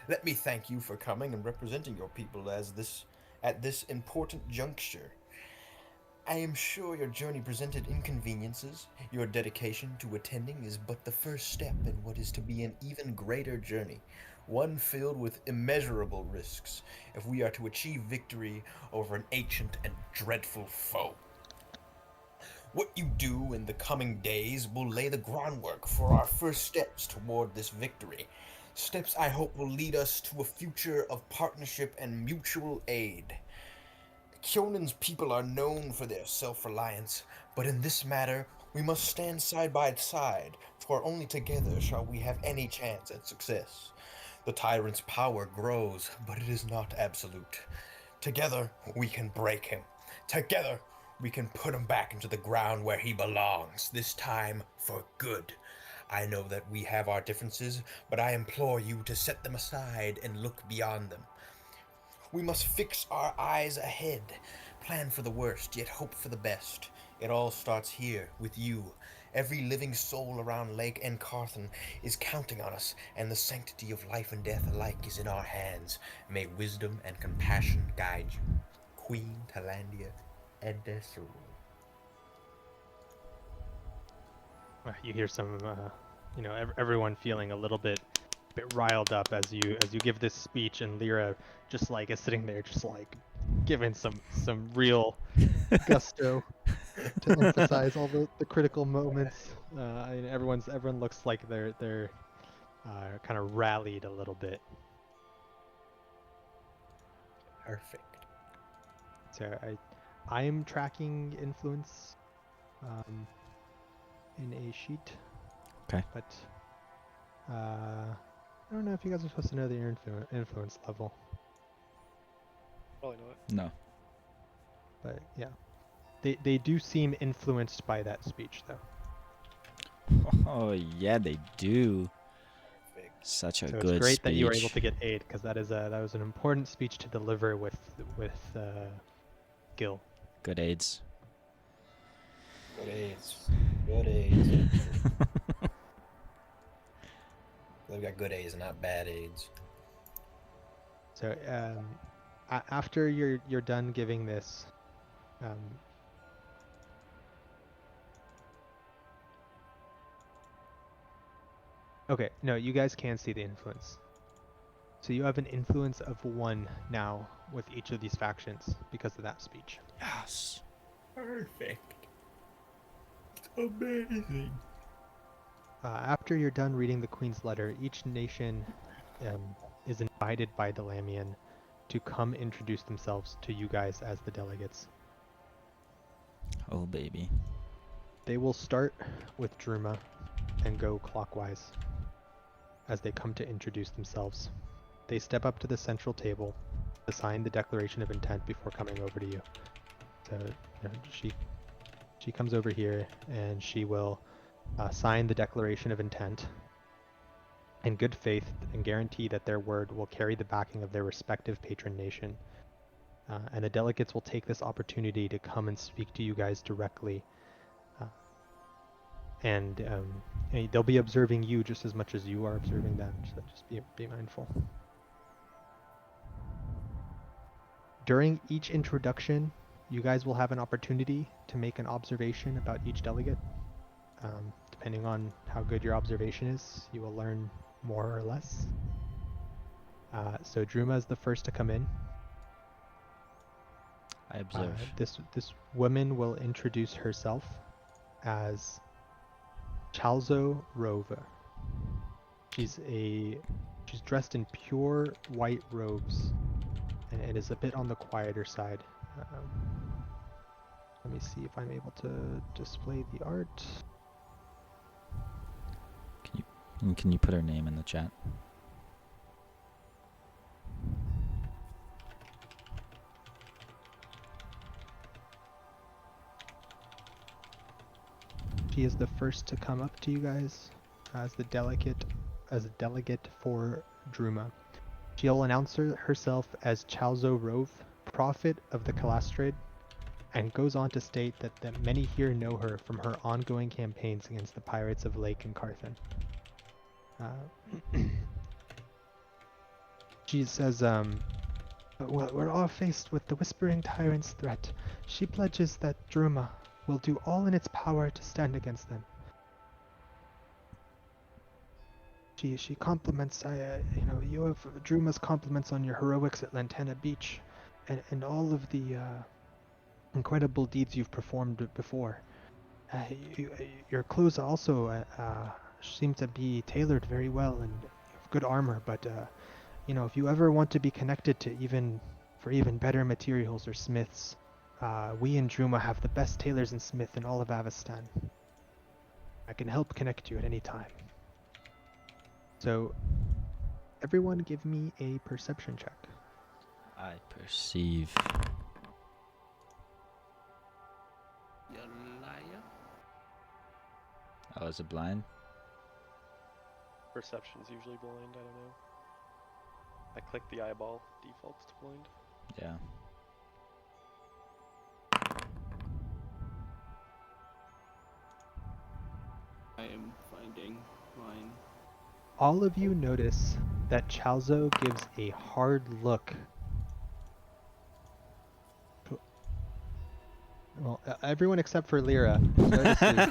Let me thank you for coming and representing your people at this important juncture. I am sure your journey presented inconveniences. Your dedication to attending is but the first step in what is to be an even greater journey, one filled with immeasurable risks, if we are to achieve victory over an ancient and dreadful foe. What you do in the coming days will lay the groundwork for our first steps toward this victory. Steps I hope will lead us to a future of partnership and mutual aid. Kyonin's people are known for their self-reliance, but in this matter, we must stand side by side, for only together shall we have any chance at success. The tyrant's power grows, but it is not absolute. Together, we can break him. Together, we can put him back into the ground where he belongs, this time for good. I know that we have our differences, but I implore you to set them aside and look beyond them. We must fix our eyes ahead, plan for the worst, yet hope for the best. It all starts here, with you. Every living soul around Lake Encarthen is counting on us, and the sanctity of life and death alike is in our hands. May wisdom and compassion guide you. Queen Talandia Edesru. You hear some, everyone feeling a little bit riled up as you give this speech, and Lyra just like is sitting there, just like giving some real gusto to emphasize all the critical moments. Everyone looks like they're kind of rallied a little bit. Perfect. So I am tracking influence in a sheet. Okay. But I don't know if you guys are supposed to know the influence level. Probably not. No. But yeah, they do seem influenced by that speech, though. Oh yeah, they do. Perfect. Such a So good it's great speech. that you were able to get aid, because that was an important speech to deliver with Gil. Good aids. Good aids. Good aids. They've got good aids and not bad aids. So after you're done giving this, okay, no, you guys can see the influence. So you have an influence of 1 now with each of these factions because of that speech. Yes. Perfect. Amazing. After you're done reading the Queen's letter, each nation is invited by Delamian to come introduce themselves to you guys as the delegates. Oh baby. They will start with Druma and go clockwise as they come to introduce themselves. They step up to the central table to sign the declaration of intent before coming over to you. So she comes over here and she will sign the declaration of intent in good faith and guarantee that their word will carry the backing of their respective patron nation. And the delegates will take this opportunity to come and speak to you guys directly. And they'll be observing you just as much as you are observing them, so just be mindful. During each introduction, you guys will have an opportunity to make an observation about each delegate. Depending on how good your observation is, you will learn more or less. So Druma is the first to come in. I observe. This woman will introduce herself as Chalzo Rover. She's dressed in pure white robes and is a bit on the quieter side. Let me see if I'm able to display the art. Can you put her name in the chat? She is the first to come up to you guys as a delegate for Druma. She'll announce herself as Chalzo Rove, prophet of the Calastrade, and goes on to state that many here know her from her ongoing campaigns against the pirates of Lake and Carthen. She says, well, we're all faced with the Whispering Tyrant's threat. She pledges that Druma will do all in its power to stand against them. She compliments, you have Druma's compliments on your heroics at Lantana Beach, and all of the incredible deeds you've performed before. Your clothes also seem to be tailored very well, and you have good armor. But if you ever want to be connected to even better materials or smiths, we in Druma have the best tailors and smith in all of Avestan. I can help connect you at any time. So, everyone give me a perception check. I perceive. You liar. Oh, is it blind? Perception's usually blind, I don't know. I click the eyeball, defaults to blind. Yeah. I am finding mine. All of you notice that Chalzo gives a hard look. Well, everyone except for Lyra notices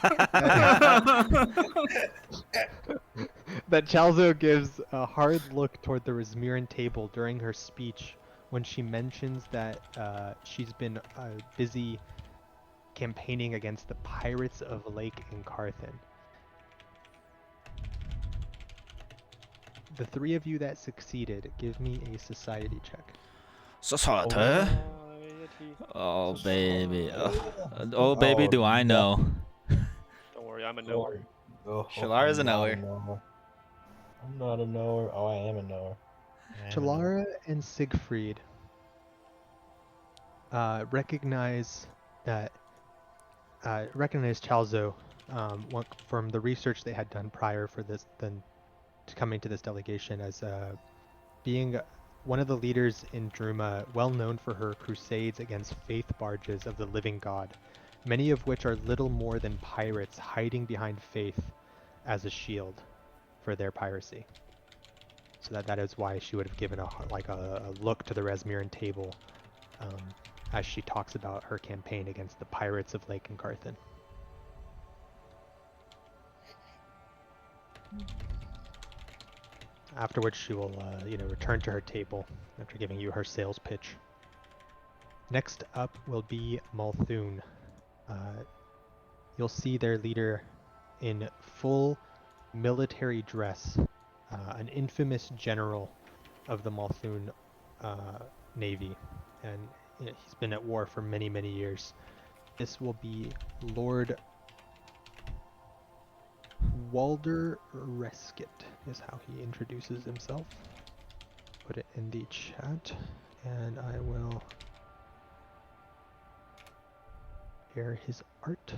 that Chalzo gives a hard look toward the Resmiran table during her speech when she mentions that she's been busy campaigning against the pirates of Lake and Carthen. The three of you that succeeded, give me a society check. Society? Society. Oh, baby. Society. Oh, baby, do I know. Don't worry, I'm a knower. Shalara's a knower. I'm not a knower. Oh, I am a knower. Shalara and Siegfried recognize Chalzo from the research they had done prior for this, then coming to this delegation as being one of the leaders in Druma, well known for her crusades against faith barges of the living god, many of which are little more than pirates hiding behind faith as a shield for their piracy. So that is why she would have given a look to the Resmiran table as she talks about her campaign against the pirates of Lake and Carthen. Afterwards, she will, return to her table after giving you her sales pitch. Next up will be Malthun. You'll see their leader in full military dress, an infamous general of the Malthun Navy, and he's been at war for many, many years. This will be Lord Walder Reskit is how he introduces himself. Put it in the chat, and I will share his art.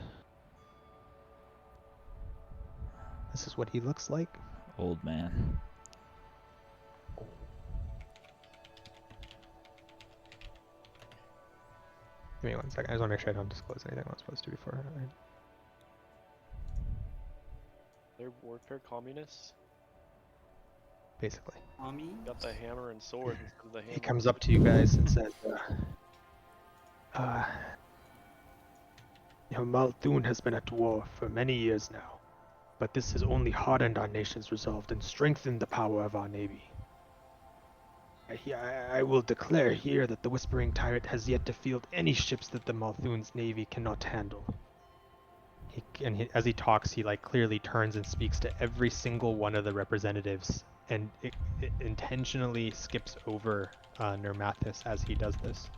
This is what he looks like. Old man. Give me 1 second. I just want to make sure I don't disclose anything I'm not supposed to before. They're warfare communists. Basically. Mommy? Got the hammer and sword instead of the hammer. He comes up to you guys and says, Malthun has been at war for many years now, but this has only hardened our nation's resolve and strengthened the power of our navy. I will declare here that the Whispering Tyrant has yet to field any ships that the Malthun's navy cannot handle. As he talks, he clearly turns and speaks to every single one of the representatives, and it intentionally skips over Nermathis as he does this.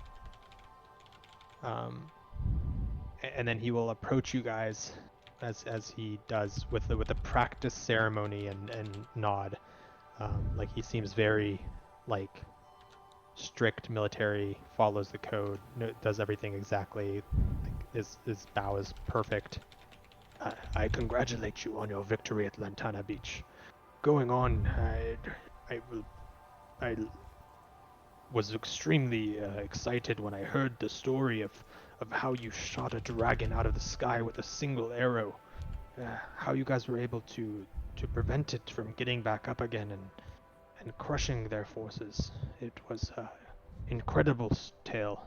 And then he will approach you guys as he does with a practice ceremony and nod. He seems very strict military, follows the code, does everything exactly. His bow is perfect. I congratulate you on your victory at Lantana Beach. Going on, I was extremely excited when I heard the story of how you shot a dragon out of the sky with a single arrow. How you guys were able to prevent it from getting back up again and crushing their forces. It was an incredible tale.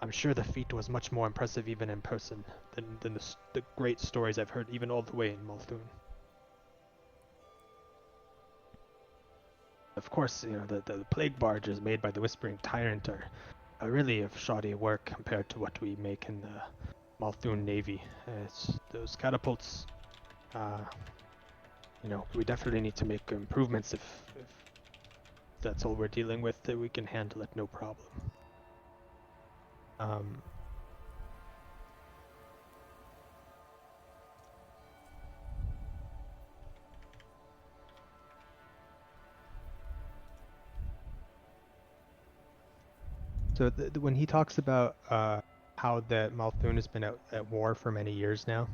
I'm sure the feat was much more impressive even in person than the great stories I've heard even all the way in Multhun. Of course, you know, the plague barges made by the Whispering Tyrant are really of shoddy work compared to what we make in the Multhun Navy. It's those catapults, you know, we definitely need to make improvements if that's all we're dealing with, that we can handle it no problem. So when he talks about how the Multhun has been at war for many years now,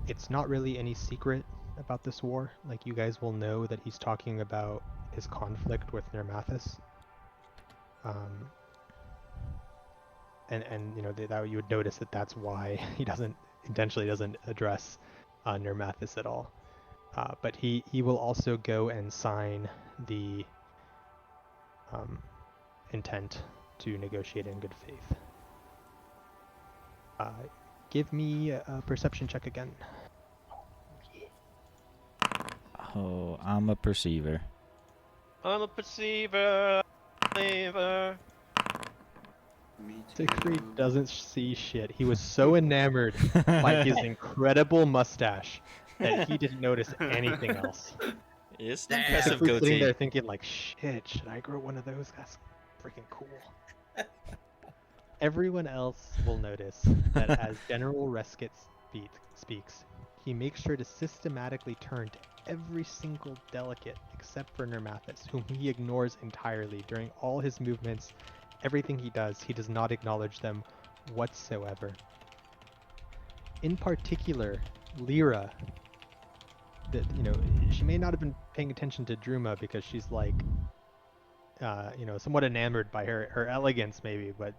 it's not really any secret about this war. Like, you guys will know that he's talking about his conflict with Nermathis. And you know, that you would notice that that's why he intentionally doesn't address Nermathis at all. But he will also go and sign the intent to negotiate in good faith. Give me a perception check again. Oh, I'm a perceiver. I'm a perceiver. Believer. Me too. Siegfried doesn't see shit. He was so enamored by his incredible mustache that he didn't notice anything else. It's an Damn. impressive Siegfried's sitting goatee. there thinking like, shit, should I grow one of those? That's freaking cool. Everyone else will notice that as General Reskett speaks, he makes sure to systematically turn to every single delegate except for Nermathis, whom he ignores entirely during all his movements. Everything he does not acknowledge them whatsoever. In particular, Lyra, you know, she may not have been paying attention to Druma because she's like, you know, somewhat enamored by her elegance maybe, but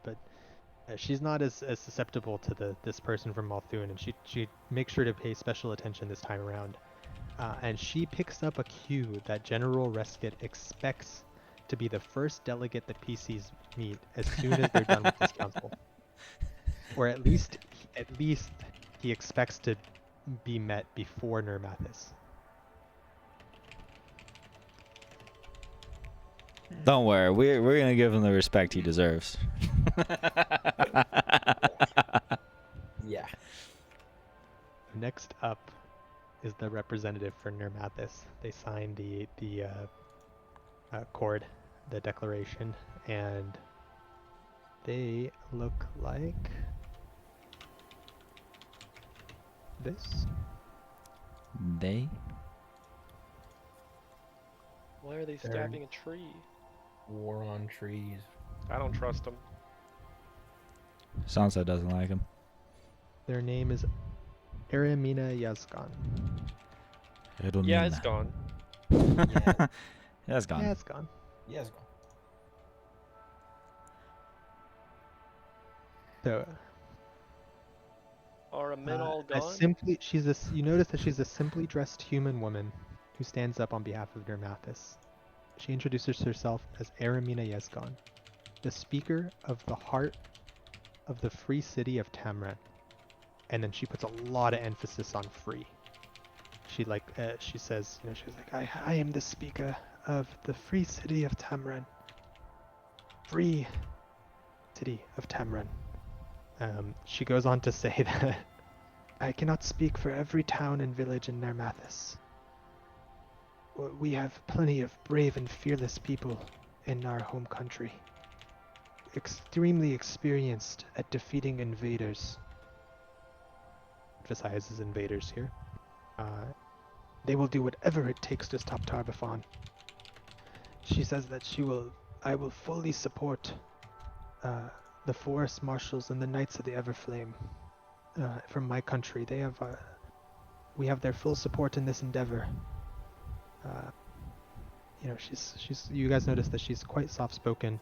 she's not as susceptible to this person from Multhun, and she makes sure to pay special attention this time around. And she picks up a cue that General Reskett expects to be the first delegate that PCs meet as soon as they're done with this council. Or at least he expects to be met before Nermathis. Don't worry, we're gonna give him the respect he deserves. Yeah. Next up is the representative for Nermathis. They signed the accord, the declaration, and they look like this. They? Why are they They're- stabbing a tree? War on trees. I don't trust them. Sansa doesn't like him. Their name is Eramina Yazgan. Yeah, it's gone. Yeah, it's gone. Yeah, it's gone. Yeah, it's gone. So Are men all a gone? you notice that she's a simply dressed human woman who stands up on behalf of Nermathis. She introduces herself as Eramina Yazgan, the speaker of the heart of the free city of Tamran. And then she puts a lot of emphasis on free. She says, you know, she's like, I am the speaker of the free city of Tamran. Free city of Tamran. She goes on to say that I cannot speak for every town and village in Nermathis. We have plenty of brave and fearless people in our home country. Extremely experienced at defeating invaders. Emphasizes invaders here. They will do whatever it takes to stop Tarbafon. She says that I will fully support the forest marshals and the Knights of the Everflame. from my country. They have we have their full support in this endeavor. You know, she's you guys notice that she's quite soft-spoken.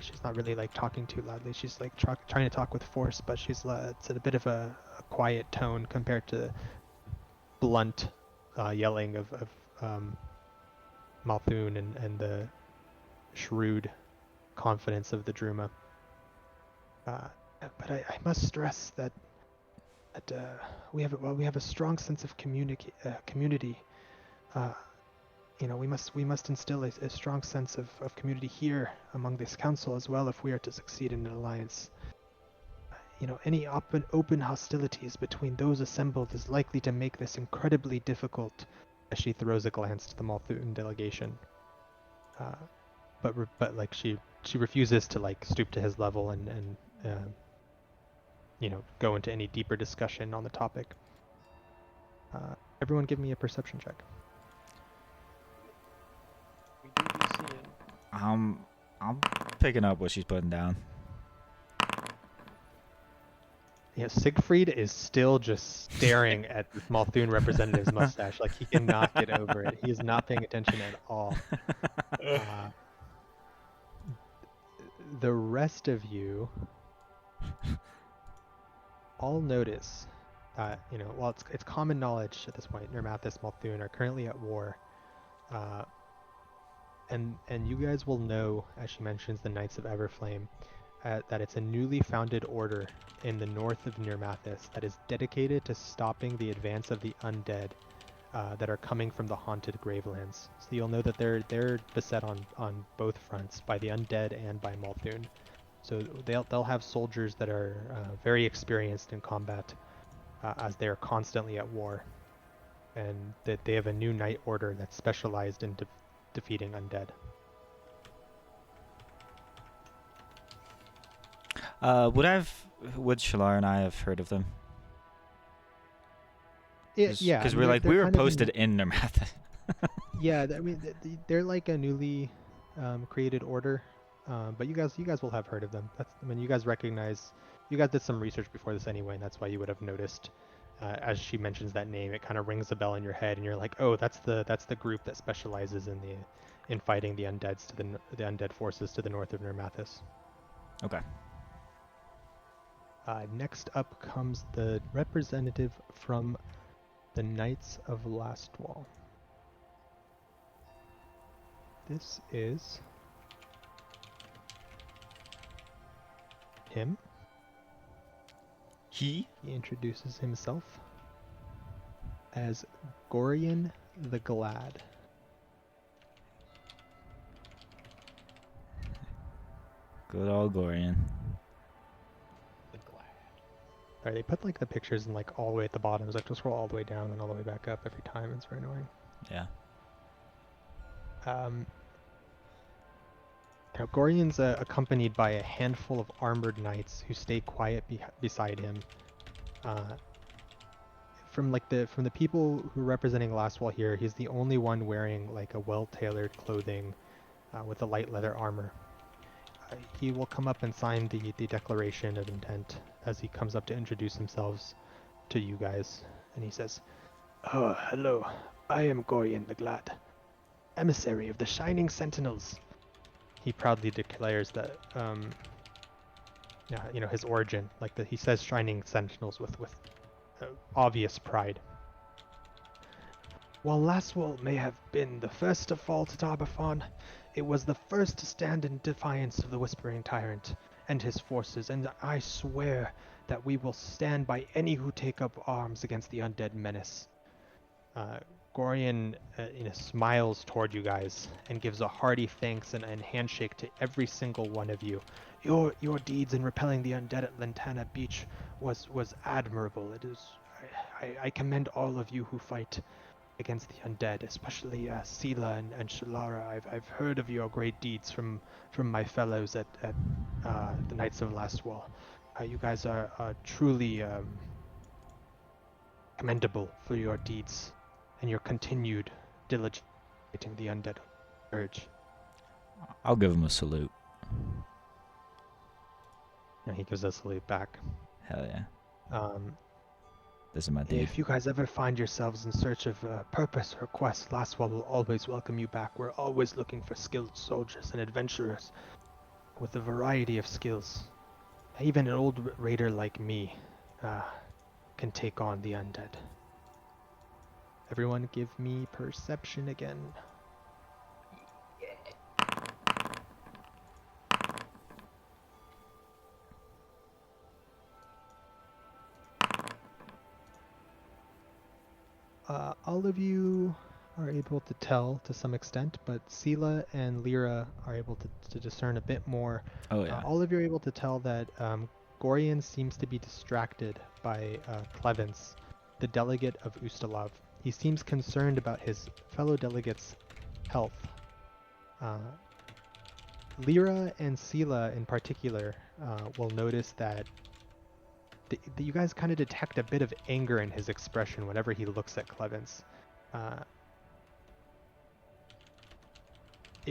She's not really like talking too loudly. She's like trying to talk with force, but she's it's at a bit of a quiet tone compared to blunt yelling of Malthun and the shrewd confidence of the Druma. But I must stress that we have a strong sense of community. You know, we must instill a strong sense of community here among this council as well if we are to succeed in an alliance. You know, any open hostilities between those assembled is likely to make this incredibly difficult. As she throws a glance to the Malthun delegation, but like she refuses to like stoop to his level and you know, go into any deeper discussion on the topic. Everyone, give me a perception check. We do be seeing. I'm picking up what she's putting down. Yeah, Siegfried is still just staring at the Malthun representative's mustache like he cannot get over it. He is not paying attention at all. The rest of you all notice that, you know, well, it's common knowledge at this point, Nermathis, Malthun are currently at war. And you guys will know, as she mentions the Knights of Everflame, that it's a newly founded order in the north of Nermathis that is dedicated to stopping the advance of the undead that are coming from the haunted Gravelands. So you'll know that they're beset on both fronts, by the undead and by Malthun. So they'll have soldiers that are very experienced in combat, as they are constantly at war, and that they have a new knight order that's specialized in defeating undead. Would Shalar and I have heard of them? Yeah, because I mean, we were kind of posted in Nermathis. Yeah, I mean, they're like a newly created order, but you guys will have heard of them. I mean, you guys did some research before this anyway, and that's why you would have noticed. As she mentions that name, it kind of rings a bell in your head, and you're like, oh, that's the group that specializes in fighting the undeads to the undead forces to the north of Nermathis. Okay. Next up comes the representative from the Knights of Lastwall. This is him. He introduces himself as Gorian the Glad. Good old Gorian. Alright, they put like the pictures in like all the way at the bottom. It's like to scroll all the way down and all the way back up every time. It's very annoying. Yeah. Now Gorian's accompanied by a handful of armored knights who stay quiet beside him. From the people who are representing Lastwall here, he's the only one wearing like a well-tailored clothing with a light leather armor. He will come up and sign the declaration of intent as he comes up to introduce himself to you guys, and he says, "Oh, hello. I am Gorian the Glad, emissary of the Shining Sentinels." He proudly declares that, you know, his origin, like he says Shining Sentinels with obvious pride. While Lastwall may have been the first to fall to Tarbathon, it was the first to stand in defiance of the Whispering Tyrant and his forces, and I swear that we will stand by any who take up arms against the undead menace. Gorian smiles toward you guys and gives a hearty thanks and handshake to every single one of you. Your deeds in repelling the undead at Lantana Beach was admirable. I commend all of you who fight against the undead, especially Sela and Shalara. I've heard of your great deeds from my fellows at the Knights of Lastwall. You guys are truly commendable for your deeds and your continued diligence fighting the undead urge. I'll give him a salute. And he gives a salute back. Hell yeah. Um, This is my dude. if you guys ever find yourselves in search of purpose or quest, Lastwell will always welcome you back. We're always looking for skilled soldiers and adventurers with a variety of skills. Even an old raider like me can take on the undead. Everyone give me perception again. All of you are able to tell to some extent, but Sela and Lyra are able to discern a bit more. Oh yeah. All of you are able to tell that Gorian seems to be distracted by Clevence, the delegate of Ustalov. He seems concerned about his fellow delegates' health. Lyra and Sela in particular will notice that you guys kind of detect a bit of anger in his expression whenever he looks at Clevence.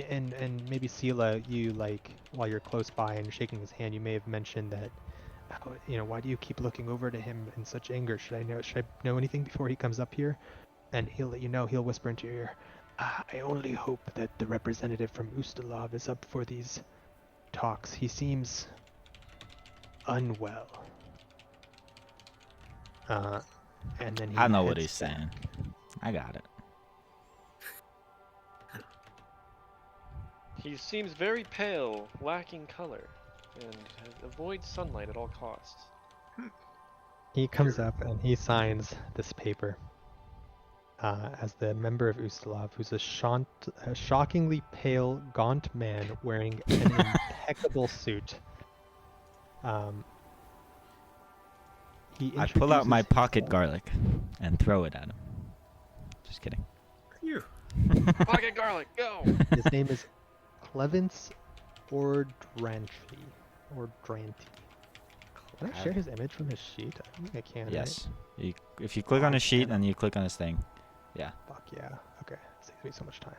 And maybe Sela, you like while you're close by and shaking his hand, you may have mentioned that, why do you keep looking over to him in such anger? Should I know anything before he comes up here? And he'll let you know. He'll whisper into your ear. I only hope that the representative from Ustalov is up for these talks. He seems unwell. And then I know what heads he's back. saying. I got it. He seems very pale, lacking color, and avoids sunlight at all costs. He comes up and he signs this paper as the member of Ustalov, who's a shockingly pale, gaunt man wearing an impeccable suit. I pull out my introduces pocket himself. garlic and throw it at him. Just kidding. You. Pocket garlic, go! His name is Clevence Ordranti. Can I share his image from his sheet? I think I can. Yes. If you click on his sheet and you click on his thing. Yeah. Fuck yeah. Okay. Saves me so much time.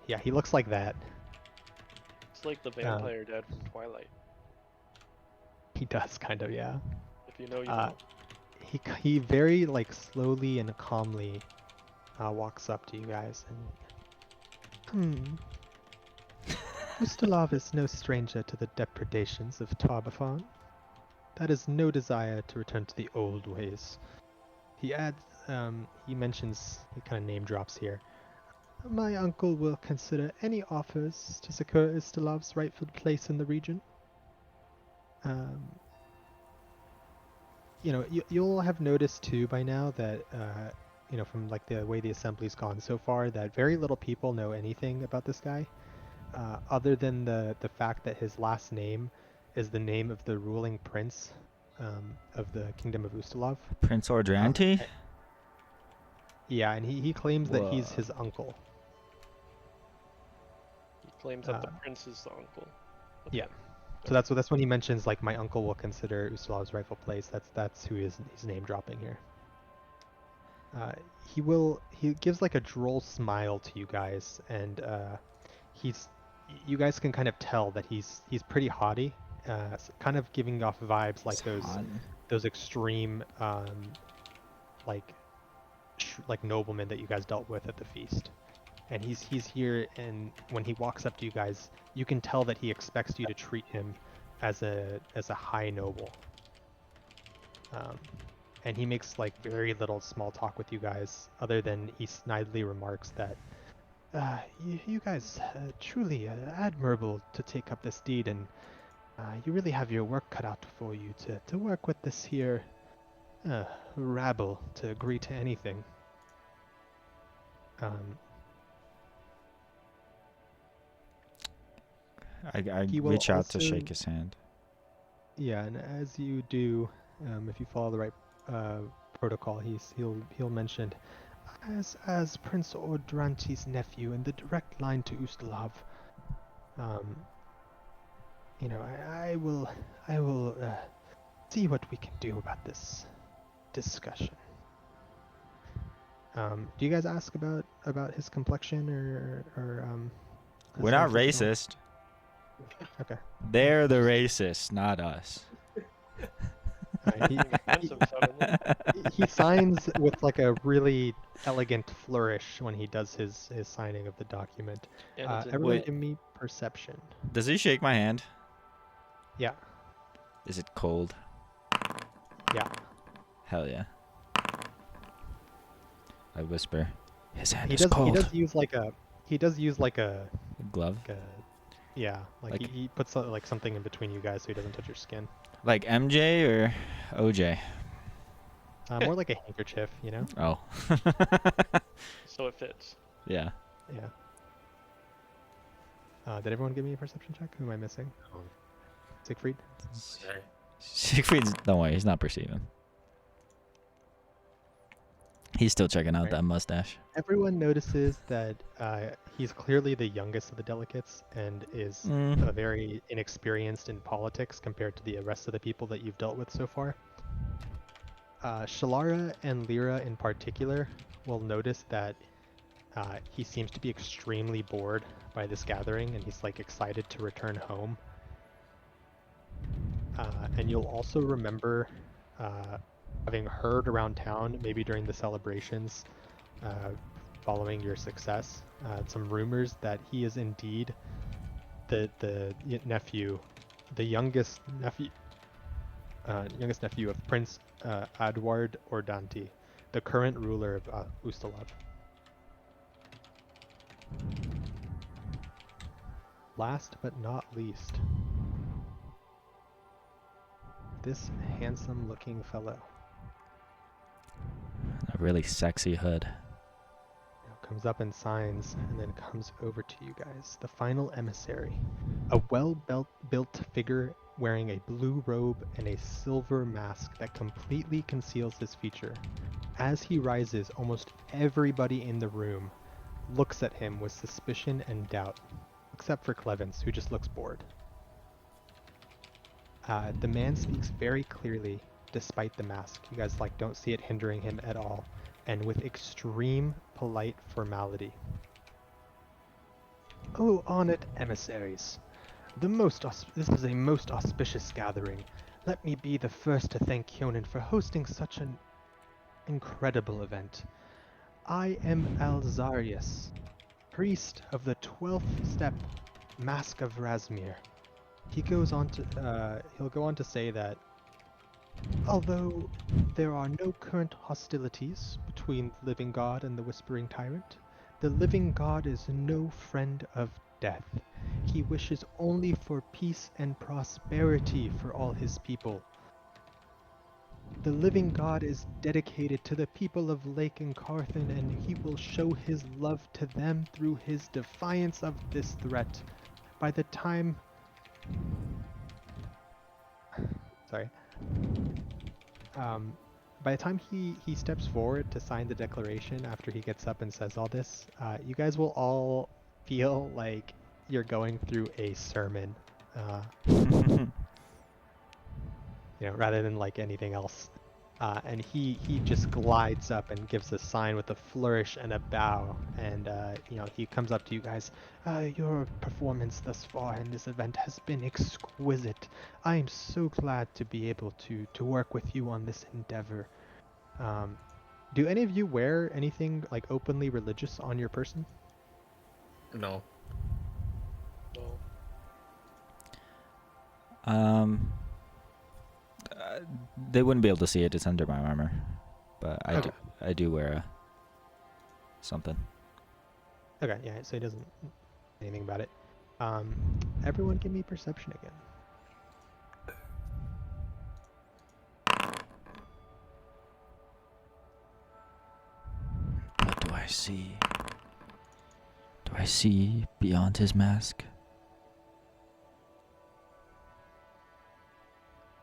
Yeah, he looks like that. It's like the vampire dad from Twilight. He does kind of, yeah. If you know, you know. He very like slowly and calmly walks up to you guys and Ustalov is no stranger to the depredations of Tarbafon. That is no desire to return to the old ways. He adds, he mentions, he kind of name drops here. My uncle will consider any offers to secure Ustalov's rightful place in the region. You'll have noticed too by now that, from like the way the assembly's gone so far, that very little people know anything about this guy, other than the fact that his last name is the name of the ruling prince of the Kingdom of Ustalov. Prince Ordranti? Yeah, and he claims that he's his uncle. He claims that the prince is the uncle. Okay. Yeah. So that's when he mentions like my uncle will consider Ustalov's rightful place. That's who he's name dropping here. He gives like a droll smile to you guys, and you guys can kind of tell that he's pretty haughty, kind of giving off vibes like those extreme like noblemen that you guys dealt with at the feast. And he's here, and when he walks up to you guys, you can tell that he expects you to treat him as a high noble. And he makes like very little small talk with you guys, other than he snidely remarks that you guys truly admirable to take up this deed, and you really have your work cut out for you to work with this here rabble to agree to anything. I He will reach out to also- shake his hand. Yeah, and as you do, if you follow the right protocol, he'll mention, as Prince Ordranti's nephew and the direct line to Ustalov, I will see what we can do about this discussion. Do you guys ask about his complexion or We're not his personal- racist. Okay. They're the racists, not us. He, Offensive suddenly. he signs with like a really elegant flourish when he does his signing of the document. And it's in Everyone Wait. give me perception. Does he shake my hand? Yeah. Is it cold? Yeah. Hell yeah. I whisper, his hand He is does cold. he does use like a Glove? yeah, like, Like- he puts like something in between you guys so he doesn't touch your skin. Like MJ or OJ? More like a handkerchief, you know? Oh. So it fits. Yeah. Yeah. Did everyone give me a perception check? Who am I missing? Siegfried? Okay. Siegfried's, don't worry, he's not perceiving. He's still checking out Right. that mustache. Everyone notices that he's clearly the youngest of the delegates and is very inexperienced in politics compared to the rest of the people that you've dealt with so far. Shalara and Lyra in particular will notice that he seems to be extremely bored by this gathering and he's like excited to return home. And you'll also remember having heard around town, maybe during the celebrations following your success, some rumors that he is indeed the nephew, the youngest nephew of Prince Adward Ordanti, the current ruler of Ustalav. Last but not least, this handsome-looking fellow A really sexy hood. comes up and signs and then comes over to you guys. The final emissary, a well-built figure wearing a blue robe and a silver mask that completely conceals his feature. As he rises, almost everybody in the room looks at him with suspicion and doubt, except for Clevens, who just looks bored. The man speaks very clearly despite the mask. You guys don't see it hindering him at all, and with extreme polite formality. Oh, honored emissaries, this is a most auspicious gathering. Let me be the first to thank Kyonin for hosting such an incredible event. I am Alzarius, priest of the 12th step Mask of Razmir. He'll go on to say that although there are no current hostilities between the living god and the Whispering Tyrant, the living god is no friend of death. He wishes only for peace and prosperity for all his people. The living god is dedicated to the people of Lake Encarthen, and he will show his love to them through his defiance of this threat. By the time by the time he steps forward to sign the declaration after he gets up and says all this, you guys will all feel like you're going through a sermon, rather than anything else. And he just glides up and gives a sign with a flourish and a bow, and he comes up to you guys. Your performance thus far in this event has been exquisite. I am so glad to be able to work with you on this endeavor. Do any of you wear anything openly religious on your person? No. Well, They wouldn't be able to see it. It's under my armor, but I do wear something. Okay, yeah, so he doesn't know anything about it. Everyone give me perception again. What do I see? Do I see beyond his mask?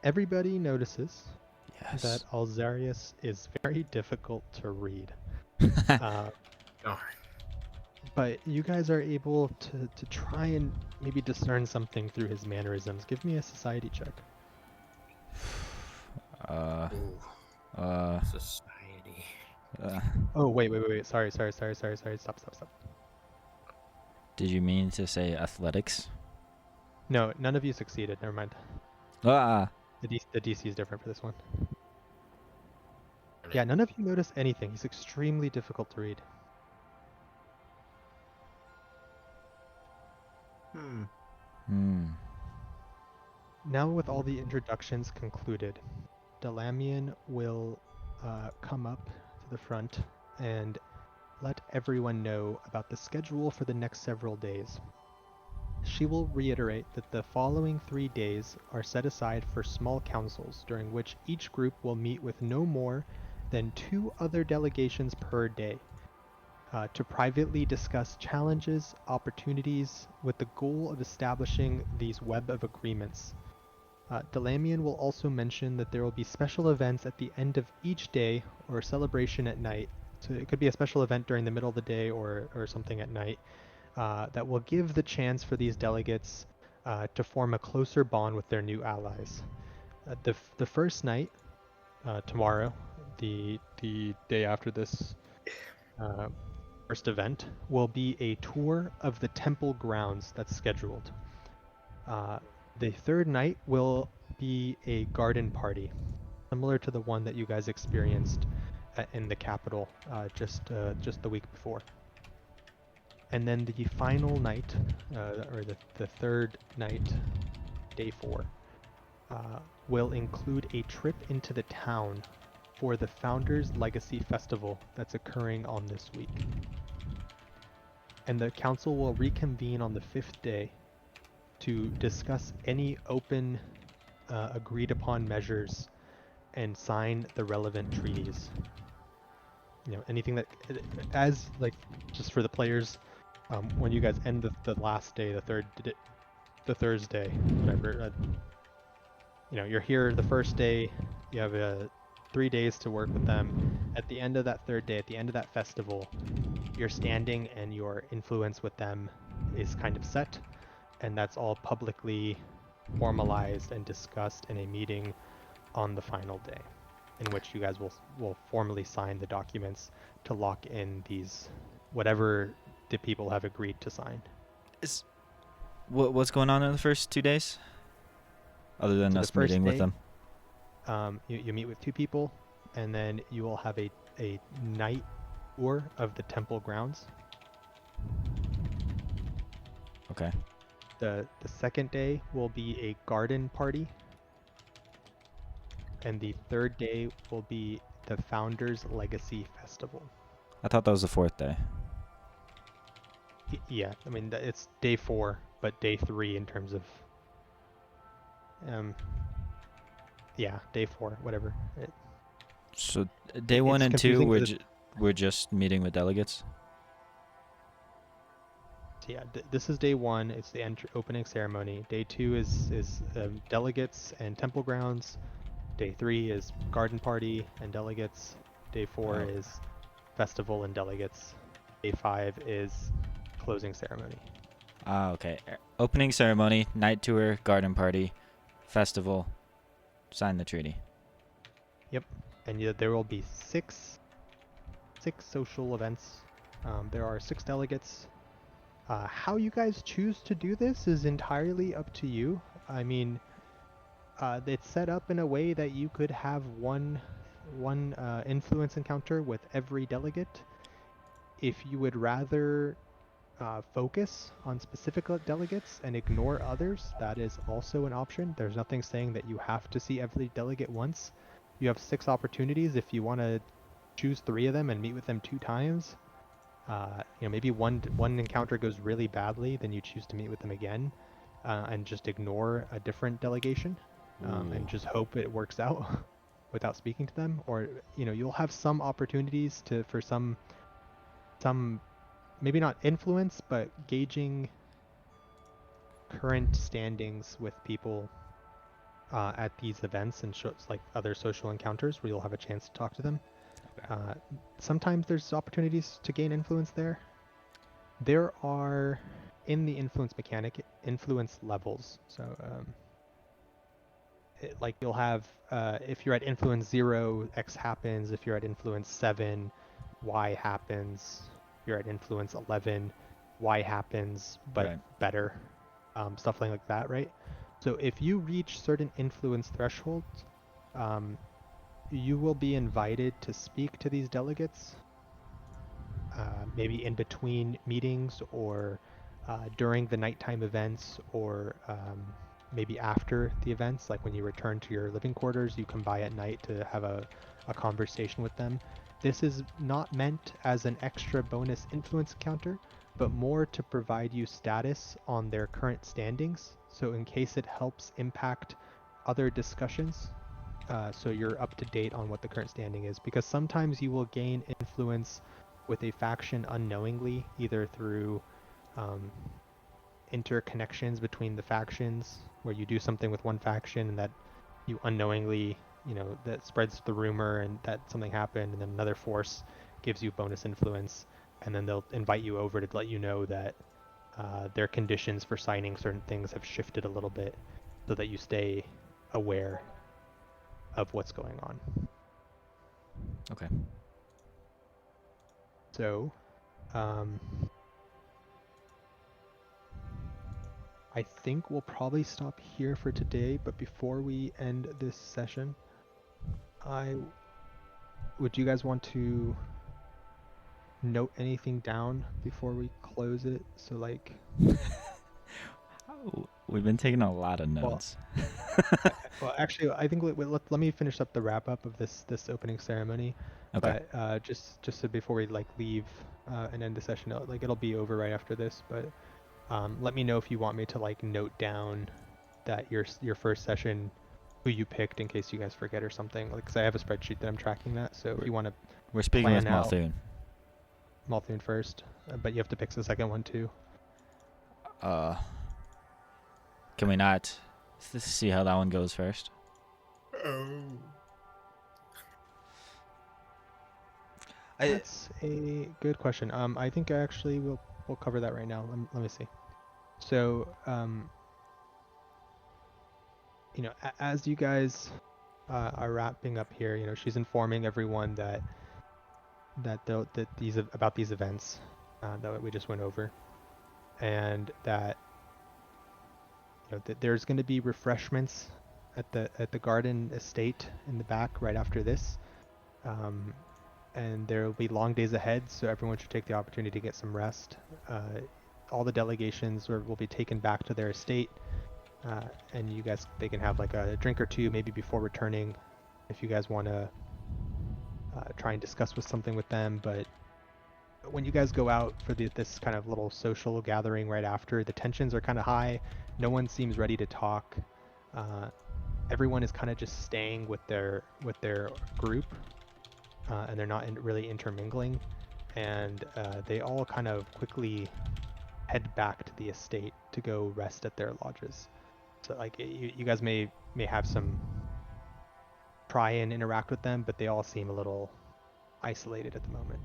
Everybody notices Yes. that Alzarius is very difficult to read. Darn. But you guys are able to try and maybe discern something through his mannerisms. Give me a society check. Society. Oh, wait. Sorry. Stop. Did you mean to say athletics? No, none of you succeeded. Never mind. Ah, The DC is different for this one. Yeah, none of you notice anything. He's extremely difficult to read. hmm. Now with all the introductions concluded, Delamian will come up to the front and let everyone know about the schedule for the next several days. She will reiterate that the following 3 days are set aside for small councils, during which each group will meet with no more than 2 other delegations per day, to privately discuss challenges, opportunities, with the goal of establishing these web of agreements. Delamian will also mention that there will be special events at the end of each day or celebration at night. So it could be a special event during the middle of the day or something at night that will give the chance for these delegates to form a closer bond with their new allies. The first night, tomorrow, the day after this first event, will be a tour of the temple grounds that's scheduled. The third night will be a garden party, similar to the one that you guys experienced in the capital just the week before. And then the final night, or the third night, day 4, will include a trip into the town for the Founders Legacy Festival that's occurring on this week. And the council will reconvene on the 5th day to discuss any open, agreed upon measures and sign the relevant treaties. You know, anything that, as like, just for the players, when you guys end the last day, the Thursday, whatever, you know, you're here the first day, you have 3 days to work with them. At the end of that third day, at the end of that festival, your standing and your influence with them is kind of set, and that's all publicly formalized and discussed in a meeting on the final day, in which you guys will formally sign the documents to lock in these, whatever the people have agreed to sign. What's going on in the first 2 days? Other than So us the first meeting with day, them. You meet with 2 people, and then you will have a night tour of the temple grounds. Okay. The second day will be a garden party, and the third day will be the Founders Legacy Festival. I thought that was the 4th day. Yeah, I mean it's day 4, but day 3 in terms of yeah, day 4, whatever. So day 1 it's and 2 confusing 'cause we're just meeting with delegates. yeah, this is day 1. It's the opening ceremony. Day 2 is delegates and temple grounds. Day 3 is garden party and delegates. Day 4 Oh. is festival and delegates. Day 5 is closing ceremony. Ah, okay. Opening ceremony, night tour, garden party, festival, sign the treaty. Yep, and there will be six social events. There are 6 delegates. How you guys choose to do this is entirely up to you. I mean, it's set up in a way that you could have one influence encounter with every delegate. If you would rather focus on specific delegates and ignore others, that is also an option. There's nothing saying that you have to see every delegate once. You have 6 opportunities. If you want to choose 3 of them and meet with them 2 times, you know, maybe one encounter goes really badly, then you choose to meet with them again, and just ignore a different delegation, and just hope it works out without speaking to them. Or, you know, you'll have some opportunities for some maybe not influence, but gauging current standings with people at these events and like other social encounters where you'll have a chance to talk to them. Okay. Sometimes there's opportunities to gain influence there. There are, in the influence mechanic, influence levels. So like you'll have, if you're at influence 0, X happens. If you're at influence 7, Y happens. If you're at influence 11, Y happens, but Right. better. stuff like that, right? So if you reach certain influence thresholds, you will be invited to speak to these delegates, maybe in between meetings or during the nighttime events, or maybe after the events, like when you return to your living quarters, you come by at night to have a conversation with them. This is not meant as an extra bonus influence counter, but more to provide you status on their current standings. So in case it helps impact other discussions, so you're up to date on what the current standing is. Because sometimes you will gain influence with a faction unknowingly, either through interconnections between the factions, where you do something with one faction and that you unknowingly, that spreads the rumor and that something happened, and then another force gives you bonus influence, and then they'll invite you over to let you know that their conditions for signing certain things have shifted a little bit, so that you stay aware of what's going on. Okay. So, I think we'll probably stop here for today, but before we end this session, would you guys want to note anything down before we close it? So like, We've been taking a lot of well, notes. well, actually, I think let me finish up the wrap up of this opening ceremony. Okay. But just so before we like leave and end the session, it'll be over right after this. But let me know if you want me to like note down that your first session, who you picked, in case you guys forget or something. Like, cause I have a spreadsheet that I'm tracking that. So if you want to We're speaking with plan out Malthune. Malthune first, but you have to pick the second one too. Can we not see how that one goes first? That's a good question. I think actually we'll cover that right now. Let me see. So, as you guys are wrapping up here, she's informing everyone that about these events that we just went over, and that that there's going to be refreshments at the garden estate in the back right after this. And there will be long days ahead, so everyone should take the opportunity to get some rest. All the delegations will be taken back to their estate, and they can have like a drink or two maybe before returning, if you guys want to try and discuss something with them. But when you guys go out for this kind of little social gathering right after, the tensions are kind of high. No one seems ready to talk. Everyone is kind of just staying with their group. And they're not really intermingling, and they all kind of quickly head back to the estate to go rest at their lodges. So like you guys may have some try and interact with them, but they all seem a little isolated at the moment.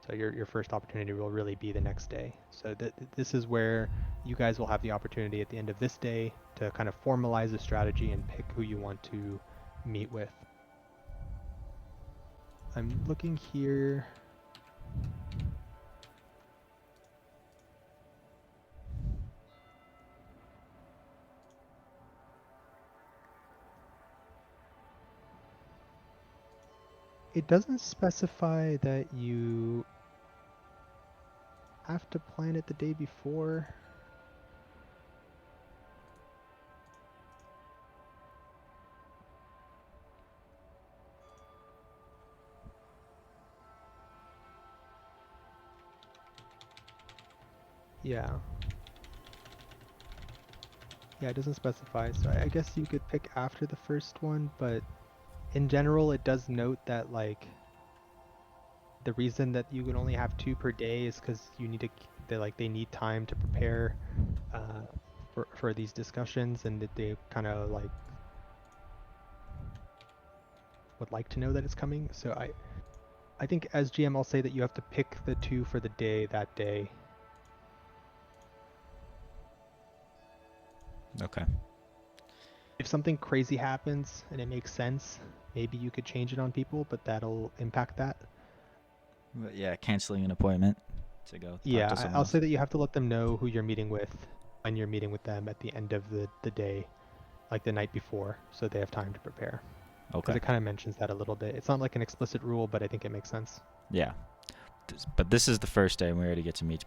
So your first opportunity will really be the next day. So this is where you guys will have the opportunity at the end of this day to kind of formalize a strategy and pick who you want to meet with. I'm looking here. It doesn't specify that you have to plan it the day before. Yeah. Yeah, it doesn't specify, so I guess you could pick after the first one, but in general, it does note that, like, the reason that you can only have 2 per day is because you need they need time to prepare for these discussions, and that they kind of, like, would like to know that it's coming. So I think as GM, I'll say that you have to pick the 2 for the day that day. Okay. If something crazy happens and it makes sense, maybe you could change it on people, but that'll impact that. But yeah, canceling an appointment to go talk Yeah, to someone I'll else. say that you have to let them know who you're meeting with when you're meeting with them at the end of the day, like the night before, so they have time to prepare. Because Okay. it kind of mentions that a little bit. It's not like an explicit rule, but I think it makes sense. Yeah. But this is the first day, and we already get to meet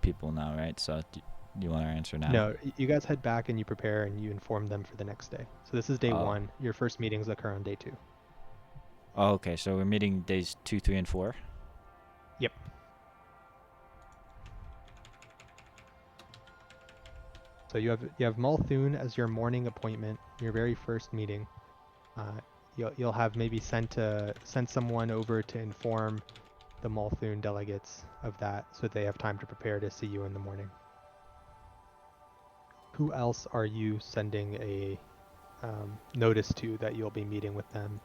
people now, right? So do you want our answer now? No, you guys head back and you prepare and you inform them for the next day. So this is day Oh. 1. Your first meetings occur on day 2. Oh, okay. So we're meeting days 2, 3, and 4. Yep. So you have Multhune as your morning appointment, your very first meeting. You'll have maybe sent someone over to inform the Multhune delegates of that, so they have time to prepare to see you in the morning. Who else are you sending a notice to that you'll be meeting with them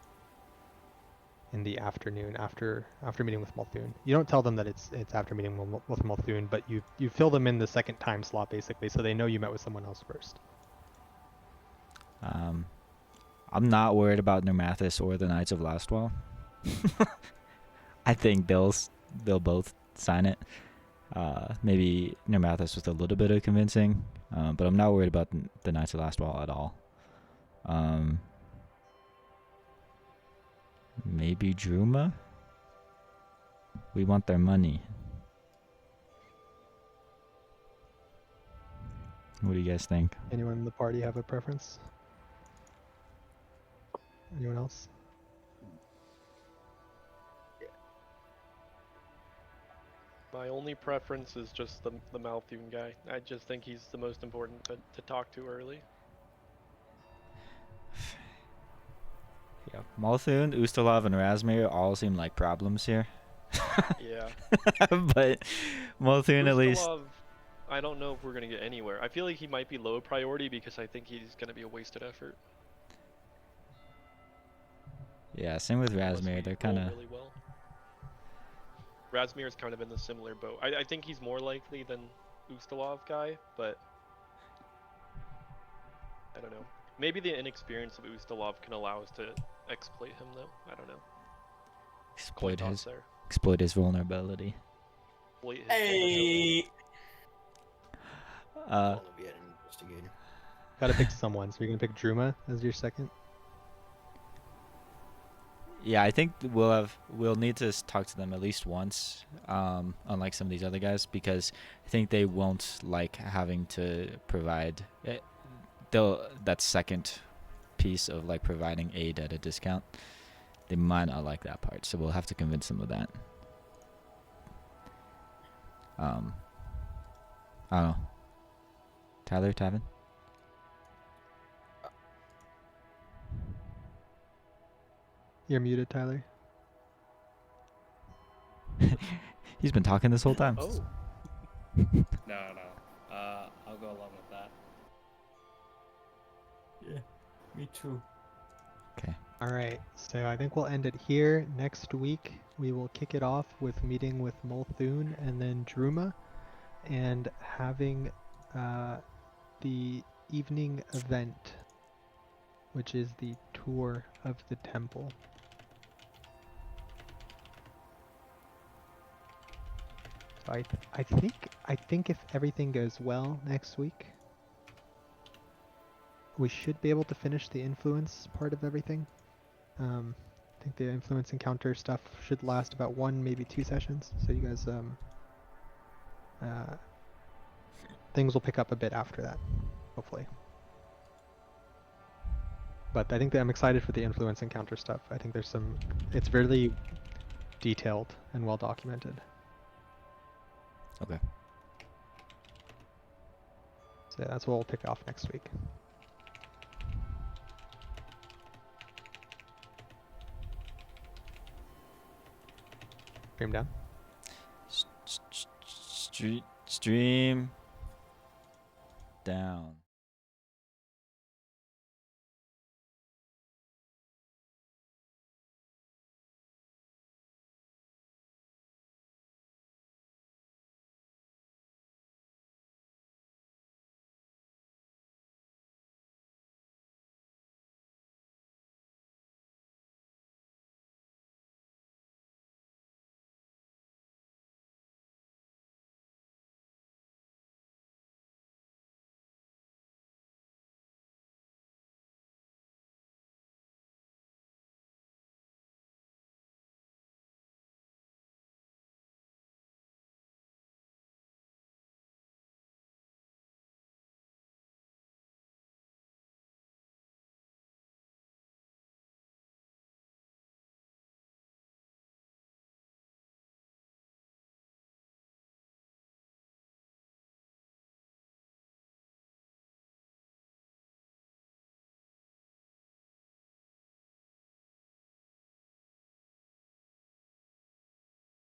in the afternoon after meeting with Multhune? You don't tell them that it's after meeting with Multhune, but you fill them in the second time slot basically, so they know you met with someone else first. I'm not worried about Nermathis or the Knights of Lastwell. I think they'll both sign it. Maybe Nermathis with a little bit of convincing, but I'm not worried about the Knights of Lastwell at all. Maybe Druma? We want their money. What do you guys think? Anyone in the party have a preference? Anyone else? My only preference is just the Malthune guy. I just think he's the most important to talk to early. Yeah, Malthune, Ustalov, and Razmir all seem like problems here. Yeah. But Malthune at least. Ustalov, I don't know if we're gonna get anywhere. I feel like he might be low priority because I think he's gonna be a wasted effort. Yeah, same with Unless we Razmir. They're roll kind of. really well. Razmir's kind of in the similar boat. I think he's more likely than Ustalov guy, but I don't know. Maybe the inexperience of Ustalov can allow us to exploit him, though. I don't know. Coin toss there. Exploit his vulnerability. Exploit his vulnerability. Hey. Uh, Wanna be an investigator. Gotta pick someone. So you're gonna pick Druma as your second? Yeah, I think we'll need to talk to them at least once, unlike some of these other guys, because I think they won't like having to provide that second piece of like providing aid at a discount. They might not like that part, so we'll have to convince them of that. I don't know. Tyler, Tavin? You're muted, Tyler. He's been talking this whole time. Oh. No. I'll go along with that. Yeah, me too. Okay. All right, so I think we'll end it here. Next week, we will kick it off with meeting with Multhune and then Druma, and having the evening event, which is the tour of the temple. So I think if everything goes well next week, we should be able to finish the influence part of everything. I think the influence encounter stuff should last about 1, maybe 2 sessions. So you guys, things will pick up a bit after that, hopefully. But I think that I'm excited for the influence encounter stuff. I think it's really detailed and well documented. Okay. So that's what we'll pick off next week. Stream down. Stream down.